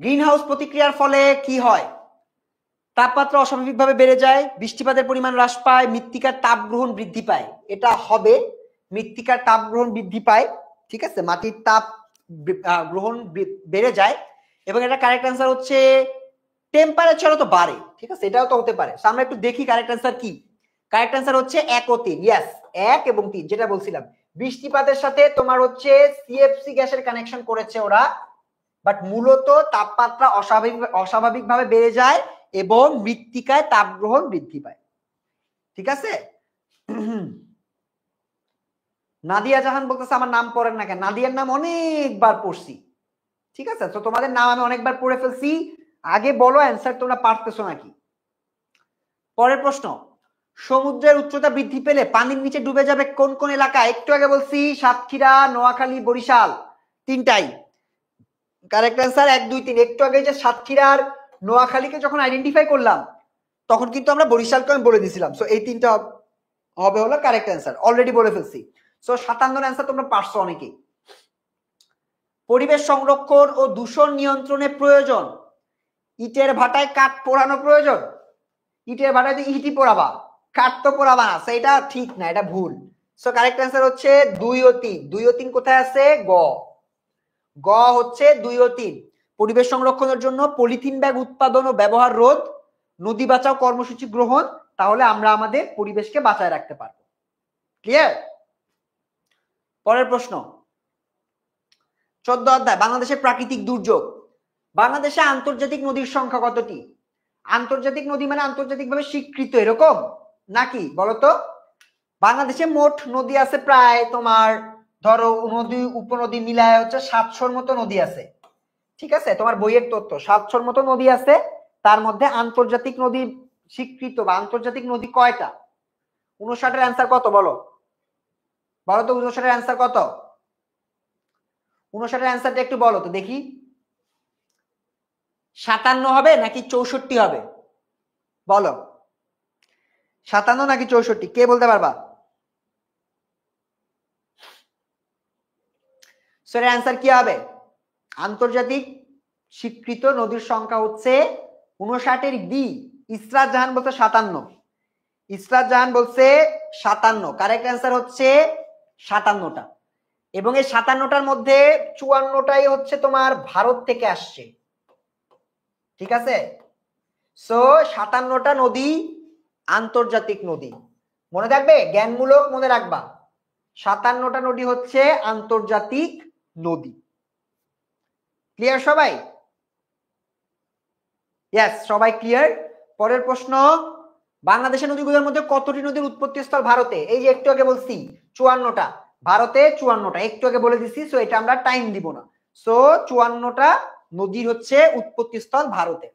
গ্রিন হাউস প্রতিক্রিয়ার ফলে কি হয়? তাপমাত্রা অস্বাভাবিকভাবে বেড়ে যায়, বৃষ্টিপাতের পরিমাণ হ্রাস পায়, মৃত্তিকার তাপ গ্রহণ বৃদ্ধি পায়। এটা হবে, মৃত্তিকার তাপ গ্রহণ বৃদ্ধি পায়। ঠিক আছে, মাটির তাপ গ্রহণ বেড়ে যায়, এবং এটা কারেক্ট অ্যান্সার হচ্ছে টেম্পারেচারও তো বাড়ে। ঠিক আছে, এটাও তো হতে পারে। আমরা একটু দেখি কারেক্ট অ্যান্সার কি। কারেক্ট অ্যান্সার হচ্ছে 1 ও 3। ইয়েস, 1 এবং 3 যেটা বলছিলাম, বৃষ্টিপাতের সাথে তোমার হচ্ছে সিএফসি গ্যাসের কানেকশন করেছে ওরা, বাট মূলত তাপমাত্রা অস্বাভাবিকভাবে বেড়ে যায় এবং মৃত্তিকায় তাপ গ্রহণ বৃদ্ধি পায়। ঠিক আছে, নাদিয়া জাহান বলতেছে আমার নাম পড়েন না কেন? নাদিয়ার নাম অনেকবার পড়ছি, ঠিক আছে? তো তোমাদের নাম আমি অনেকবার পড়ে ফেলছি, আগে বলো অ্যান্সার তোমরা পারতেছো নাকি। পরের প্রশ্ন, সমুদ্রের উচ্চতা বৃদ্ধি পেলে পানির নিচে ডুবে যাবে কোন কোন এলাকা? একটু আগে বলছি সাতক্ষীরা, নোয়াখালী, বরিশাল, তিনটাই কারেক্ট অ্যান্সার 1 2 3। একটু আগে যে সাতক্ষীরা আর নোয়াখালীকে যখন আইডেন্টিফাই করলাম তখন কিন্তু আমরা বরিশালকে আমি বলে দিয়েছিলাম। সো এই তিনটা হবে হলো কারেক্ট অ্যান্সার, অলরেডি বলে ফেলছি। সো 57 অ্যান্সার তোমরা পারছো অনেকেই। পরিবেশ সংরক্ষণ ও দূষণ নিয়ন্ত্রণে প্রয়োজন ইটের ভাটায় কাঠ পোড়ানো প্রয়োজন। ইটের ভাটায় তো ইটই পোড়াবা, কাঠ তো পোড়াবা না, সেটা ঠিক না, এটা ভুল। সো কারেক্ট অ্যান্সার হচ্ছে 2 ও 3। 2 ও 3 কোথায় আছে? গ, গ হচ্ছে 2 ও 3। পরিবেশ সংরক্ষণের জন্য পলিথিন ব্যাগ উৎপাদন ও ব্যবহার রোধ, নদী বাঁচাও কর্মসূচি গ্রহণ, তাহলে আমরা আমাদের পরিবেশকে বাঁচায় রাখতে পারবো। ক্লিয়ার? পরের প্রশ্ন, 14 অধ্যায় বাংলাদেশের প্রাকৃতিক দুর্যোগ। বাংলাদেশে আন্তর্জাতিক নদীর সংখ্যা কতটি? আন্তর্জাতিক নদী মানে আন্তর্জাতিকভাবে স্বীকৃত এরকম নাকি বলতো? বাংলাদেশে মোট নদী আছে প্রায় তোমার ধরো নদী উপনদী মিলায় হচ্ছে 700-র মতো নদী আছে, ঠিক আছে? তোমার বইয়ের তথ্য 700-র মতো নদী আছে, তার মধ্যে আন্তর্জাতিক নদী স্বীকৃত বা আন্তর্জাতিক নদী কয়টা? 59-এর অ্যান্সার কত বলো? বলো তো 59-এর অ্যান্সার কত? 59-এর অ্যান্সারটা একটু বলো তো দেখি। 57 হবে নাকি 64 হবে? বলো 57 নাকি 64, কে বলতে পারবা? সো এর অ্যান্সার কি হবে? আন্তর্জাতিক স্বীকৃত নদীর সংখ্যা হচ্ছে 59-এর বি। ইসরাত জাহান বলছে 57। ইসরাত জাহান বলছে 57, কারেক্ট অ্যান্সার হচ্ছে 57টা। এবং এই 57টার মধ্যে 54টাই হচ্ছে তোমার ভারত থেকে আসছে, ঠিক আছে? সো 57টা নদী আন্তর্জাতিক নদী, মনে থাকবে, জ্ঞানমূলক মনে রাখবা। 57টা নদী হচ্ছে আন্তর্জাতিক নদী। ক্লিয়ার সবাই? ইয়েস, সবাই ক্লিয়ার। পরের প্রশ্ন, বাংলাদেশের নদীগুলোর মধ্যে কতটি নদীর উৎপত্তি স্থল ভারতে? এই যে একটু আগে বলছি 54টা, ভারতে 54টা, একটু আগে বলে দিছি, সো এটা আমরা টাইম দিব না। সো 54টা নদীর হচ্ছে উৎপত্তি স্থল ভারতে।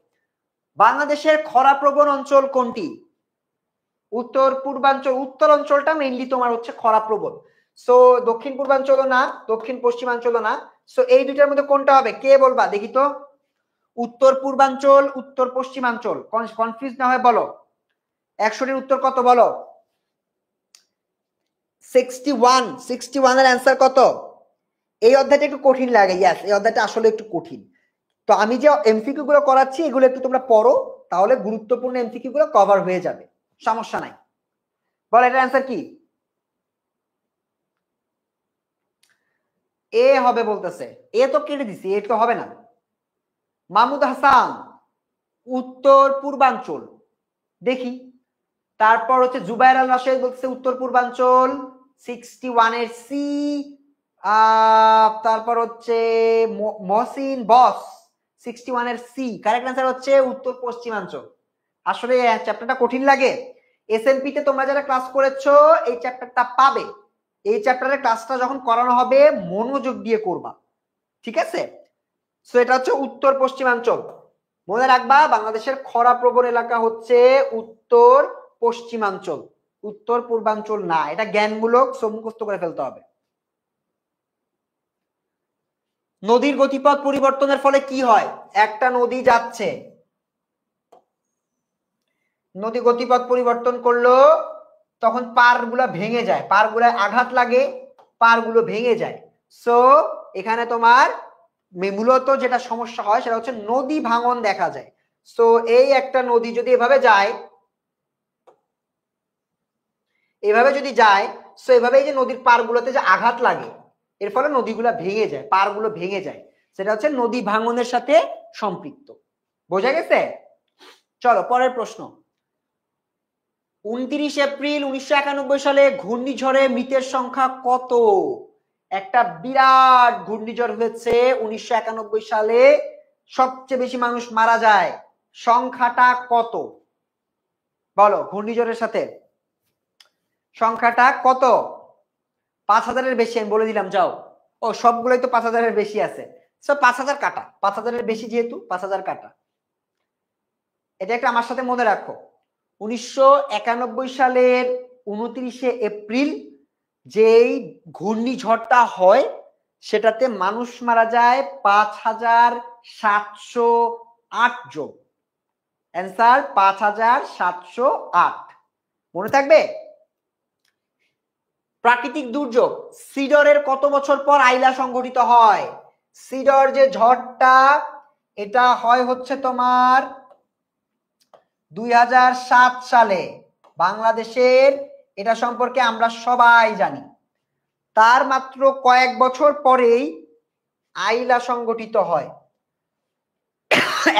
বাংলাদেশের খরাপ্রবণ অঞ্চল কোনটি? উত্তর পূর্বাঞ্চল, উত্তর অঞ্চলটা মেইনলি তোমার হচ্ছে খরাপ্রবণ। সো দক্ষিণ পূর্বাঞ্চলও না, দক্ষিণ পশ্চিমাঞ্চলও না। সো এই দুইটার মধ্যে কোনটা হবে কে বলবা দেখি তো? উত্তর পূর্বাঞ্চল, উত্তর পশ্চিমাঞ্চল, কনফিউজ না হয় বলো। 100-এর উত্তর কত বলো? 61। 61 এর অ্যান্সার কত? এই অধ্যায়টা একটু কঠিন লাগে, ইয়েস এই অধ্যায়টা আসলে একটু কঠিন। তো আমি যে এমসিকিউ গুলো করাচ্ছি এগুলো একটু তোমরা পড়ো, তাহলে গুরুত্বপূর্ণ এমসিকিউ গুলো কভার হয়ে যাবে, সমস্যা নাই। বল এটার অ্যান্সার কি? এ হবে বলতেছে, এ তো কেটে দিছি, এ তো হবে না। মাহমুদ হাসান, উত্তর পূর্বাঞ্চল, দেখি। তারপর হচ্ছে জুবাইর আল রাশেদ বলছে উত্তর পূর্বাঞ্চল, 61 এর সি। তারপর হচ্ছে মহসিন বস, 61 এর সি। কারেক্ট অ্যান্সার হচ্ছে উত্তর পশ্চিমাঞ্চল। আসলে চ্যাপ্টারটা কঠিন লাগে, এসএনপি তে তোমরা যারা ক্লাস করেছো এই চ্যাপ্টারটা পাবে। এই চ্যাপ্টারের ক্লাসটা যখন করানো হবে মনোযোগ দিয়ে করবা, ঠিক আছে? সো এটা হচ্ছে উত্তর পশ্চিমাঞ্চল। মনে রাখবা বাংলাদেশের খরাপ্রবণ এলাকা হচ্ছে উত্তর পশ্চিমাঞ্চল, উত্তর পূর্বাঞ্চল না। এটা জ্ঞানমূলক, সো মুখস্থ করে ফেলতে হবে। নদীর গতিপথ পরিবর্তনের ফলে কি হয়? একটা নদী যাচ্ছে, নদী গতিপথ পরিবর্তন করলো, তখন পার গুলা ভেঙে যায়, পার গুলা আঘাত লাগে, পার গুলো ভেঙে যায়। সো এখানে তোমার মূলত যেটা সমস্যা হয় সেটা হচ্ছে নদী ভাঙন দেখা যায়। সো এই একটা নদী যদি এভাবে যায়, এভাবে যদি যায়, সো এভাবে যে নদীর পার গুলোতে যে আঘাত লাগে এর ফলে নদীগুলা ভেঙে যায়, পার গুলো ভেঙে যায়, সেটা হচ্ছে নদী ভাঙনের সাথে সম্পৃক্ত। বোঝা গেছে? চলো পরের প্রশ্ন। 29 এপ্রিল 1991 সালে ঘূর্ণিঝড়ে মৃতের সংখ্যা কত? একটা বিরাট ঘূর্ণিঝড় হয়েছে 1991 সালে, সবচেয়ে বেশি মানুষ মারা যায়, সংখ্যাটা কত বলো? ঘূর্ণিঝড়ের সাথে সংখ্যাটা কত? 5,000-এর বেশি, আমি বলে দিলাম, যাও। ও সবগুলোই তো 5,000-এর বেশি আছে, সো 5,000 কাটা, 5,000-এর বেশি যেহেতু 5,000 কাটা। এটা একটা আমার সাথে মনে রাখো, 1991 সালের 29শে এপ্রিল যেই ঘূর্ণিঝড়টা হয় সেটাতে মানুষ মারা যায় 5,708 জন। অ্যান্সার 5,708। মনে থাকবে? প্রাকৃতিক দুর্যোগ সিডরের কত বছর পর আইলা সংঘটিত হয়? সিডর যে ঝড়টা, এটা হয় হচ্ছে তোমার 2007 সালে। বাংলাদেশের এটা সম্পর্কে আমরা সবাই জানি। তার মাত্র কয়েক বছর পরেই আইলা সংঘটিত হয়।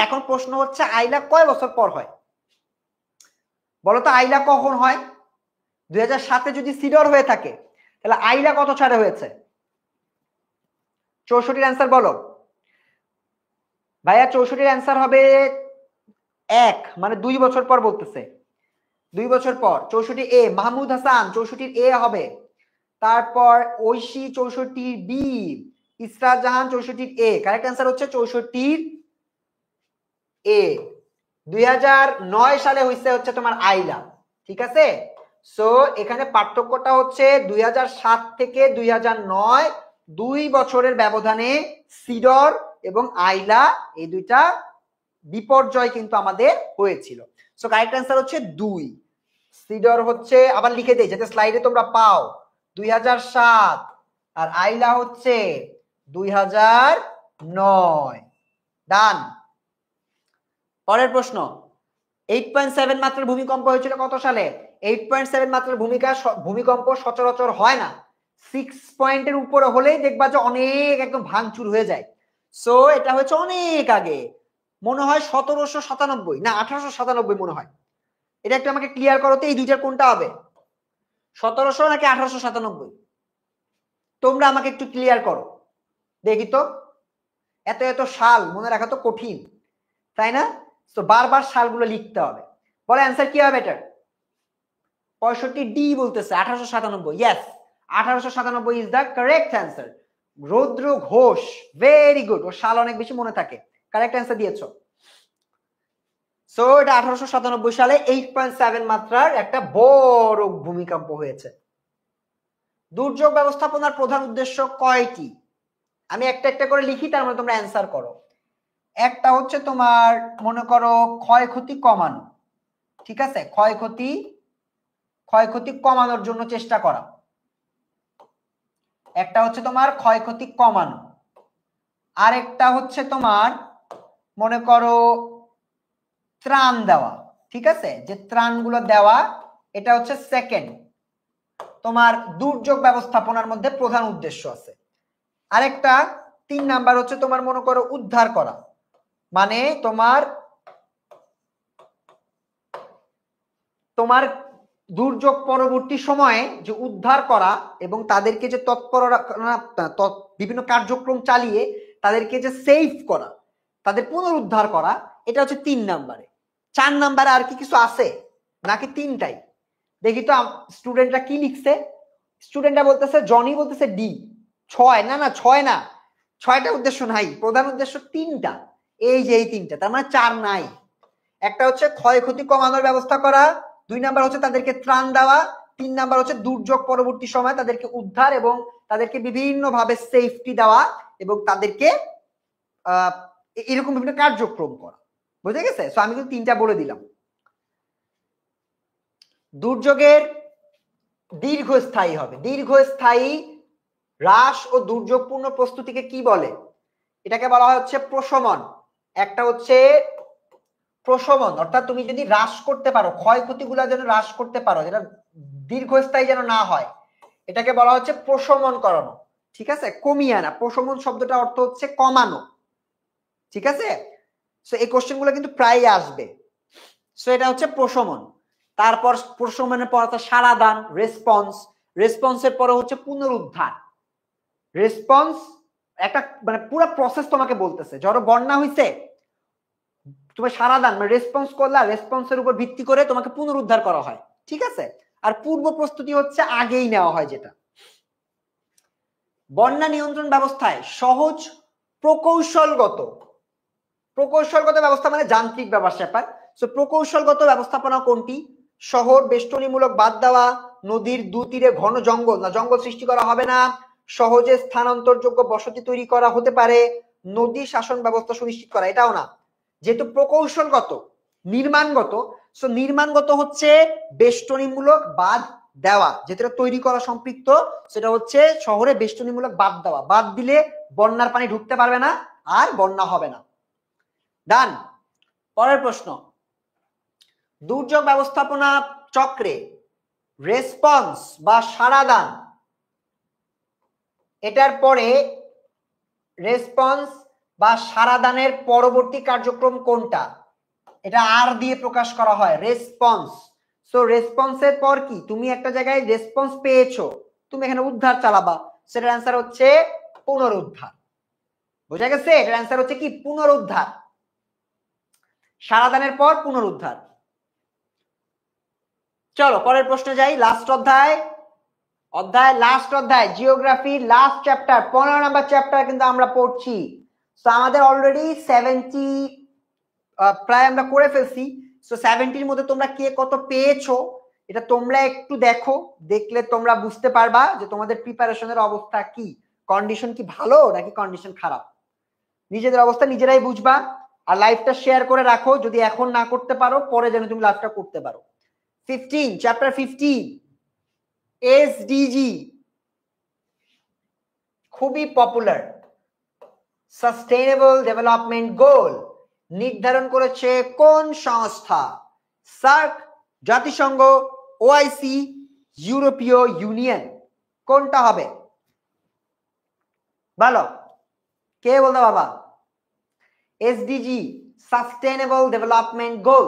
এখন প্রশ্ন হচ্ছে আইলা কয় বছর পর হয় বলতো? আইলা কখন হয়? 2007-এ যদি সিডর হয়ে থাকে তাহলে আইলা কত সালে হয়েছে? 64-এর অ্যান্সার বলো ভাইয়া। 64-এর অ্যান্সার হবে 1, মানে 2 বছর পর বলতেছে, 2 বছর পর। 64 এ মাহমুদ হাসান 64-এর এ হবে, তারপর ঐশী 64-এর বি, ইসরাত জাহান 64-এর এ। কারেক্ট অ্যান্সার হচ্ছে 64-এর এ। 2009 সালে হচ্ছে তোমার আইলা, ঠিক আছে? সো এখানে পার্থক্যটা হচ্ছে 2007 থেকে 2009, 2 বছরের ব্যবধানে সিডর এবং আইলা এই দুইটা বিপর্যয় কিন্তু আমাদের হয়েছিল। সো কারেক্ট অ্যান্সার হচ্ছে 2। সিডর হচ্ছে, আবার লিখে দেই যাতে স্লাইডে তোমরা পাও, 2007, আর আইলা হচ্ছে 2009। ডান। পরের প্রশ্ন, 8.7 মাত্রার ভূমিকম্প হয়েছিল কত সালে? 8.7 মাত্রার ভূমিকম্প সচরাচর হয় না, 6 পয়েন্টের উপরে হলেই দেখবা যে অনেক একদম ভাঙচুর হয়ে যায়। সো এটা হচ্ছে অনেক আগে, মনে হয় 1797 না 1897 মনে হয়। এটা একটু আমাকে ক্লিয়ার করো তো, এই দুইটার কোনটা হবে, 1700 নাকি 1897? তোমরা আমাকে একটু ক্লিয়ার করো দেখি তো। এত এত সাল মনে রাখা তো কঠিন, তাই না? তো বারবার সালগুলো লিখতে হবে। বলে অ্যান্সার কি হবে এটার? 65 ডি বলতেছে, 1897। Yes, 1897 is the correct answer. রৌদ্র ঘোষ, ভেরি গুড, ও সাল অনেক বেশি মনে থাকে, কারেক্ট অ্যান্সার দিয়েছো। সো এটা 1897 সালে 8.7 মাত্রার একটা বড় ভূমিকম্প হয়েছে। দুর্যোগ ব্যবস্থাপনার প্রধান উদ্দেশ্য কয়টি? আমি একটা একটা করে লিখি, তার মানে তোমরা অ্যান্সার করো। একটা হচ্ছে তোমার মনে করো ক্ষয়ক্ষতি কমানো, ঠিক আছে? ক্ষয়ক্ষতি কমানোর জন্য চেষ্টা করা, একটা হচ্ছে তোমার ক্ষয়ক্ষতি কমানো। আরেকটা হচ্ছে তোমার মনে করো ত্রাণ দেওয়া, ঠিক আছে? যে ত্রাণগুলো দেওয়া, এটা হচ্ছে সেকেন্ড। তোমার দুর্যোগ ব্যবস্থাপনার মধ্যে প্রধান উদ্দেশ্য আছে। আরেকটা 3 নাম্বার হচ্ছে তোমার মনে করো উদ্ধার করা, মানে তোমার দুর্যোগ পরবর্তী সময়ে যে উদ্ধার করা এবং তাদেরকে যে বিভিন্ন কার্যক্রম চালিয়ে তাদেরকে যে সেভ করা, তাদের পুনরুদ্ধার করা, এটা হচ্ছে 3 নাম্বারে। 4 নাম্বারে আর কি কিছু আছে নাকি 3টাই? দেখি তো স্টুডেন্টরা কি লিখছে। স্টুডেন্টরা বলতেছে, জনি বলতেছে ডি। 6 না, 6 না, 6টা উদ্দেশ্য নাই, প্রধান উদ্দেশ্য 3টা। এই যে এই 3টা, তার মানে 4 নাই। একটা হচ্ছে ক্ষয়ক্ষতি কমানোর ব্যবস্থা করা, 2 নাম্বার হচ্ছে তাদেরকে ত্রাণ দেওয়া, 3 নাম্বার হচ্ছে দুর্যোগ পরবর্তী সময় তাদেরকে উদ্ধার এবং তাদেরকে বিভিন্ন ভাবে সেফটি দেওয়া এবং তাদেরকে এরকম বিভিন্ন কার্যক্রম করা। বুঝে গেছে? সো আমি কিন্তু 3টা বলে দিলাম। দুর্যোগের দীর্ঘস্থায়ী হবে, দীর্ঘস্থায়ী হ্রাস ও দুর্যোগপূর্ণ প্রস্তুতিকে কি বলে? এটাকে বলা হচ্ছে প্রশমন। একটা হচ্ছে প্রশমন, অর্থাৎ তুমি যদি হ্রাস করতে পারো, ক্ষয়ক্ষতিগুলো যেন হ্রাস করতে পারো, যেটা দীর্ঘস্থায়ী যেন না হয়, এটাকে বলা হচ্ছে প্রশমন করানো, ঠিক আছে? কমিয়ে আনা। প্রশমন শব্দটা অর্থ হচ্ছে কমানো, ঠিক আছে? সো এই কোশ্চেনগুলো কিন্তু প্রায় আসবে। সো এটা হচ্ছে প্রশমন। তারপর প্রশমনের পর সাড়া দান, রেসপন্স। রেসপন্সের পরে হচ্ছে পুনরুদ্ধার। রেসপন্স একটা মানে পুরো প্রসেস তোমাকে বলতেছে। ধরো বন্যা হইছে, তুমি সাড়া দান মানে রেসপন্স করলা, রেসপন্সের উপর ভিত্তি করে তোমাকে পুনরুদ্ধার করা হয়, ঠিক আছে? আর পূর্ব প্রস্তুতি হচ্ছে আগেই নেওয়া হয় যেটা। বন্যা নিয়ন্ত্রণ ব্যবস্থায় সহজ প্রকৌশলগত ব্যবস্থা মানে যান্ত্রিক ব্যাপার। সো প্রকৌশলগত ব্যবস্থাপনা কোনটি? শহর বেষ্টনীমূলক বাদ দেওয়া, নদীর দুতীরে ঘন জঙ্গল সৃষ্টি করা হবে না, সহজে স্থানান্তরযোগ্য বসতি তৈরি করা হতে পারে, নদী শাসন ব্যবস্থা সুনিশ্চিত করা। এটাও না, যেহেতু প্রকৌশলগত, নির্মাণগত, সো নির্মাণগত হচ্ছে বেষ্টনীমূলক বাদ দেওয়া, যেটা তৈরি করা সম্পৃক্ত, সেটা হচ্ছে শহরে বেষ্টনীমূলক বাদ দেওয়া। বাদ দিলে বন্যার পানি ঢুকতে পারবে না, আর বন্যা হবে না। ডান। পরের প্রশ্ন, দুর্যোগ ব্যবস্থাপনা চক্রে রেসপন্স বা সাড়াদান, এটার পরে রেসপন্স বা সাড়াদানের পরবর্তী কার্যক্রম কোনটা? এটা আর দিয়ে প্রকাশ করা হয়, রেসপন্স। সো রেসপন্সের পর কি? তুমি একটা জায়গায় রেসপন্স পেয়েছো, তুমি এখানে উদ্ধার চালাবা, সেটার অ্যান্সার হচ্ছে পুনরুদ্ধার। বোঝা গেছে? এটার অ্যান্সার হচ্ছে কি? পুনরুদ্ধার। সাড়াদানের পর পুনরুদ্ধার। চলো পরের প্রশ্নে যাই। লাস্ট অধ্যায় জিওগ্রাফি লাস্ট চ্যাপ্টার, 15 নম্বর চ্যাপ্টার কিন্তু আমরা পড়ছি। তো আমাদের অলরেডি 70 প্রায় আমরা করে ফেলছি। সো 70 এর মধ্যে তোমরা কে কত পেয়েছো এটা তোমরা একটু দেখো, দেখলে তোমরা বুঝতে পারবা যে তোমাদের প্রিপারেশনের অবস্থা কি, কন্ডিশন কি ভালো নাকি কন্ডিশন খারাপ। নিজেদের অবস্থা নিজেরাই বুঝবা। আর লাইভটা শেয়ার করে রাখো, যদি এখন না করতে পারো পরে যেন তুমি লাইভটা করতে পারো। 15 চ্যাপ্টার 15 এসডিজি, খুবই পপুলার। সাস্টেইনেবল ডেভেলপমেন্ট গোল নির্ধারণ করেছে কোন সংস্থা? সার্ক, জাতিসংঘ, ওআইসি, ইউরোপীয় ইউনিয়ন। কোনটা হবে? বলো, কে বলতে বাবা? এসডিজি সাস্টেইনেবল ডেভেলপমেন্ট গোল,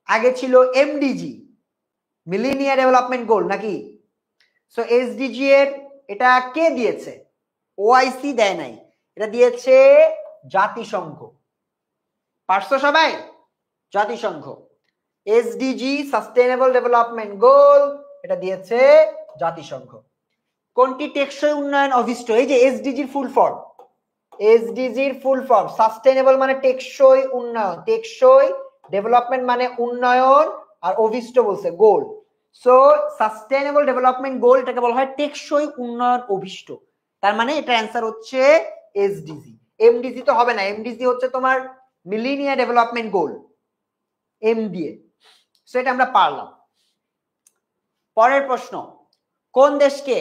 আগে ছিল এমডিজি মিলেনিয়াম ডেভেলপমেন্ট গোল নাকি? সো এসডিজি এর এটা কে দিয়েছে? ওআইসি দেয় নাই, এটা দিয়েছে জাতিসংঘ। পারছো সবাই? জাতিসংঘ। এসডিজি সাস্টেইনেবল ডেভেলপমেন্ট গোল এটা দিয়েছে জাতিসংঘ। কোনটি টেকসই উন্নয়ন অভিষ্ট? এই যে এসডিজির ফুল ফর্ম, এসডিজির ফুল ফর্ম সাস্টেইনেবল মানে টেকসই উন্নয়ন, টেকসই ডেভেলপমেন্ট মানে উন্নয়ন, আর অভিষ্ট বলছে গোল। সো সাস্টেইনেবল ডেভেলপমেন্ট গোল এটাকে বলা হয় টেকসই উন্নয়ন অভিষ্ট, তার মানে এটা অ্যান্সার হচ্ছে এসডিজি। এমডিজি তো হবে না, এমডিজি হচ্ছে তোমার millennium development goal, MDA. So এটা আমরা পারলাম। পরের প্রশ্ন, কোন দেশকে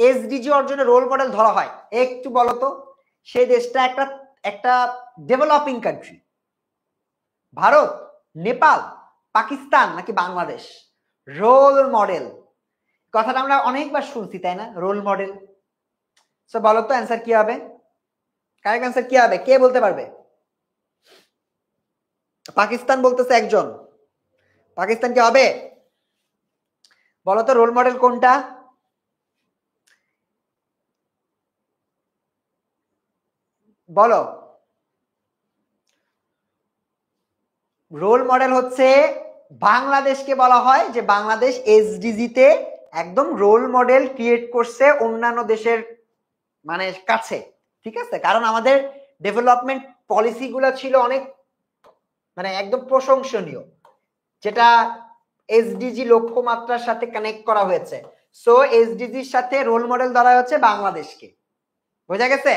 এসডিজি অর্জনের রোল মডেল ধরা হয়? একটু বলো তো, সেই দেশটা একটা ডেভেলপিং কান্ট্রি। ভারত, নেপাল, পাকিস্তান নাকি বাংলাদেশ? রোল মডেল কথাটা আমরা অনেকবার শুনছি, তাই না? Role model. সো বলো তো অ্যান্সার কি হবে? কারেক্ট অ্যান্সার কি হবে? কে বলতে পারবে? পাকিস্তান বলতেছে একজন। পাকিস্তান কি হবে? বলো তো রোল মডেল কোনটা? বলো। রোল মডেল হচ্ছে বাংলাদেশকে বলা হয় যে বাংলাদেশ এসডিজি তে একদম রোল মডেল ক্রিয়েট করছে অন্যান্য দেশের মানে কাছে, ঠিক আছে? কারণ আমাদের ডেভেলপমেন্ট পলিসি গুলো ছিল অনেক মানে একদম প্রশংসনীয়, যেটা এসডিজি লক্ষ্যমাত্রার সাথে কানেক্ট করা হয়েছে। সো এসডিজির সাথে রোল মডেল ধরা হচ্ছে বাংলাদেশকে। বোঝা গেছে?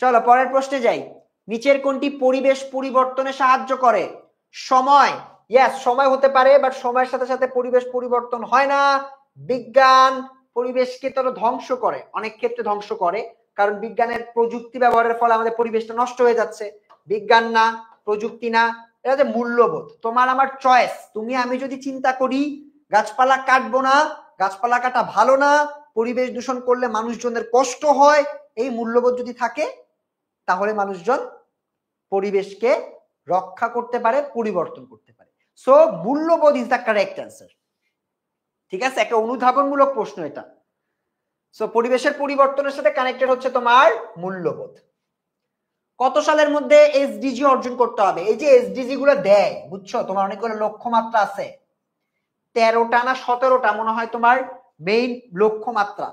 চলো পরের প্রশ্নে যাই। নিচের কোনটি পরিবেশ পরিবর্তনে সাহায্য করে? সময়, ইয়েস সময় হতে পারে, বাট সময়ের সাথে সাথে পরিবেশ পরিবর্তন হয় না। বিজ্ঞান পরিবেশকে তো ধ্বংস করে, অনেক ক্ষেত্রে ধ্বংস করে, কারণ বিজ্ঞানের প্রযুক্তি ব্যবহারের ফলে আমাদের পরিবেশটা নষ্ট হয়ে যাচ্ছে। বিজ্ঞান না, প্রযুক্তি না, এটা হচ্ছে মূল্যবোধ, তোমার আমার চয়েস। তুমি আমি যদি চিন্তা করি গাছপালা কাটবো না, গাছপালা কাটা ভালো না, পরিবেশ দূষণ করলে মানুষজনের কষ্ট হয়, এই মূল্যবোধ যদি থাকে তাহলে মানুষজন পরিবেশকে রক্ষা করতে পারে, পরিবর্তন করতে পারে। সো মূল্যবোধ ইজ দ্য কারেক্ট অ্যান্সার। ঠিক আছে, একটা অনুধাবনমূলক প্রশ্ন এটা। সো পরিবেশের পরিবর্তনের সাথে কানেক্টেড হচ্ছে তোমার মূল্যবোধ। কত সালের মধ্যে এসডিজি অর্জন করতে হবে? এই যে এসডিজি গুলো দেয়, বুঝছো, তোমার অনেকগুলো লক্ষ্যমাত্রা আছে, 13টা না 17টা মনে হয় তোমার মেইন লক্ষ্যমাত্রা।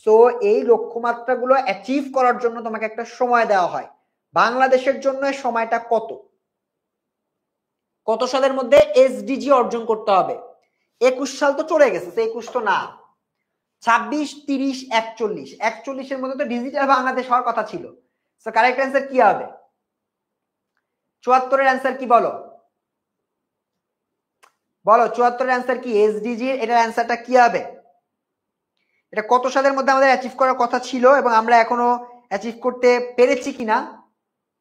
সো এই লক্ষ্যমাত্রাগুলো অ্যাচিভ করার জন্য তোমাকে একটা সময় দেওয়া হয়। বাংলাদেশের জন্য সময়টা কত সালের মধ্যে এসডিজি অর্জন করতে হবে? 21 সাল তো চলে গেছে, 21 তো না, 26, 30, 41, 41-এর মধ্যে তো ডিজিটাল বাংলাদেশ হওয়ার কথা ছিল। সো কারেক্ট অ্যান্সার কি হবে? 74-এর অ্যান্সার কি বলো? 74-এর অ্যান্সার কি? এসডিজি এটার অ্যান্সারটা কি হবে? এটা কত সালের মধ্যে আমাদের অ্যাচিভ করার কথা ছিল এবং আমরা এখনো অ্যাচিভ করতে পেরেছি কিনা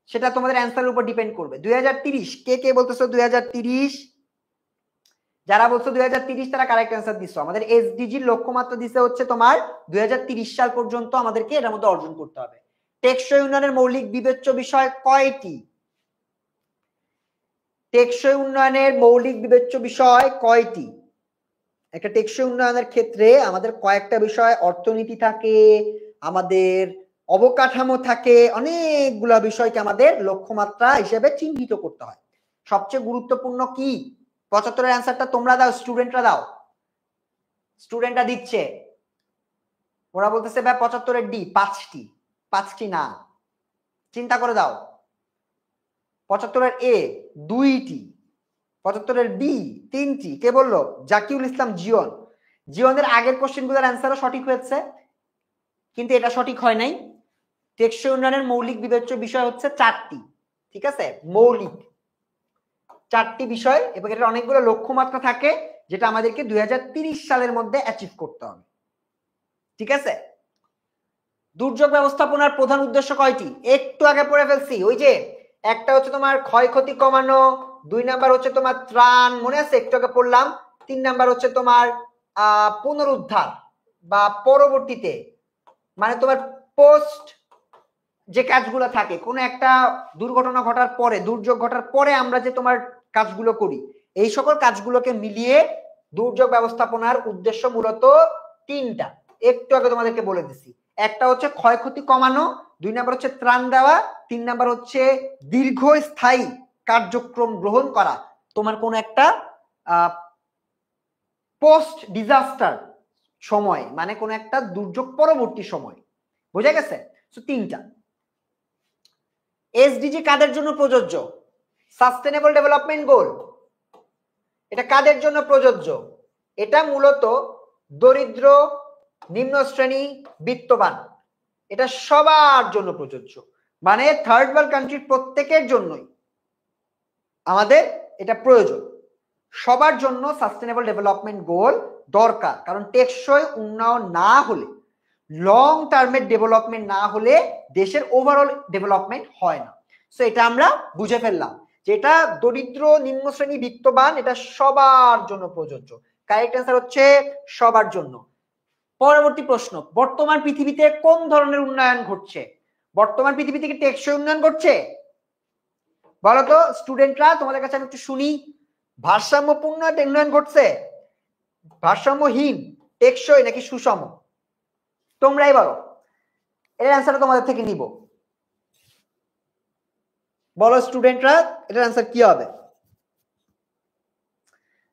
সেটা তোমাদের অ্যান্সারের উপর ডিপেন্ড করবে। 2030, কে বলতেছো 2030? যারা বলছো 2030 তারা কারেক্ট অ্যান্সার দিছো। আমাদের এসডিজির লক্ষ্যমাত্রা দিছে হচ্ছে তোমার 2030 সাল পর্যন্ত আমাদেরকে এর মধ্যে অর্জন করতে হবে। টেকসই উন্নয়নের মৌলিক বিবেচ্য বিষয় কয়টি? টেকসই উন্নয়নের মৌলিক বিবেচ্য বিষয় কয়টি? একটা টেকসই উন্নয়নের ক্ষেত্রে আমাদের কয়েকটা বিষয়, অর্থনীতি থাকে, আমাদের অবকাঠামো থাকে, অনেকগুলো বিষয়কে আমাদের লক্ষ্যমাত্রা হিসেবে চিহ্নিত করতে হয়। সবচেয়ে গুরুত্বপূর্ণ কি? 75-এর অ্যান্সারটা তোমরা দাও, স্টুডেন্টরা দাও, স্টুডেন্টরা দিচ্ছে, ওরা বলতেছে ভাই 75-এর ডি 5টি না, চিন্তা করে দাও। 75-এর এ 2টি, 75-এর বি 3টি। কে বললো? জাকিউল ইসলাম জিয়ন। জিয়নের আগের কোশ্চেনগুলোর অ্যান্সারও সঠিক হয়েছে, কিন্তু এটা সঠিক হয় নাই। টেকসই উন্নয়নের মৌলিক বিবেচ্য বিষয় হচ্ছে 4টি, ঠিক আছে, মৌলিক 4টি বিষয়, এবং এটার অনেকগুলো লক্ষ্যমাত্রা থাকে যেটা আমাদেরকে 2030 সালের মধ্যে অ্যাচিভ করতে হবে, ঠিক আছে। দুর্যোগ ব্যবস্থাপনার প্রধান উদ্দেশ্য কয়টি? একটু আগে পড়ে ফেলছি, ওই যে একটা হচ্ছে তোমার ক্ষয়ক্ষতি কমানো, 2 নাম্বার হচ্ছে তোমার ত্রাণ, মনে আছে একটু আগে পড়লাম, 3 নাম্বার হচ্ছে তোমার পুনরুদ্ধার বা পরবর্তীতে, মানে তোমার পোস্ট যে কাজগুলো থাকে, কোনো একটা দুর্ঘটনা ঘটার পরে, দুর্যোগ ঘটার পরে আমরা যে তোমার কাজগুলো করি, এই সকল কাজগুলোকে মিলিয়ে দুর্যোগ ব্যবস্থাপনার উদ্দেশ্য মূলত 3টা, একটু আগে তোমাদেরকে বলে দিছি। একটা হচ্ছে ক্ষয়ক্ষতি কমানো, 2 নাম্বার হচ্ছে ত্রাণ দেওয়া, 3 নাম্বার হচ্ছে দীর্ঘস্থায়ী কার্যক্রম গ্রহণ করা, তোমার কোন একটা পোস্ট ডিজাস্টার সময়, মানে কোন একটা দুর্যোগ পরবর্তী সময়, বোঝা গেছে? সো 3টা। এসডিজি কাদের জন্য প্রযোজ্য? সাস্টেনেবল ডেভেলপমেন্ট গোল, এটা কাদের জন্য প্রযোজ্য? এটা মূলত দরিদ্র, নিম্ন শ্রেণী, বিত্তবান, এটা সবার জন্য প্রযোজ্য, মানে থার্ড ওয়ার্ল্ড কান্ট্রির প্রত্যেকের জন্যই আমাদের এটা প্রয়োজন। সবার জন্য সাস্টেনেবল ডেভেলপমেন্ট গোল দরকার, কারণ টেকসই উন্নয়ন না হলে, লং টার্মের ডেভেলপমেন্ট না হলে দেশের ওভারঅল ডেভেলপমেন্ট হয় না। সো এটা আমরা বুঝে ফেললাম, যেটা দরিদ্র, নিম্ন শ্রেণী, বিত্তবান, এটা সবার জন্য প্রযোজ্য। কারেক্ট অ্যান্সার হচ্ছে সবার জন্য। পরবর্তী প্রশ্ন, বর্তমান পৃথিবীতে কোন ধরনের উন্নয়ন ঘটছে? বর্তমান পৃথিবীতে কি টেকসই উন্নয়ন ঘটছে? বলতো স্টুডেন্টরা, তোমাদের কাছে আমি একটু শুনি, ভারসাম্যপূর্ণ উন্নয়ন ঘটছে, ভারসাম্যহীন, টেকসই নাকি সুষম? তোমরাই বলো, এর অ্যান্সারটা তোমাদের থেকে নিব। বলো স্টুডেন্টরা, এটার অ্যান্সার কি হবে?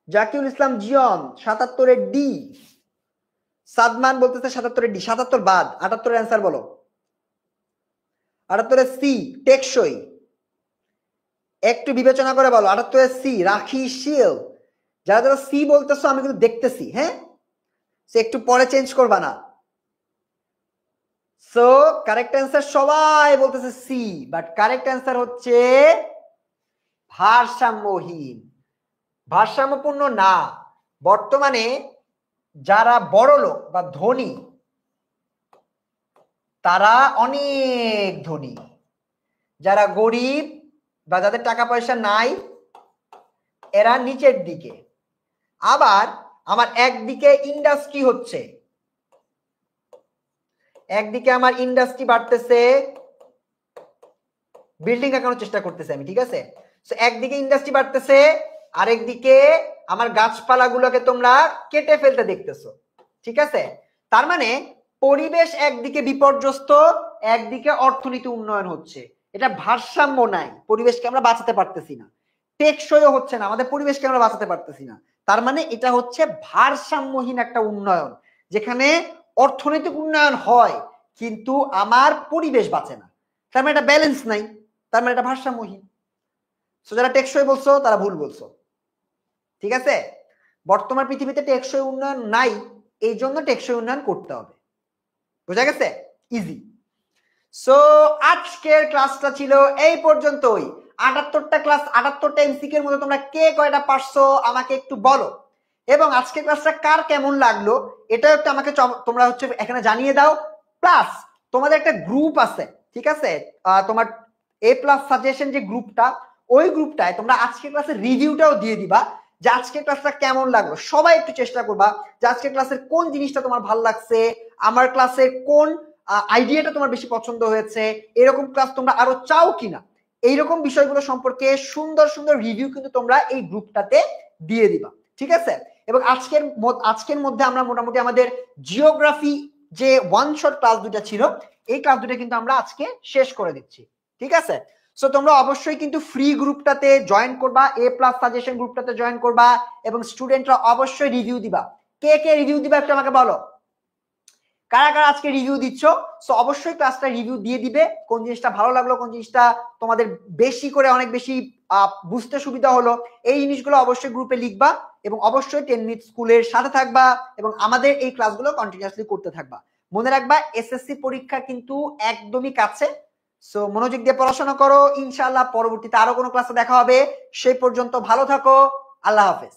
জাকিউল ইসলাম জিয়ন 77-এর ডি, সাদমান বলতেছে 77-এর ডি, 77 বাদ, 78-এর অ্যান্সার বলো। 78-এর সি টেকসই, একটু বিবেচনা করে বলো। 78-এর সি রাখিশীল। যারা যারা সি বলতেছো আমি কিন্তু দেখতেছি, হ্যাঁ, সে একটু পরে চেঞ্জ করবা না। সো কারেক্ট অ্যান্সার সবাই বলতেছে সি, বাট কারেক্ট অ্যান্সার হচ্ছে ভারসাম্যহীন, ভারসাম্যপূর্ণ না। বর্তমানে যারা বড় লোক বা ধনী, তারা অনেক ধনী, যারা গরিব বা যাদের টাকা পয়সা নাই এরা নিচের দিকে। আবার আমার একদিকে ইন্ডাস্ট্রি হচ্ছে, একদিকে আমার ইন্ডাস্ট্রি বাড়তেছে, বিল্ডিং আঁকানোর চেষ্টা করতেছে আমি, ঠিক আছে। সো একদিকে ইন্ডাস্ট্রি বাড়তেছে, আরেকদিকে আমার গাছপালাগুলোকে তোমরা কেটে ফেলতে দেখতেছো, ঠিক আছে। তার মানে পরিবেশ একদিকে বিপর্যস্ত, একদিকে অর্থনীতি উন্নয়ন হচ্ছে, এটা ভারসাম্য নাই, পরিবেশকে আমরা বাঁচাতে পারতেছি না, টেকসইও হচ্ছে না, আমাদের পরিবেশকে আমরা বাঁচাতে পারতেছি না। তার মানে এটা হচ্ছে ভারসাম্যহীন একটা উন্নয়ন, যেখানে অর্থনৈতিক উন্নয়ন হয় কিন্তু আমার পরিবেশ বাঁচে না, তার মানে এটা ব্যালেন্স নাই, তার মানে এটা ভারসাম্যহীন। সো যারা টেকসই বলছো তারা ভুল বলছো। ঠিক আছে, বর্তমান পৃথিবীতে টেকসই উন্নয়ন নাই, এই জন্য টেকসই উন্নয়ন করতে হবে। বুঝা গেছে? ইজি। সো আজকের ক্লাসটা ছিল এই পর্যন্তই। 78টা ক্লাস, 78টা এমসিকিউ এর মধ্যে তোমরা কে কয়টা পারছো আমাকে একটু বলো, এবং আজকের ক্লাসটা কার কেমন লাগলো এটাও একটু আমাকে তোমরা হচ্ছে এখানে জানিয়ে দাও। প্লাস তোমাদের একটা গ্রুপ আছে, ঠিক আছে, তোমার এ প্লাস সাজেশন যে গ্রুপটা, ওই গ্রুপটায় তোমরা আজকের ক্লাসের রিভিউটাও দিয়ে দিবা যে আজকের ক্লাসটা কেমন লাগলো। সবাই একটু চেষ্টা করবা যে আজকের ক্লাসের কোন জিনিসটা তোমার ভালো লাগছে, আমার ক্লাসের কোন আইডিয়াটা তোমার বেশি পছন্দ হয়েছে, এরকম ক্লাস তোমরা আরো চাও কিনা, এইরকম বিষয়গুলো সম্পর্কে সুন্দর সুন্দর রিভিউ কিন্তু তোমরা এই গ্রুপটাতে দিয়ে দিবা। ঠিক আছে, এবং আজকের মধ্যে আমরা মোটামুটি আমাদের জিওগ্রাফি যে ওয়ান শট ক্লাস দুটা ছিল, এই ক্লাস দুটা কিন্তু আমরা আজকে শেষ করে দিচ্ছি। ঠিক আছে, সো তোমরা অবশ্যই কিন্তু ফ্রি গ্রুপটাতে জয়েন করবা, এ প্লাস সাজেশন গ্রুপটাতে জয়েন করবা, এবং স্টুডেন্টরা অবশ্যই রিভিউ দিবা। কে কে রিভিউ দিবা একটু আমাকে বলো, কারা কারা আজকে রিভিউ দিচ্ছ? সো অবশ্যই ক্লাসটা রিভিউ দিয়ে দিবে, কোন জিনিসটা ভালো লাগলো, কোন জিনিসটা তোমাদের বেশি করে অনেক বেশি বুঝতে সুবিধা হলো, এই জিনিসগুলো অবশ্যই গ্রুপে লিখবা, এবং অবশ্যই 10 মিনিট স্কুলের সাথে থাকবা এবং আমাদের এই ক্লাসগুলো কন্টিনিউয়াসলি করতে থাকবা। মনে রাখবা এসএসসি পরীক্ষা কিন্তু একদমই কাছে। সো মনোযোগ দিয়ে পড়াশোনা করো, ইনশাআল্লাহ পরবর্তীতে আরো কোনো ক্লাসে দেখা হবে। সেই পর্যন্ত ভালো থাকো, আল্লাহ হাফেজ।